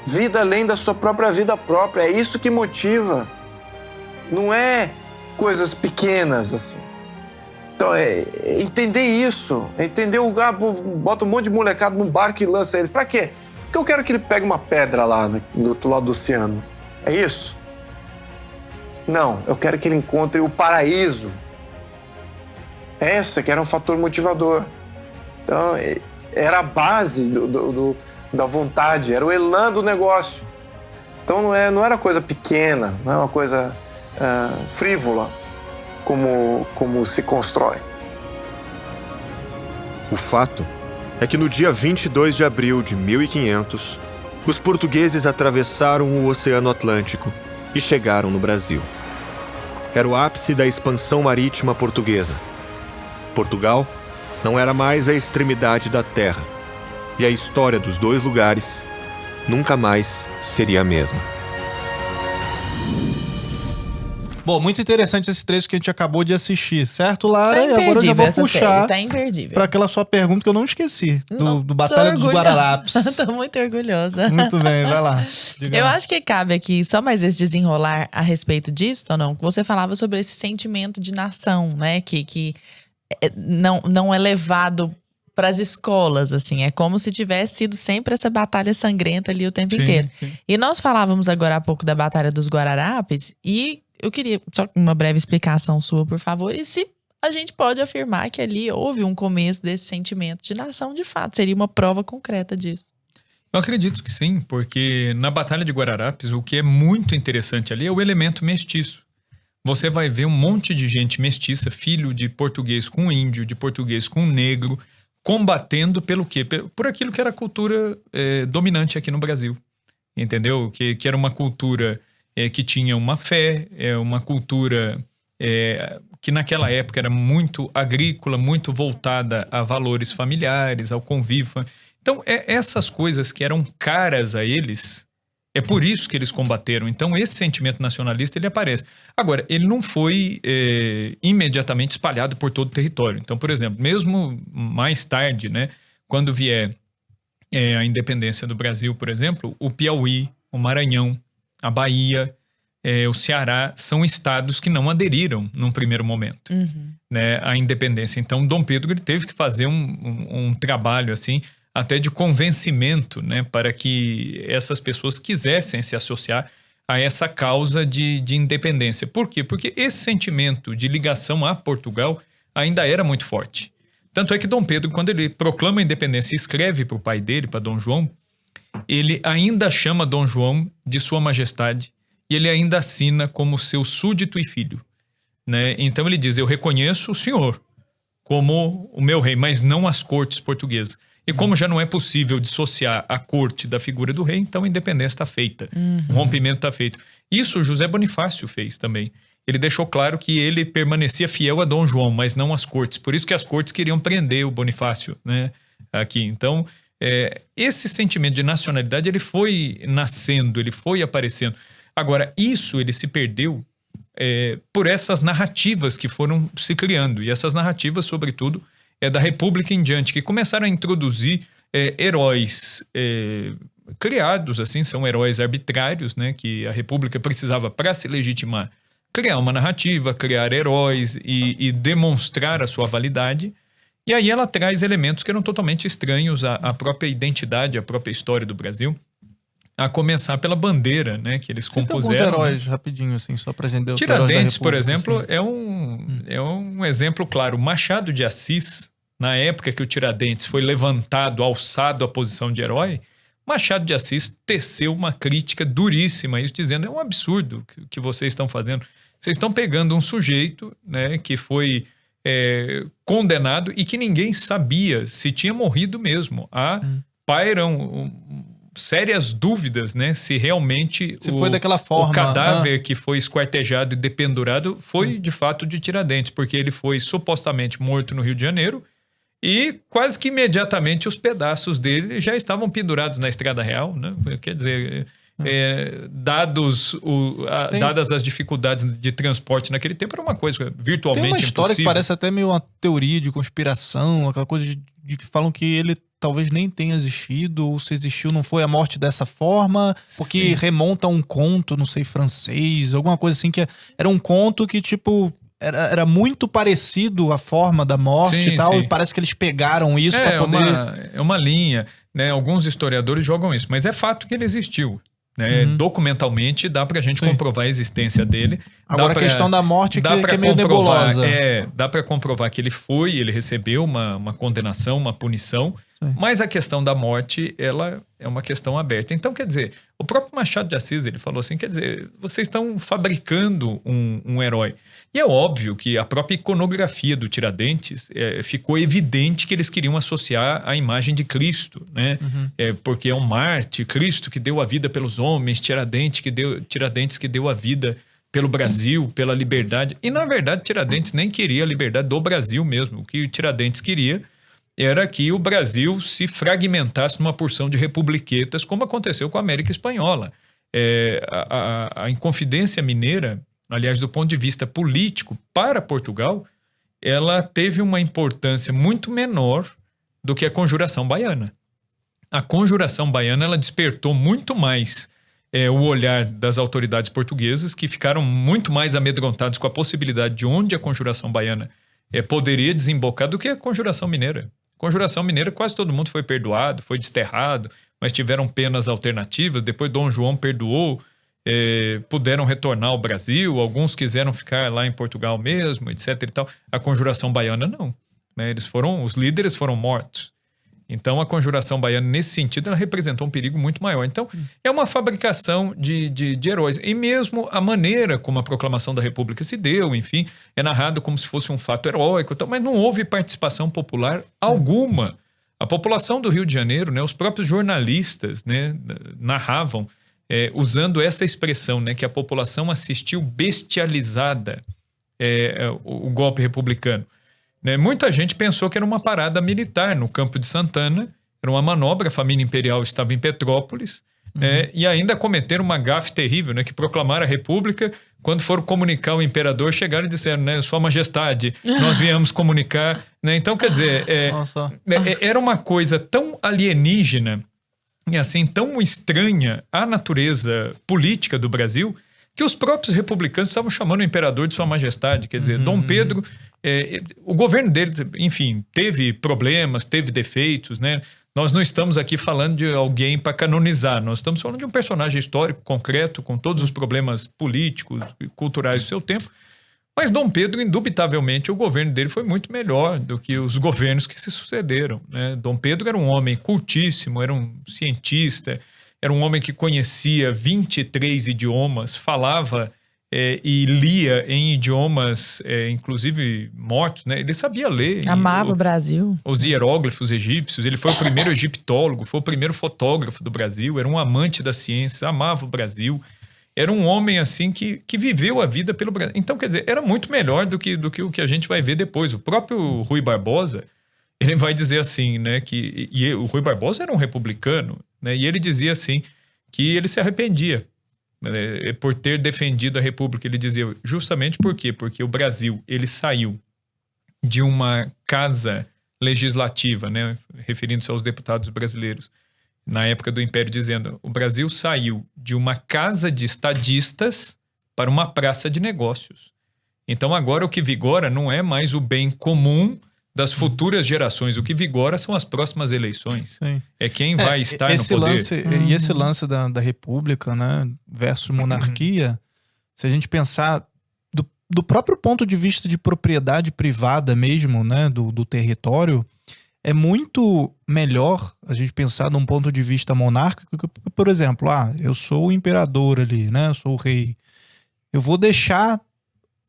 Vida além da sua própria vida própria. É isso que motiva. Não é coisas pequenas assim. Então, é entender isso. É entender bota um monte de molecada num barco e lança eles. Pra quê? Porque eu quero que ele pegue uma pedra lá do outro lado do oceano. É isso? Não, eu quero que ele encontre o paraíso. Essa que era um fator motivador. Então, era a base da vontade, era o elan do negócio. Então não era coisa pequena, não é uma coisa frívola como se constrói. O fato é que no dia 22 de abril de 1500, os portugueses atravessaram o Oceano Atlântico e chegaram no Brasil. Era o ápice da expansão marítima portuguesa. Portugal não era mais a extremidade da terra, e a história dos dois lugares nunca mais seria a mesma. Bom, muito interessante esse trecho que a gente acabou de assistir, certo, Lara? Tá E agora eu já vou essa puxar série, tá imperdível. para aquela sua pergunta que eu não esqueci, do Tô Batalha dos orgulhosa. Guararapes. Tô muito orgulhosa. Muito bem, vai lá. Diga Eu lá. acho que cabe aqui só mais esse desenrolar a respeito disso, ou não? Você falava sobre esse sentimento de nação, né? Que não é levado para as escolas, assim. É como se tivesse sido sempre essa batalha sangrenta ali o tempo inteiro. Sim. E nós falávamos agora há pouco da Batalha dos Guararapes e eu queria só uma breve explicação sua, por favor. E se a gente pode afirmar que ali houve um começo desse sentimento de nação, de fato, seria uma prova concreta disso. Eu acredito que sim, porque na Batalha de Guararapes, o que é muito interessante ali é o elemento mestiço. Você vai ver um monte de gente mestiça, filho de português com índio, de português com negro, combatendo pelo quê? Por aquilo que era a cultura dominante aqui no Brasil. Entendeu? Que era uma cultura que tinha uma fé, uma cultura que naquela época era muito agrícola, muito voltada a valores familiares, ao convívio. Então, essas coisas que eram caras a eles, é por isso que eles combateram. Então, esse sentimento nacionalista, ele aparece. Agora, ele não foi imediatamente espalhado por todo o território. Então, por exemplo, mesmo mais tarde, né, quando vier a independência do Brasil, por exemplo, o Piauí, o Maranhão, a Bahia, o Ceará, são estados que não aderiram num primeiro momento, né, à independência. Então, Dom Pedro ele teve que fazer um trabalho assim, até de convencimento, né, para que essas pessoas quisessem se associar a essa causa de independência. Por quê? Porque esse sentimento de ligação a Portugal ainda era muito forte. Tanto é que Dom Pedro, quando ele proclama a independência e escreve para o pai dele, para Dom João, ele ainda chama Dom João de Sua Majestade e ele ainda assina como seu súdito e filho, né? Então ele diz, eu reconheço o senhor como o meu rei, mas não as cortes portuguesas. E como já não é possível dissociar a corte da figura do rei, então a independência está feita. O rompimento está feito. Isso José Bonifácio fez também. Ele deixou claro que ele permanecia fiel a Dom João, mas não às cortes. Por isso que as cortes queriam prender o Bonifácio, né, aqui. Então, esse sentimento de nacionalidade, ele foi nascendo, ele foi aparecendo. Agora, isso ele se perdeu por essas narrativas que foram se criando. E essas narrativas, sobretudo, da República em diante, que começaram a introduzir heróis criados, assim, são heróis arbitrários, né, que a República precisava, para se legitimar, criar uma narrativa, criar heróis e demonstrar a sua validade. E aí ela traz elementos que eram totalmente estranhos à própria identidade, à própria história do Brasil, a começar pela bandeira, né, que eles compuseram. Alguns heróis, rapidinho, assim, só para entender. Tiradentes, por exemplo, assim, é um exemplo claro. Machado de Assis, na época que o Tiradentes foi levantado, alçado à posição de herói, Machado de Assis teceu uma crítica duríssima, isso dizendo, é um absurdo que vocês estão fazendo. Vocês estão pegando um sujeito, né, que foi condenado e que ninguém sabia se tinha morrido mesmo. Pairam sérias dúvidas, né, se realmente foi daquela forma, o cadáver que foi esquartejado e dependurado foi de fato de Tiradentes, porque ele foi supostamente morto no Rio de Janeiro e quase que imediatamente os pedaços dele já estavam pendurados na Estrada Real, né? Quer dizer, dadas as dificuldades de transporte naquele tempo, era uma coisa virtualmente impossível. Tem uma história impossível. que parece até meio uma teoria de conspiração, aquela coisa de que falam que ele talvez nem tenha existido, ou se existiu não foi a morte dessa forma, porque remonta a um conto, não sei, francês, alguma coisa assim, que era um conto que, tipo, era muito parecido a forma da morte e tal, e parece que eles pegaram isso para poder... É uma linha, né? Alguns historiadores jogam isso, mas é fato que ele existiu. Né? Documentalmente dá pra gente comprovar a existência dele. Agora a questão da morte que é meio nebulosa. Dá pra comprovar que ele recebeu uma condenação, uma punição, mas a questão da morte, ela é uma questão aberta. Então, quer dizer, o próprio Machado de Assis, ele falou assim, quer dizer, vocês estão fabricando um herói. E é óbvio que a própria iconografia do Tiradentes ficou evidente que eles queriam associar a imagem de Cristo, né? Porque é um Marte, Cristo que deu a vida pelos homens, Tiradentes que deu a vida pelo Brasil, pela liberdade. E, na verdade, Tiradentes nem queria a liberdade do Brasil mesmo. O que Tiradentes queria era que o Brasil se fragmentasse numa porção de republiquetas, como aconteceu com a América Espanhola. A Inconfidência Mineira, aliás, do ponto de vista político, para Portugal, ela teve uma importância muito menor do que a Conjuração Baiana. A Conjuração Baiana, ela despertou muito mais o olhar das autoridades portuguesas, que ficaram muito mais amedrontados com a possibilidade de onde a Conjuração Baiana poderia desembocar do que a Conjuração Mineira. Conjuração Mineira, quase todo mundo foi perdoado, foi desterrado, mas tiveram penas alternativas. Depois Dom João perdoou, puderam retornar ao Brasil, alguns quiseram ficar lá em Portugal mesmo, etc. e tal. A Conjuração Baiana não, né? Os líderes foram mortos. Então a Conjuração Baiana, nesse sentido, ela representou um perigo muito maior. Então é uma fabricação de heróis. E mesmo a maneira como a proclamação da República se deu, enfim, é narrado como se fosse um fato heróico, mas não houve participação popular alguma. A população do Rio de Janeiro, né, os próprios jornalistas, né, narravam usando essa expressão, né, que a população assistiu bestializada o golpe republicano. Muita gente pensou que era uma parada militar no Campo de Santana, era uma manobra, a família imperial estava em Petrópolis, e ainda cometeram uma gafe terrível, né, que proclamaram a República. Quando foram comunicar o imperador, chegaram e disseram, né, Sua Majestade, nós viemos comunicar. Né? Então, quer dizer, era uma coisa tão alienígena e assim tão estranha à natureza política do Brasil, que os próprios republicanos estavam chamando o imperador de Sua Majestade. Quer dizer, Dom Pedro, o governo dele, enfim, teve problemas, teve defeitos, né? Nós não estamos aqui falando de alguém para canonizar, nós estamos falando de um personagem histórico concreto, com todos os problemas políticos e culturais do seu tempo. Mas Dom Pedro, indubitavelmente, o governo dele foi muito melhor do que os governos que se sucederam, né? Dom Pedro era um homem cultíssimo, era um cientista, era um homem que conhecia 23 idiomas, falava e lia em idiomas, inclusive mortos, né? Ele sabia ler. Amava o Brasil. Os hieróglifos egípcios. Ele foi o primeiro egiptólogo, foi o primeiro fotógrafo do Brasil, era um amante da ciência, amava o Brasil. Era um homem assim que viveu a vida pelo Brasil. Então, quer dizer, era muito melhor do que o que a gente vai ver depois. O próprio Rui Barbosa, ele vai dizer assim, né, que o Rui Barbosa era um republicano, né, e ele dizia assim, que ele se arrependia por ter defendido a República. Ele dizia justamente por quê? Porque o Brasil, ele saiu de uma casa legislativa, né, referindo-se aos deputados brasileiros, na época do Império, dizendo, o Brasil saiu de uma casa de estadistas para uma praça de negócios. Então agora o que vigora não é mais o bem comum das futuras gerações, o que vigora são as próximas eleições. Sim. É quem vai estar no poder. E esse lance da República, né, versus monarquia, se a gente pensar do próprio ponto de vista de propriedade privada mesmo, né, do território, é muito melhor a gente pensar num ponto de vista monárquico, por exemplo, eu sou o imperador ali, né, eu sou o rei, eu vou deixar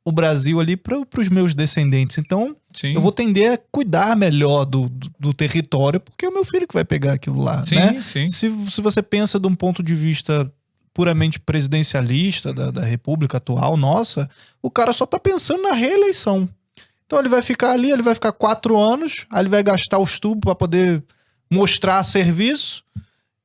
o Brasil ali para os meus descendentes. Então, sim, eu vou tender a cuidar melhor do território, porque é o meu filho que vai pegar aquilo lá. Sim, né? Sim. Se você pensa de um ponto de vista puramente presidencialista da República atual, nossa, o cara só tá pensando na reeleição. Então ele vai ficar ali, ele vai ficar 4 anos, aí ele vai gastar os tubos para poder mostrar serviço.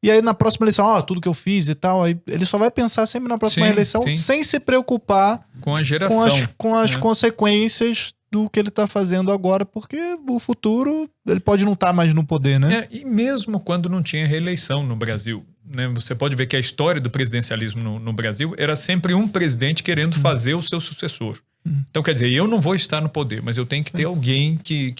E aí na próxima eleição, tudo que eu fiz e tal, aí ele só vai pensar sempre na próxima eleição, sem se preocupar com a geração, com as consequências do que ele tá fazendo agora, porque o futuro, ele pode não estar mais no poder, né? E mesmo quando não tinha reeleição no Brasil, né, você pode ver que a história do presidencialismo no Brasil era sempre um presidente querendo fazer o seu sucessor. Então, quer dizer, eu não vou estar no poder, mas eu tenho que ter alguém que...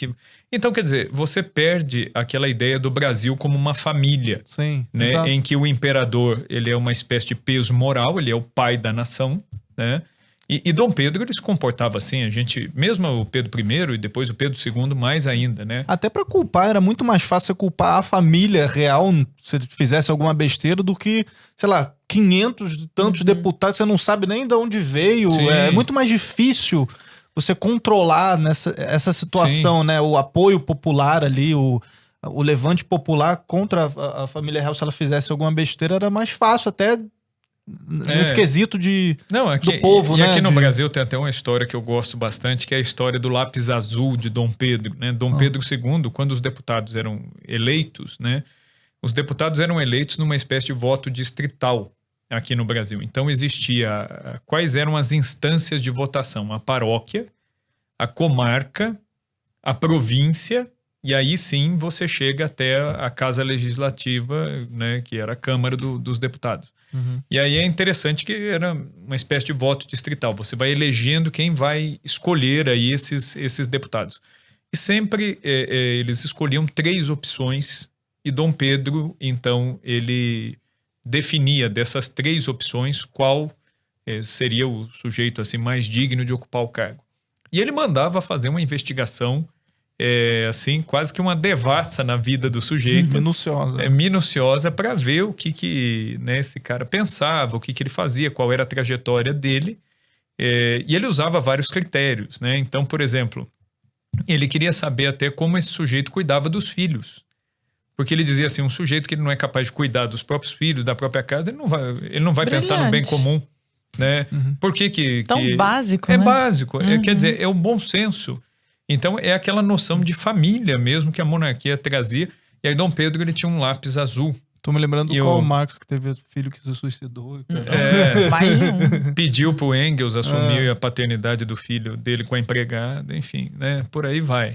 Então, quer dizer, você perde aquela ideia do Brasil como uma família. Sim, né, em que o imperador, ele é uma espécie de peso moral, ele é o pai da nação, né? E Dom Pedro, ele se comportava assim, a gente, mesmo o Pedro I e depois o Pedro II, mais ainda, né? Até pra culpar, era muito mais fácil culpar a família real se fizesse alguma besteira do que, sei lá, 500 e tantos deputados, você não sabe nem de onde veio. Sim. É muito mais difícil você controlar essa situação, sim, né? O apoio popular ali, o levante popular contra a família real, se ela fizesse alguma besteira, era mais fácil até... nesse quesito do povo, né? Aqui no Brasil tem até uma história que eu gosto bastante, que é a história do lápis azul de Dom Pedro, né? Dom Pedro II, quando os deputados eram eleitos, né? Os deputados eram eleitos numa espécie de voto distrital. aqui no Brasil. Então existia quais eram as instâncias de votação: a paróquia, a comarca, a província, e aí sim você chega até a Casa Legislativa, né, que era a Câmara dos Deputados. E aí é interessante que era uma espécie de voto distrital. Você vai elegendo quem vai escolher aí esses deputados. E sempre eles escolhiam 3 opções, e Dom Pedro, então, ele definia dessas 3 opções qual seria o sujeito assim mais digno de ocupar o cargo. E ele mandava fazer uma investigação assim, quase que uma devassa na vida do sujeito. Minuciosa. Minuciosa, para ver o que né, esse cara pensava, o que ele fazia, qual era a trajetória dele. E ele usava vários critérios, né? Então, por exemplo, ele queria saber até como esse sujeito cuidava dos filhos. Porque ele dizia assim, um sujeito que ele não é capaz de cuidar dos próprios filhos, da própria casa, ele não vai pensar no bem comum, né? Por que Tão básico, né? É básico. Quer dizer, é o bom senso. Então, é aquela noção de família mesmo que a monarquia trazia. E aí, Dom Pedro, ele tinha um lápis azul. Tô me lembrando do Karl Marx, que teve filho que se suicidou. Mais de um. Pediu pro Engels assumir a paternidade do filho dele com a empregada, enfim, né? Por aí vai.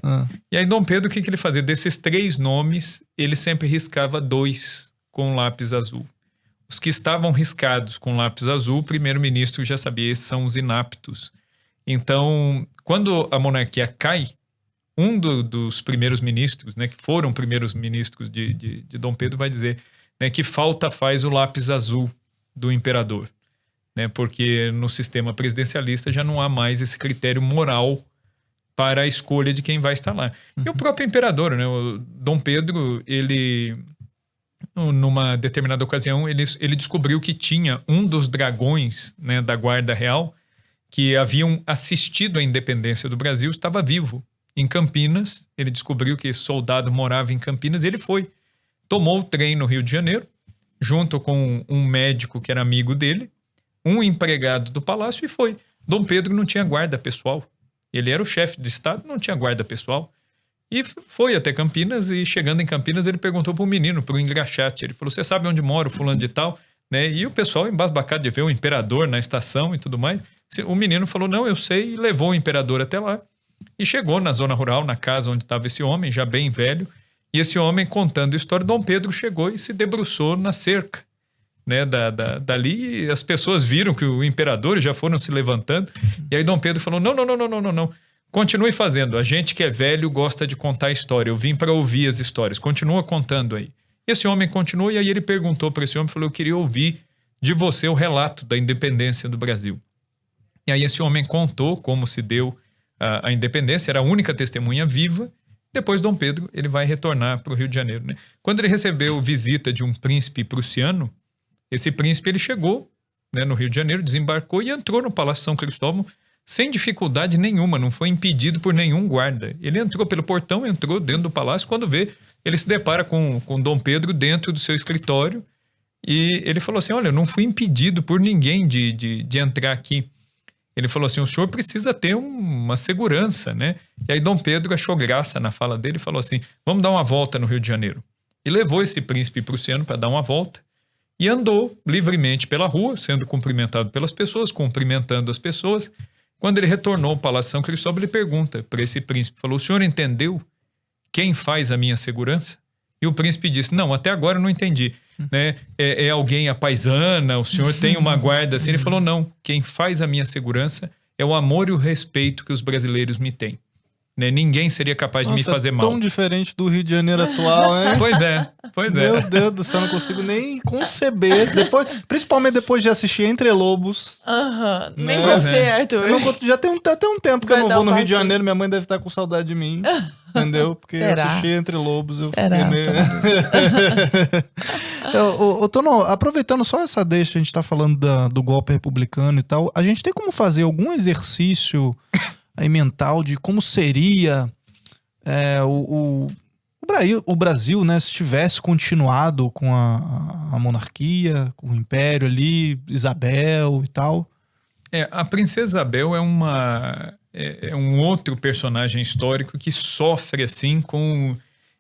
E aí, Dom Pedro, o que ele fazia? Desses 3 nomes, ele sempre riscava 2 com lápis azul. Os que estavam riscados com lápis azul, o primeiro-ministro já sabia, esses são os inaptos. Então, quando a monarquia cai, um dos primeiros ministros, né, que foram primeiros ministros de Dom Pedro, vai dizer, né, que falta faz o lápis azul do imperador, né, porque no sistema presidencialista já não há mais esse critério moral para a escolha de quem vai estar lá. E o próprio imperador, né, o Dom Pedro, ele, numa determinada ocasião, ele descobriu que tinha um dos dragões, né, da Guarda Real, que haviam assistido à independência do Brasil, estava vivo em Campinas. Ele descobriu que esse soldado morava em Campinas, e ele foi. Tomou o trem no Rio de Janeiro, junto com um médico que era amigo dele, um empregado do palácio, e foi. Dom Pedro não tinha guarda pessoal. Ele era o chefe de Estado, não tinha guarda pessoal. E foi até Campinas, e chegando em Campinas, ele perguntou para o menino, para o engraxate. Ele falou, você sabe onde mora o fulano de tal? Né? E o pessoal embasbacado de ver o imperador na estação e tudo mais. O menino falou, não, eu sei, e levou o imperador até lá. E chegou na zona rural, na casa onde estava esse homem, já bem velho. E esse homem, contando a história, Dom Pedro chegou e se debruçou na cerca, né, dali. E as pessoas viram que o imperador, já foram se levantando. E aí Dom Pedro falou, não. Continue fazendo. A gente que é velho gosta de contar história. Eu vim para ouvir as histórias. Continua contando aí. E esse homem continuou, e aí ele perguntou para esse homem, falou, eu queria ouvir de você o relato da independência do Brasil. E aí esse homem contou como se deu a independência, era a única testemunha viva. Depois Dom Pedro, ele vai retornar para o Rio de Janeiro, né? Quando ele recebeu visita de um príncipe prussiano, esse príncipe ele chegou, né, no Rio de Janeiro, desembarcou e entrou no Palácio São Cristóvão sem dificuldade nenhuma, não foi impedido por nenhum guarda. Ele entrou pelo portão, entrou dentro do palácio, quando vê, ele se depara com Dom Pedro dentro do seu escritório, e ele falou assim, olha, eu não fui impedido por ninguém de entrar aqui. Ele falou assim, o senhor precisa ter uma segurança, né? E aí Dom Pedro achou graça na fala dele e falou assim, vamos dar uma volta no Rio de Janeiro. E levou esse príncipe prussiano para dar uma volta e andou livremente pela rua, sendo cumprimentado pelas pessoas, cumprimentando as pessoas. Quando ele retornou ao Palácio São Cristóvão, ele pergunta para esse príncipe, falou, o senhor entendeu quem faz a minha segurança? E o príncipe disse, não, até agora eu não entendi. Né? É alguém apaisana, o senhor tem uma guarda assim? Ele falou, não, quem faz a minha segurança é o amor e o respeito que os brasileiros me têm. Né? Ninguém seria capaz de me fazer mal. Tão diferente do Rio de Janeiro atual, hein? Pois é. Meu Deus do céu, não consigo nem conceber. Principalmente depois de assistir Entre Lobos. Nem você, Arthur. Já tem até um tempo que eu não vou no Rio de Janeiro, minha mãe deve estar com saudade de mim. Entendeu? Porque eu assisti Entre Lobos, eu fiquei meio... Tono, aproveitando só essa deixa, a gente tá falando do golpe republicano e tal, a gente tem como fazer algum exercício aí mental de como seria o Brasil, né, se tivesse continuado com a monarquia, com o império ali, Isabel e tal? A princesa Isabel é um outro personagem histórico que sofre assim com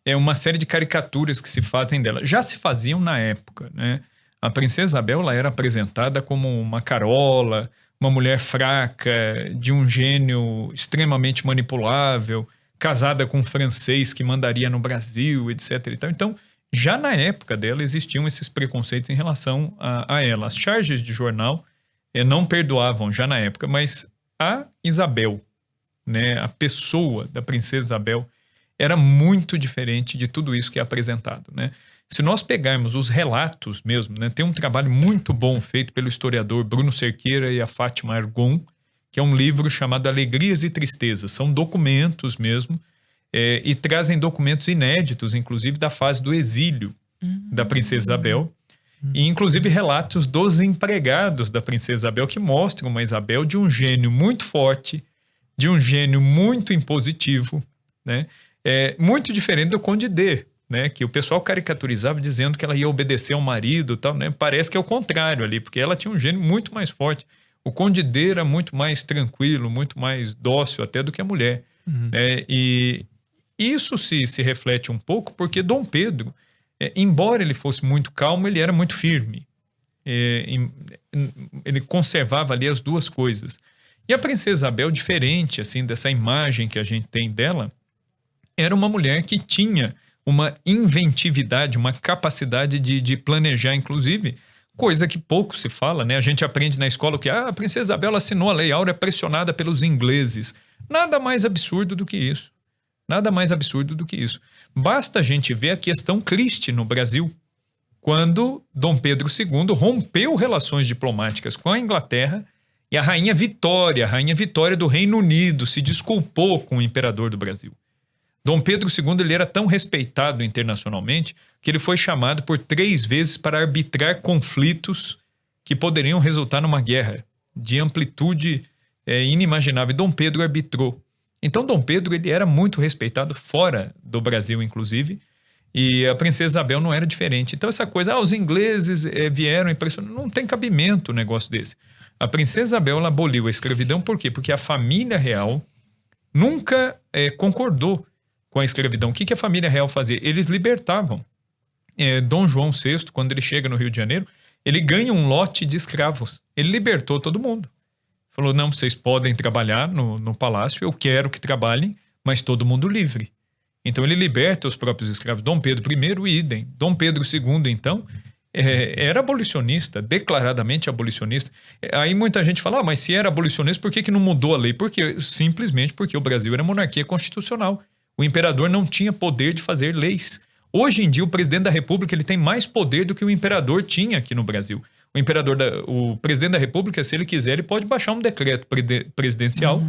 uma série de caricaturas que se fazem dela. Já se faziam na época, né? A princesa Isabel ela era apresentada como uma carola, uma mulher fraca, de um gênio extremamente manipulável, casada com um francês que mandaria no Brasil, etc. Então, já na época dela existiam esses preconceitos em relação a ela. As charges de jornal não perdoavam já na época, mas a Isabel, né, a pessoa da princesa Isabel, era muito diferente de tudo isso que é apresentado, né? Se nós pegarmos os relatos mesmo, né, tem um trabalho muito bom feito pelo historiador Bruno Cerqueira e a Fátima Argon, que é um livro chamado Alegrias e Tristezas. São documentos mesmo, e trazem documentos inéditos, inclusive da fase do exílio da princesa Isabel, e inclusive relatos dos empregados da princesa Isabel, que mostram uma Isabel de um gênio muito forte, de um gênio muito impositivo, né? Muito diferente do Conde D, né? Que o pessoal caricaturizava dizendo que ela ia obedecer ao marido e tal, né? Parece que é o contrário ali, porque ela tinha um gênio muito mais forte. O Conde D era muito mais tranquilo, muito mais dócil até do que a mulher. E isso se reflete um pouco porque Dom Pedro, embora ele fosse muito calmo, ele era muito firme. Ele conservava ali as duas coisas. E a princesa Isabel, diferente assim dessa imagem que a gente tem dela, era uma mulher que tinha uma inventividade, uma capacidade de planejar, inclusive, coisa que pouco se fala, né? A gente aprende na escola que a princesa Isabel assinou a Lei Áurea pressionada pelos ingleses. Nada mais absurdo do que isso. Nada mais absurdo do que isso. Basta a gente ver a questão Christie no Brasil, quando Dom Pedro II rompeu relações diplomáticas com a Inglaterra e a rainha Vitória do Reino Unido, se desculpou com o imperador do Brasil. Dom Pedro II ele era tão respeitado internacionalmente que ele foi chamado por 3 vezes para arbitrar conflitos que poderiam resultar numa guerra de amplitude inimaginável. Dom Pedro arbitrou. Então Dom Pedro ele era muito respeitado fora do Brasil, inclusive, e a princesa Isabel não era diferente. Então essa coisa, os ingleses vieram impressionando, não tem cabimento um negócio desse. A princesa Isabel ela aboliu a escravidão, por quê? Porque a família real nunca concordou com a escravidão. O que a família real fazia? Eles libertavam. Dom João VI, quando ele chega no Rio de Janeiro, ele ganha um lote de escravos. Ele libertou todo mundo. Falou, não, vocês podem trabalhar no palácio, eu quero que trabalhem, mas todo mundo livre. Então ele liberta os próprios escravos. Dom Pedro I, idem. Dom Pedro II, então, era abolicionista, declaradamente abolicionista. Aí muita gente fala, mas se era abolicionista, por que não mudou a lei? Simplesmente porque o Brasil era monarquia constitucional. O imperador não tinha poder de fazer leis. Hoje em dia, o presidente da República ele tem mais poder do que o imperador tinha aqui no Brasil. O presidente da República, se ele quiser, ele pode baixar um decreto presidencial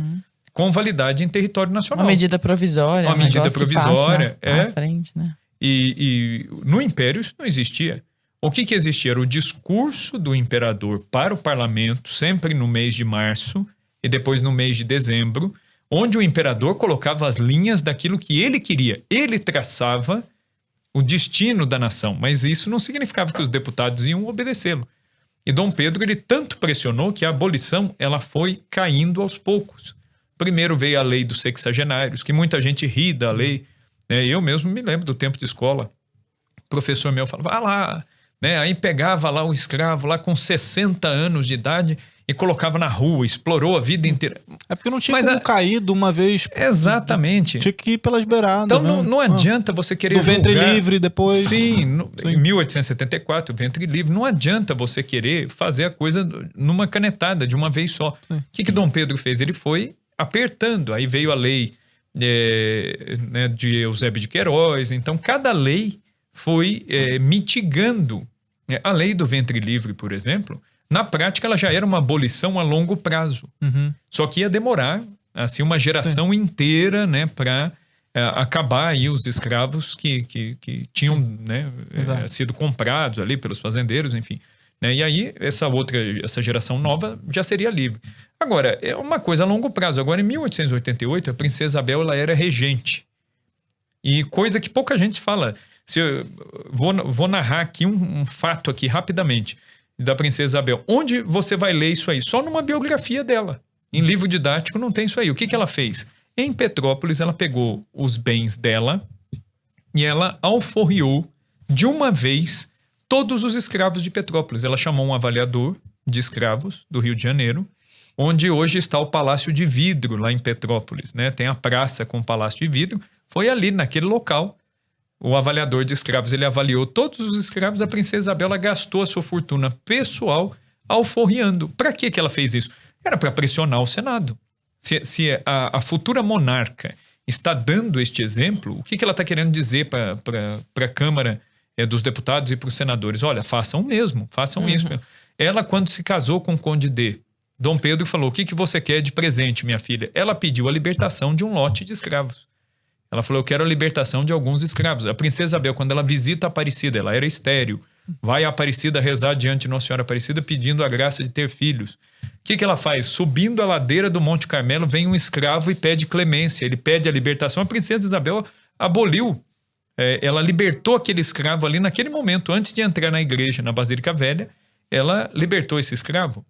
com validade em território nacional. Uma medida provisória. Uma medida provisória. Na frente, né? E no Império isso não existia. O que existia era o discurso do imperador para o parlamento, sempre no mês de março e depois no mês de dezembro, onde o imperador colocava as linhas daquilo que ele queria. Ele traçava o destino da nação, mas isso não significava que os deputados iam obedecê-lo. E Dom Pedro ele tanto pressionou que a abolição ela foi caindo aos poucos. Primeiro veio a lei dos sexagenários, que muita gente ri da lei. Eu mesmo me lembro do tempo de escola. O professor meu falava, lá, né? Aí pegava lá o escravo lá com 60 anos de idade e colocava na rua, explorou a vida inteira. É porque não tinha como cair de uma vez. Exatamente. Tinha que ir pelas beiradas. Então não adianta você querer do ventre livre depois. Sim, em 1874, o ventre livre. Não adianta você querer fazer a coisa numa canetada, de uma vez só. O que Dom Pedro fez? Ele foi apertando. Aí veio a lei de Eusébio de Queiroz. Então, cada lei foi mitigando. A lei do ventre livre, por exemplo, na prática ela já era uma abolição a longo prazo. Só que ia demorar assim, uma geração inteira, né, para acabar aí os escravos que tinham, né, sido comprados ali pelos fazendeiros, enfim. Né? E aí essa geração nova já seria livre. Agora, é uma coisa a longo prazo. Agora, em 1888, a princesa Isabel ela era regente. E coisa que pouca gente fala. Vou narrar aqui um fato aqui rapidamente da princesa Isabel. Onde você vai ler isso aí? Só numa biografia dela. Em livro didático não tem isso aí. O que ela fez? Em Petrópolis, ela pegou os bens dela e ela alforriou de uma vez todos os escravos de Petrópolis. Ela chamou um avaliador de escravos do Rio de Janeiro, onde hoje está o Palácio de Vidro, lá em Petrópolis, né? Tem a praça com o Palácio de Vidro. Foi ali, naquele local, o avaliador de escravos, ele avaliou todos os escravos. A princesa Isabel gastou a sua fortuna pessoal alforriando. Para que ela fez isso? Era para pressionar o Senado. Se a futura monarca está dando este exemplo, o que ela está querendo dizer para a Câmara dos Deputados e para os senadores? Olha, façam o mesmo, façam isso. Ela, quando se casou com o Conde D, Dom Pedro falou: o que você quer de presente, minha filha? Ela pediu a libertação de um lote de escravos. Ela falou: eu quero a libertação de alguns escravos. A princesa Isabel, quando ela visita a Aparecida, ela era estéril, vai a Aparecida rezar diante de Nossa Senhora Aparecida pedindo a graça de ter filhos. O que ela faz? Subindo a ladeira do Monte Carmelo, vem um escravo e pede clemência. Ele pede a libertação. A princesa Isabel aboliu, ela libertou aquele escravo ali naquele momento, antes de entrar na igreja, na Basílica Velha. Ela libertou esse escravo,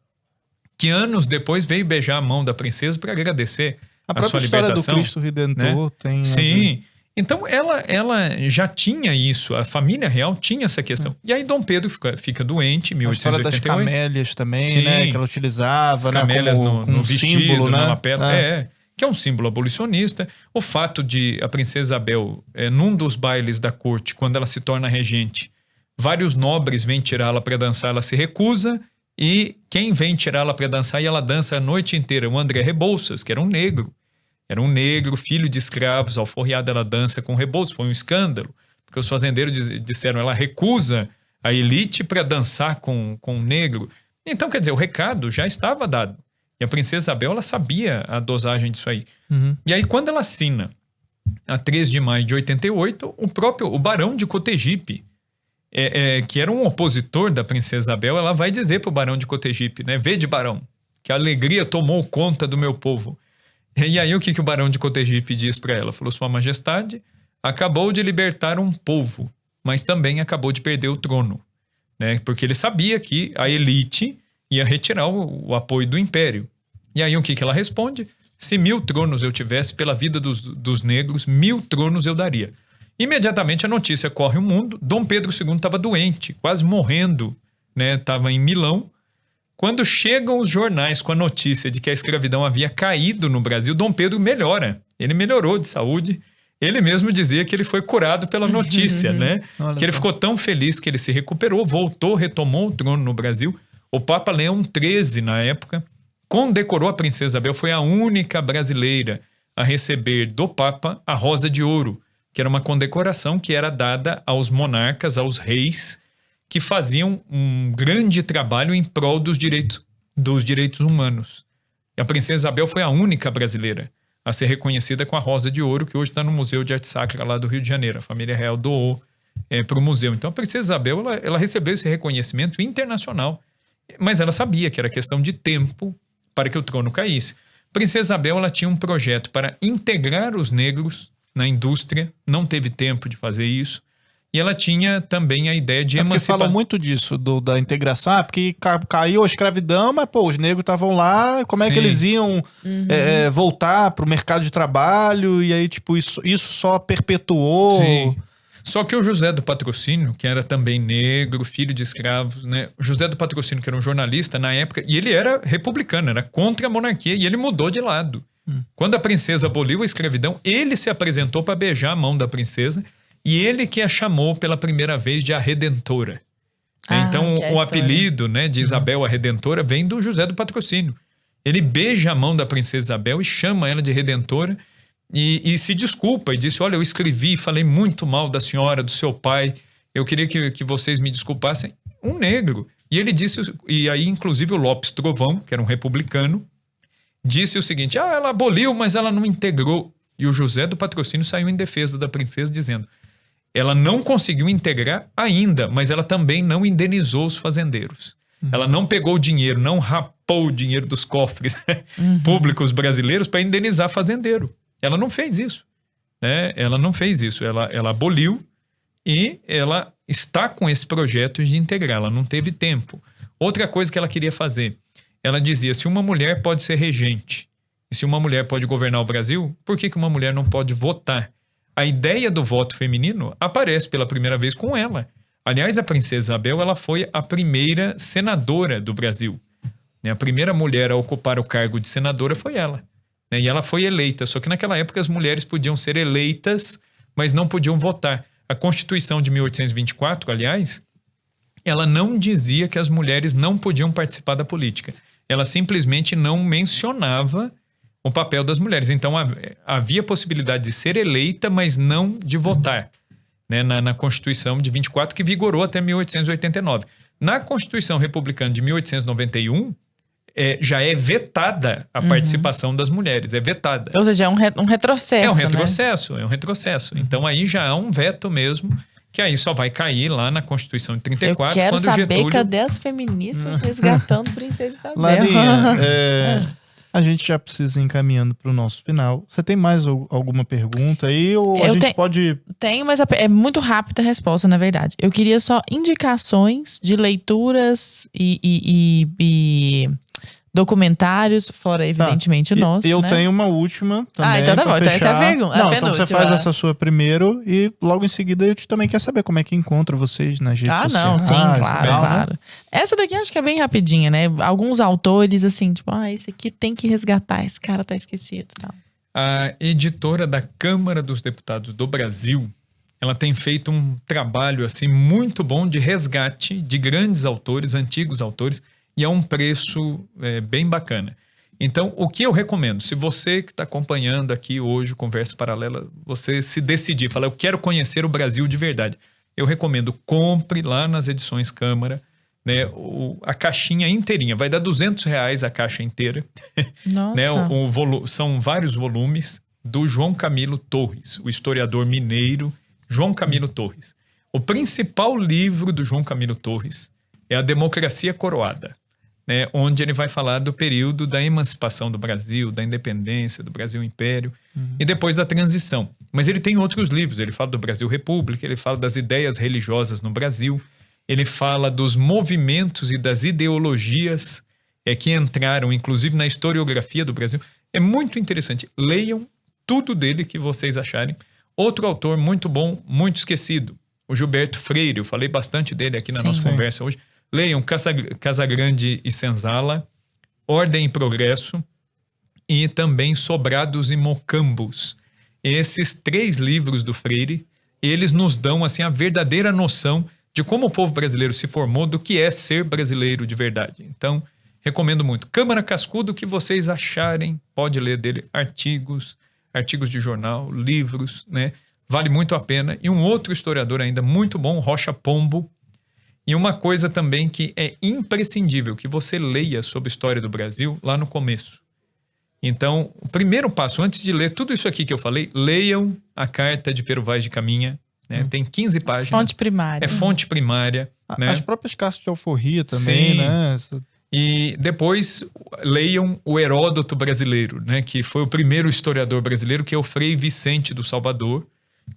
que anos depois veio beijar a mão da princesa para agradecer a sua libertação. A própria história do Cristo Redentor, né? Tem... Sim. Então, ela já tinha isso, a família real tinha essa questão. E aí Dom Pedro fica doente em 1888. A história das camélias também, sim, né? Que ela utilizava, as camélias, né? Como no vestido, símbolo, na lapela. Que é um símbolo abolicionista. O fato de a princesa Isabel, num dos bailes da corte, quando ela se torna regente, vários nobres vêm tirá-la para dançar, ela se recusa. E quem vem tirá-la para dançar, e ela dança a noite inteira, o André Rebouças, que era um negro. Era um negro, filho de escravos, alforriado, ela dança com Rebouças. Foi um escândalo, porque os fazendeiros disseram: ela recusa a elite para dançar com um negro. Então, quer dizer, o recado já estava dado. E a princesa Isabel, ela sabia a dosagem disso aí. E aí, quando ela assina, a 3 de maio de 88, o barão de Cotegipe, que era um opositor da princesa Isabel, ela vai dizer para o barão de Cotegipe, né? Vede, barão, que a alegria tomou conta do meu povo. E aí o que o barão de Cotegipe diz para ela? Falou: Sua Majestade acabou de libertar um povo, mas também acabou de perder o trono, né? Porque ele sabia que a elite ia retirar o apoio do império. E aí o que ela responde? Se 1000 tronos eu tivesse pela vida dos negros, 1000 tronos eu daria. Imediatamente a notícia corre o mundo. Dom Pedro II estava doente, quase morrendo, né? Estava em Milão. Quando chegam os jornais com a notícia de que a escravidão havia caído no Brasil, Dom Pedro melhora. Ele melhorou de saúde. Ele mesmo dizia que ele foi curado pela notícia, né? Que ele ficou tão feliz que ele se recuperou, voltou, retomou o trono no Brasil. O Papa Leão XIII, na época, condecorou a princesa Isabel. Foi a única brasileira a receber do Papa a Rosa de Ouro, que era uma condecoração que era dada aos monarcas, aos reis, que faziam um grande trabalho em prol dos direitos humanos. E a princesa Isabel foi a única brasileira a ser reconhecida com a Rosa de Ouro, que hoje está no Museu de Arte Sacra lá do Rio de Janeiro. A família real doou para o museu. Então a princesa Isabel ela recebeu esse reconhecimento internacional, mas ela sabia que era questão de tempo para que o trono caísse. A princesa Isabel ela tinha um projeto para integrar os negros na indústria, não teve tempo de fazer isso. E ela tinha também a ideia de emancipar. Fala muito disso, da integração, porque caiu a escravidão, mas os negros estavam lá, como é que eles iam voltar para o mercado de trabalho? E aí, isso só perpetuou. Sim. Só que o José do Patrocínio, que era também negro, filho de escravos, né? O José do Patrocínio, que era um jornalista na época, e ele era republicano, era contra a monarquia, e ele mudou de lado. Quando a princesa aboliu a escravidão, ele se apresentou para beijar a mão da princesa, e ele que a chamou pela primeira vez de a Redentora. Então, o apelido, né, de Isabel a Redentora vem do José do Patrocínio. Ele beija a mão da princesa Isabel e chama ela de Redentora e se desculpa e disse: olha, eu escrevi, falei muito mal da senhora, do seu pai, eu queria que vocês me desculpassem. Um negro. E ele disse, e aí inclusive o Lopes Trovão, que era um republicano, disse o seguinte: ela aboliu, mas ela não integrou. E o José do Patrocínio saiu em defesa da princesa dizendo: ela não conseguiu integrar ainda, mas ela também não indenizou os fazendeiros. Ela não pegou o dinheiro, não rapou o dinheiro dos cofres públicos brasileiros para indenizar fazendeiro. Ela não fez isso, né? Ela não fez isso. Ela aboliu e ela está com esse projeto de integrar. Ela não teve tempo. Outra coisa que ela queria fazer, ela dizia: se uma mulher pode ser regente e se uma mulher pode governar o Brasil, por que uma mulher não pode votar? A ideia do voto feminino aparece pela primeira vez com ela. Aliás, a princesa Isabel, ela foi a primeira senadora do Brasil. A primeira mulher a ocupar o cargo de senadora foi ela. E ela foi eleita, só que naquela época as mulheres podiam ser eleitas, mas não podiam votar. A Constituição de 1824, aliás, ela não dizia que as mulheres não podiam participar da política. Ela simplesmente não mencionava o papel das mulheres. Então, havia possibilidade de ser eleita, mas não de votar, né, na Constituição de 24, que vigorou até 1889. Na Constituição Republicana de 1891, já é vetada a participação das mulheres, é vetada. Ou seja, é um retrocesso, É um retrocesso, né? É um retrocesso. Então aí já há um veto mesmo, que aí só vai cair lá na Constituição de 34, Eu quero quando saber Getúlio... cadê as feministas resgatando Princesa Isabel. Larinha, a gente já precisa ir encaminhando para o nosso final. Você tem mais alguma pergunta aí? Ou a gente pode... Tenho, mas é muito rápida a resposta, na verdade. Eu queria só indicações de leituras e documentários, fora, evidentemente, o nosso. Eu né? tenho uma última também. Então tá bom. Então essa é a pergunta. Não, então você faz essa sua primeiro e logo em seguida eu também quero saber como é que encontra vocês nas redes sociais. Não, sim, claro, legal, claro. Né? Essa daqui acho que é bem rapidinha, né? Alguns autores, assim, tipo, esse aqui tem que resgatar, esse cara tá esquecido e tal. A editora da Câmara dos Deputados do Brasil, ela tem feito um trabalho, assim, muito bom de resgate de grandes autores, antigos autores, e a um preço bem bacana. Então, o que eu recomendo, se você que está acompanhando aqui hoje, Conversa Paralela, você se decidir, falar, eu quero conhecer o Brasil de verdade, eu recomendo, compre lá nas edições Câmara, né, a caixinha inteirinha, vai dar R$200 a caixa inteira. Nossa. Né, são vários volumes do João Camilo Torres, o historiador mineiro João Camilo Torres. O principal livro do João Camilo Torres é A Democracia Coroada, né, onde ele vai falar do período da emancipação do Brasil, da independência do Brasil Império e depois da transição. Mas ele tem outros livros, ele fala do Brasil República, ele fala das ideias religiosas no Brasil, ele fala dos movimentos e das ideologias que entraram, inclusive, na historiografia do Brasil. É muito interessante. Leiam tudo dele que vocês acharem. Outro autor muito bom, muito esquecido, o Gilberto Freire. Eu falei bastante dele aqui na nossa conversa hoje. Leiam Casagrande e Senzala, Ordem e Progresso e também Sobrados e Mocambos. Esses 3 livros do Freire, eles nos dão assim, a verdadeira noção de como o povo brasileiro se formou, do que é ser brasileiro de verdade. Então, recomendo muito. Câmara Cascudo, o que vocês acharem, pode ler dele artigos de jornal, livros, né? Vale muito a pena. E um outro historiador ainda muito bom, Rocha Pombo. E uma coisa também que é imprescindível, que você leia sobre a história do Brasil lá no começo. Então, o primeiro passo, antes de ler tudo isso aqui que eu falei, leiam a Carta de Pero Vaz de Caminha, né? Tem 15 páginas. Fonte primária. É fonte primária. Né? As próprias cartas de alforria também, né? E depois leiam o Heródoto brasileiro, né? Que foi o primeiro historiador brasileiro, que é o Frei Vicente do Salvador,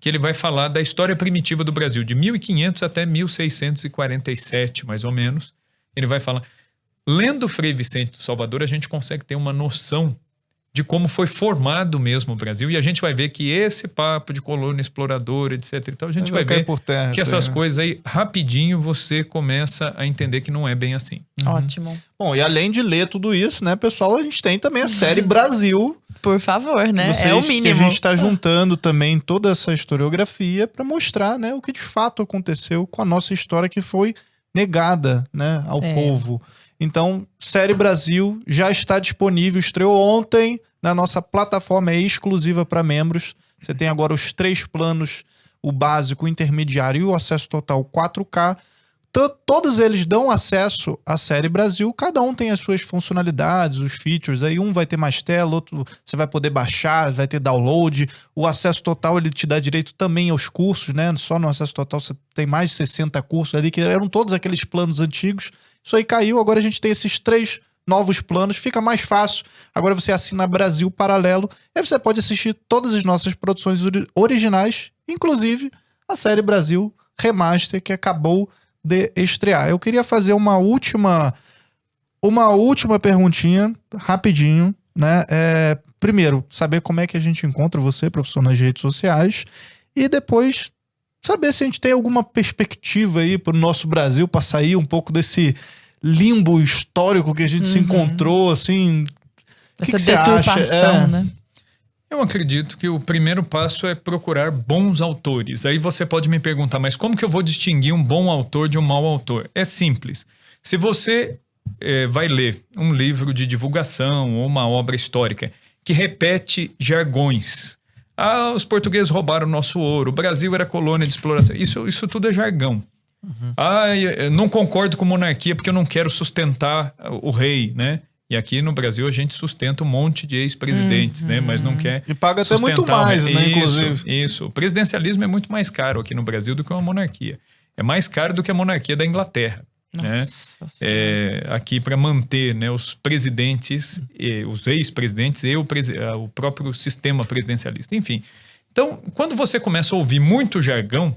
que ele vai falar da história primitiva do Brasil, de 1500 até 1647, mais ou menos. Ele vai falar... Lendo Frei Vicente do Salvador, a gente consegue ter uma noção de como foi formado mesmo o Brasil, e a gente vai ver que esse papo de colônia exploradora, etc. Então a gente vai ver que essas coisas aí, rapidinho, você começa a entender que não é bem assim. Ótimo. Bom, e além de ler tudo isso, né, pessoal, a gente tem também a série Brasil. Por favor, né? É o mínimo. Que a gente está juntando também toda essa historiografia para mostrar, né, o que de fato aconteceu com a nossa história que foi negada, né, ao povo. Então, série Brasil já está disponível, estreou ontem na nossa plataforma, é exclusiva para membros. Você tem agora os 3 planos, o básico, o intermediário e o acesso total 4K. Todos eles dão acesso à série Brasil, cada um tem as suas funcionalidades, os features, aí um vai ter mais tela, outro você vai poder baixar, vai ter download, o acesso total ele te dá direito também aos cursos, né? Só no acesso total você tem mais de 60 cursos ali, que eram todos aqueles planos antigos, isso aí caiu, agora a gente tem esses 3 novos planos, fica mais fácil, agora você assina Brasil Paralelo, e aí você pode assistir todas as nossas produções originais, inclusive a série Brasil Remaster, que acabou de estrear. Eu queria fazer uma última perguntinha, rapidinho, né? Primeiro, saber como é que a gente encontra você, professor, nas redes sociais, e depois saber se a gente tem alguma perspectiva aí pro nosso Brasil para sair um pouco desse limbo histórico que a gente se encontrou, assim. Essa que deturpação, né? Eu acredito que o primeiro passo é procurar bons autores. Aí você pode me perguntar, mas como que eu vou distinguir um bom autor de um mau autor? É simples. Se você vai ler um livro de divulgação ou uma obra histórica que repete jargões. Os portugueses roubaram o nosso ouro, o Brasil era colônia de exploração. Isso tudo é jargão. Eu não concordo com monarquia porque eu não quero sustentar o rei, né? E aqui no Brasil a gente sustenta um monte de ex-presidentes, né? Mas não quer. E paga até muito mais, né? Inclusive. Isso. O presidencialismo é muito mais caro aqui no Brasil do que uma monarquia. É mais caro do que a monarquia da Inglaterra. Né? Aqui para manter, né, os presidentes, os ex-presidentes e o próprio sistema presidencialista. Enfim. Então, quando você começa a ouvir muito jargão,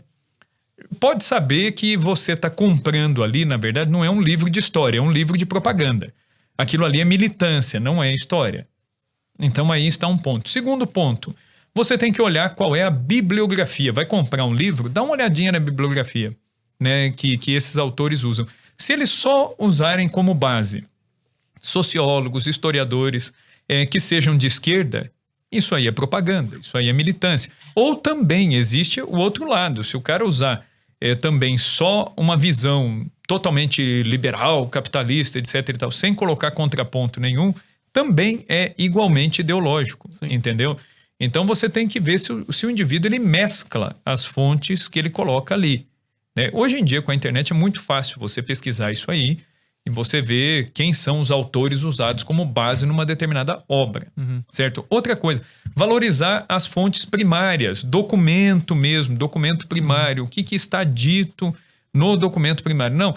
pode saber que você está comprando ali, na verdade, não é um livro de história, é um livro de propaganda. Aquilo ali é militância, não é história. Então aí está um ponto. Segundo ponto, você tem que olhar qual é a bibliografia. Vai comprar um livro, dá uma olhadinha na bibliografia, né, que esses autores usam. Se eles só usarem como base sociólogos, historiadores que sejam de esquerda, isso aí é propaganda, isso aí é militância. Ou também existe o outro lado. Se o cara usar também só uma visão totalmente liberal, capitalista, etc. e tal, sem colocar contraponto nenhum, também é igualmente ideológico, entendeu? Então você tem que ver se o indivíduo ele mescla as fontes que ele coloca ali. Né? Hoje em dia, com a internet, é muito fácil você pesquisar isso aí e você ver quem são os autores usados como base numa determinada obra, certo? Outra coisa, valorizar as fontes primárias, documento mesmo, documento primário, o que está dito no documento primário. Não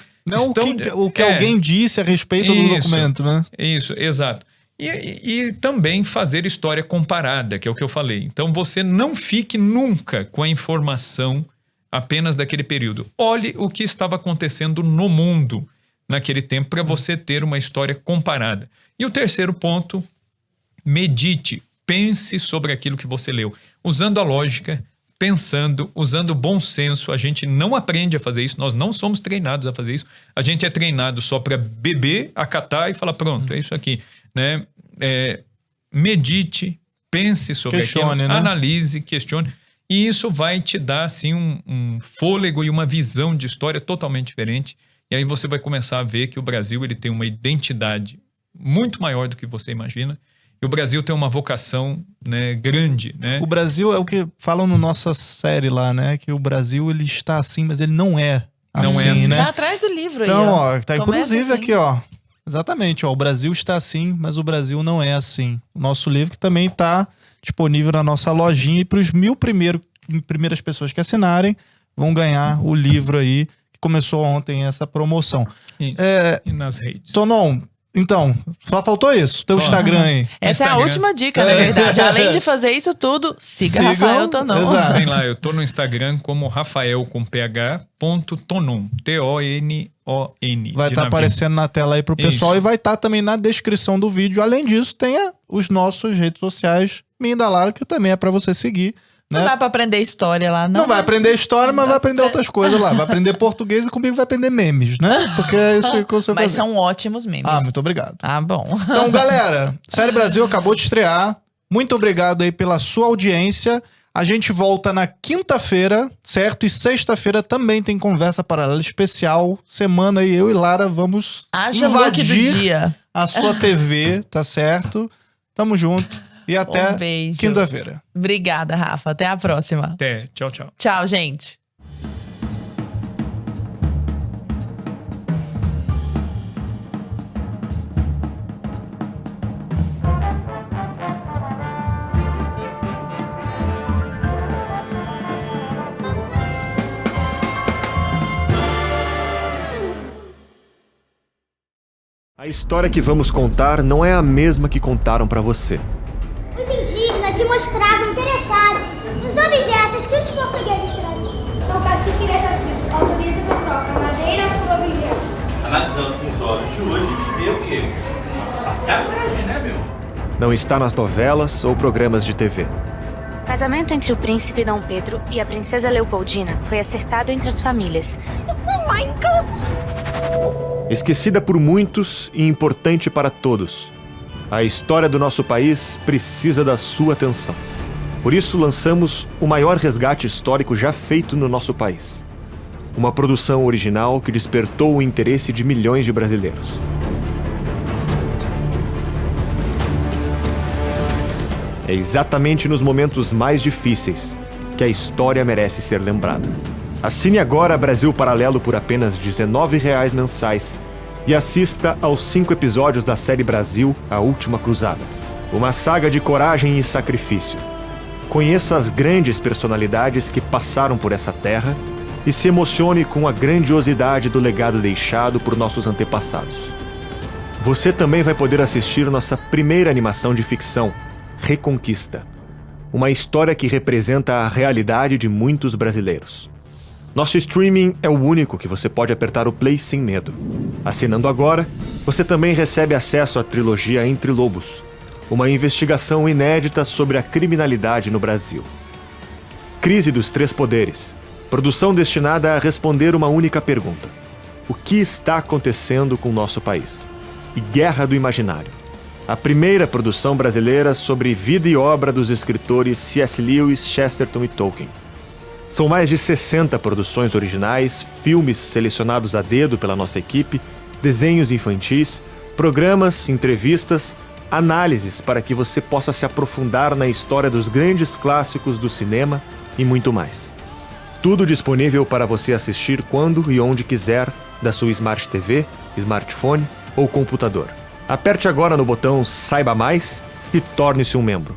o que alguém disse a respeito do documento, né? Isso, exato. E também fazer história comparada, que é o que eu falei. Então você não fique nunca com a informação apenas daquele período. Olhe o que estava acontecendo no mundo naquele tempo para você ter uma história comparada. E o terceiro ponto, medite, pense sobre aquilo que você leu, usando a lógica, pensando, usando o bom senso. A gente não aprende a fazer isso, nós não somos treinados a fazer isso. A gente é treinado só para beber, acatar e falar, pronto, é isso aqui. Né? Medite, pense sobre aquilo, né? Analise, questione. E isso vai te dar assim, um fôlego e uma visão de história totalmente diferente. E aí você vai começar a ver que o Brasil ele tem uma identidade muito maior do que você imagina. E o Brasil tem uma vocação, né, grande. Né? O Brasil é o que falam na nossa série lá, né? Que o Brasil ele está assim, mas ele não é assim, não é assim. Né? Tá atrás do livro aí, então, ó. Tá inclusive assim. Aqui, ó. Exatamente, ó. O Brasil está assim, mas o Brasil não é assim. O nosso livro que também está disponível na nossa lojinha. E para os 1000 primeiras pessoas que assinarem, vão ganhar o livro aí. Começou ontem essa promoção. Isso. E nas redes. Tonon, então, só faltou isso. Teu Instagram aí. Essa é a última dica, na verdade. Além de fazer isso tudo, siga Rafael Tonon. Exato. Vem lá, eu tô no Instagram como Rafael com PH.Tonon. T-O-N-O-N. Vai estar aparecendo na tela aí pro pessoal e vai estar também na descrição do vídeo. Além disso, tenha os nossos redes sociais, Mindalara, que também é para você seguir. Não dá pra aprender história lá, não. Não vai aprender história, mas vai aprender outras coisas lá. Vai aprender português e comigo vai aprender memes, né? Porque é isso que você vai Mas são ótimos memes. Ah, muito obrigado. Ah, bom. Então, galera, Série Brasil acabou de estrear. Muito obrigado aí pela sua audiência. A gente volta na quinta-feira, certo? E sexta-feira também tem Conversa Paralela especial. Semana aí eu e Lara vamos invadir a sua TV, tá certo? Tamo junto. E até quinta-feira. Obrigada, Rafa. Até a próxima. Até. Tchau, tchau. Tchau, gente. A história que vamos contar não é a mesma que contaram pra você. Os indígenas se mostravam interessados nos objetos que os portugueses traziam. Sou cacique dessa tribo, autoria desoproca, madeira por objeto. Analisando com os olhos de hoje, a gente vê o quê? Uma sacanagem, né, meu? Não está nas novelas ou programas de TV. casamento entre o príncipe Dom Pedro e a princesa Leopoldina foi acertado entre as famílias. Oh my God! Esquecida por muitos e importante para todos, a história do nosso país precisa da sua atenção. Por isso lançamos o maior resgate histórico já feito no nosso país. Uma produção original que despertou o interesse de milhões de brasileiros. É exatamente nos momentos mais difíceis que a história merece ser lembrada. Assine agora Brasil Paralelo por apenas R$ 19,00 mensais e assista aos 5 episódios da série Brasil, A Última Cruzada. Uma saga de coragem e sacrifício. Conheça as grandes personalidades que passaram por essa terra e se emocione com a grandiosidade do legado deixado por nossos antepassados. Você também vai poder assistir nossa primeira animação de ficção, Reconquista. Uma história que representa a realidade de muitos brasileiros. Nosso streaming é o único que você pode apertar o play sem medo. Assinando agora, você também recebe acesso à trilogia Entre Lobos, uma investigação inédita sobre a criminalidade no Brasil. Crise dos Três Poderes. Produção destinada a responder uma única pergunta: o que está acontecendo com o nosso país? E Guerra do Imaginário. A primeira produção brasileira sobre vida e obra dos escritores C.S. Lewis, Chesterton e Tolkien. São mais de 60 produções originais, filmes selecionados a dedo pela nossa equipe, desenhos infantis, programas, entrevistas, análises para que você possa se aprofundar na história dos grandes clássicos do cinema e muito mais. Tudo disponível para você assistir quando e onde quiser, da sua Smart TV, smartphone ou computador. Aperte agora no botão Saiba Mais e torne-se um membro.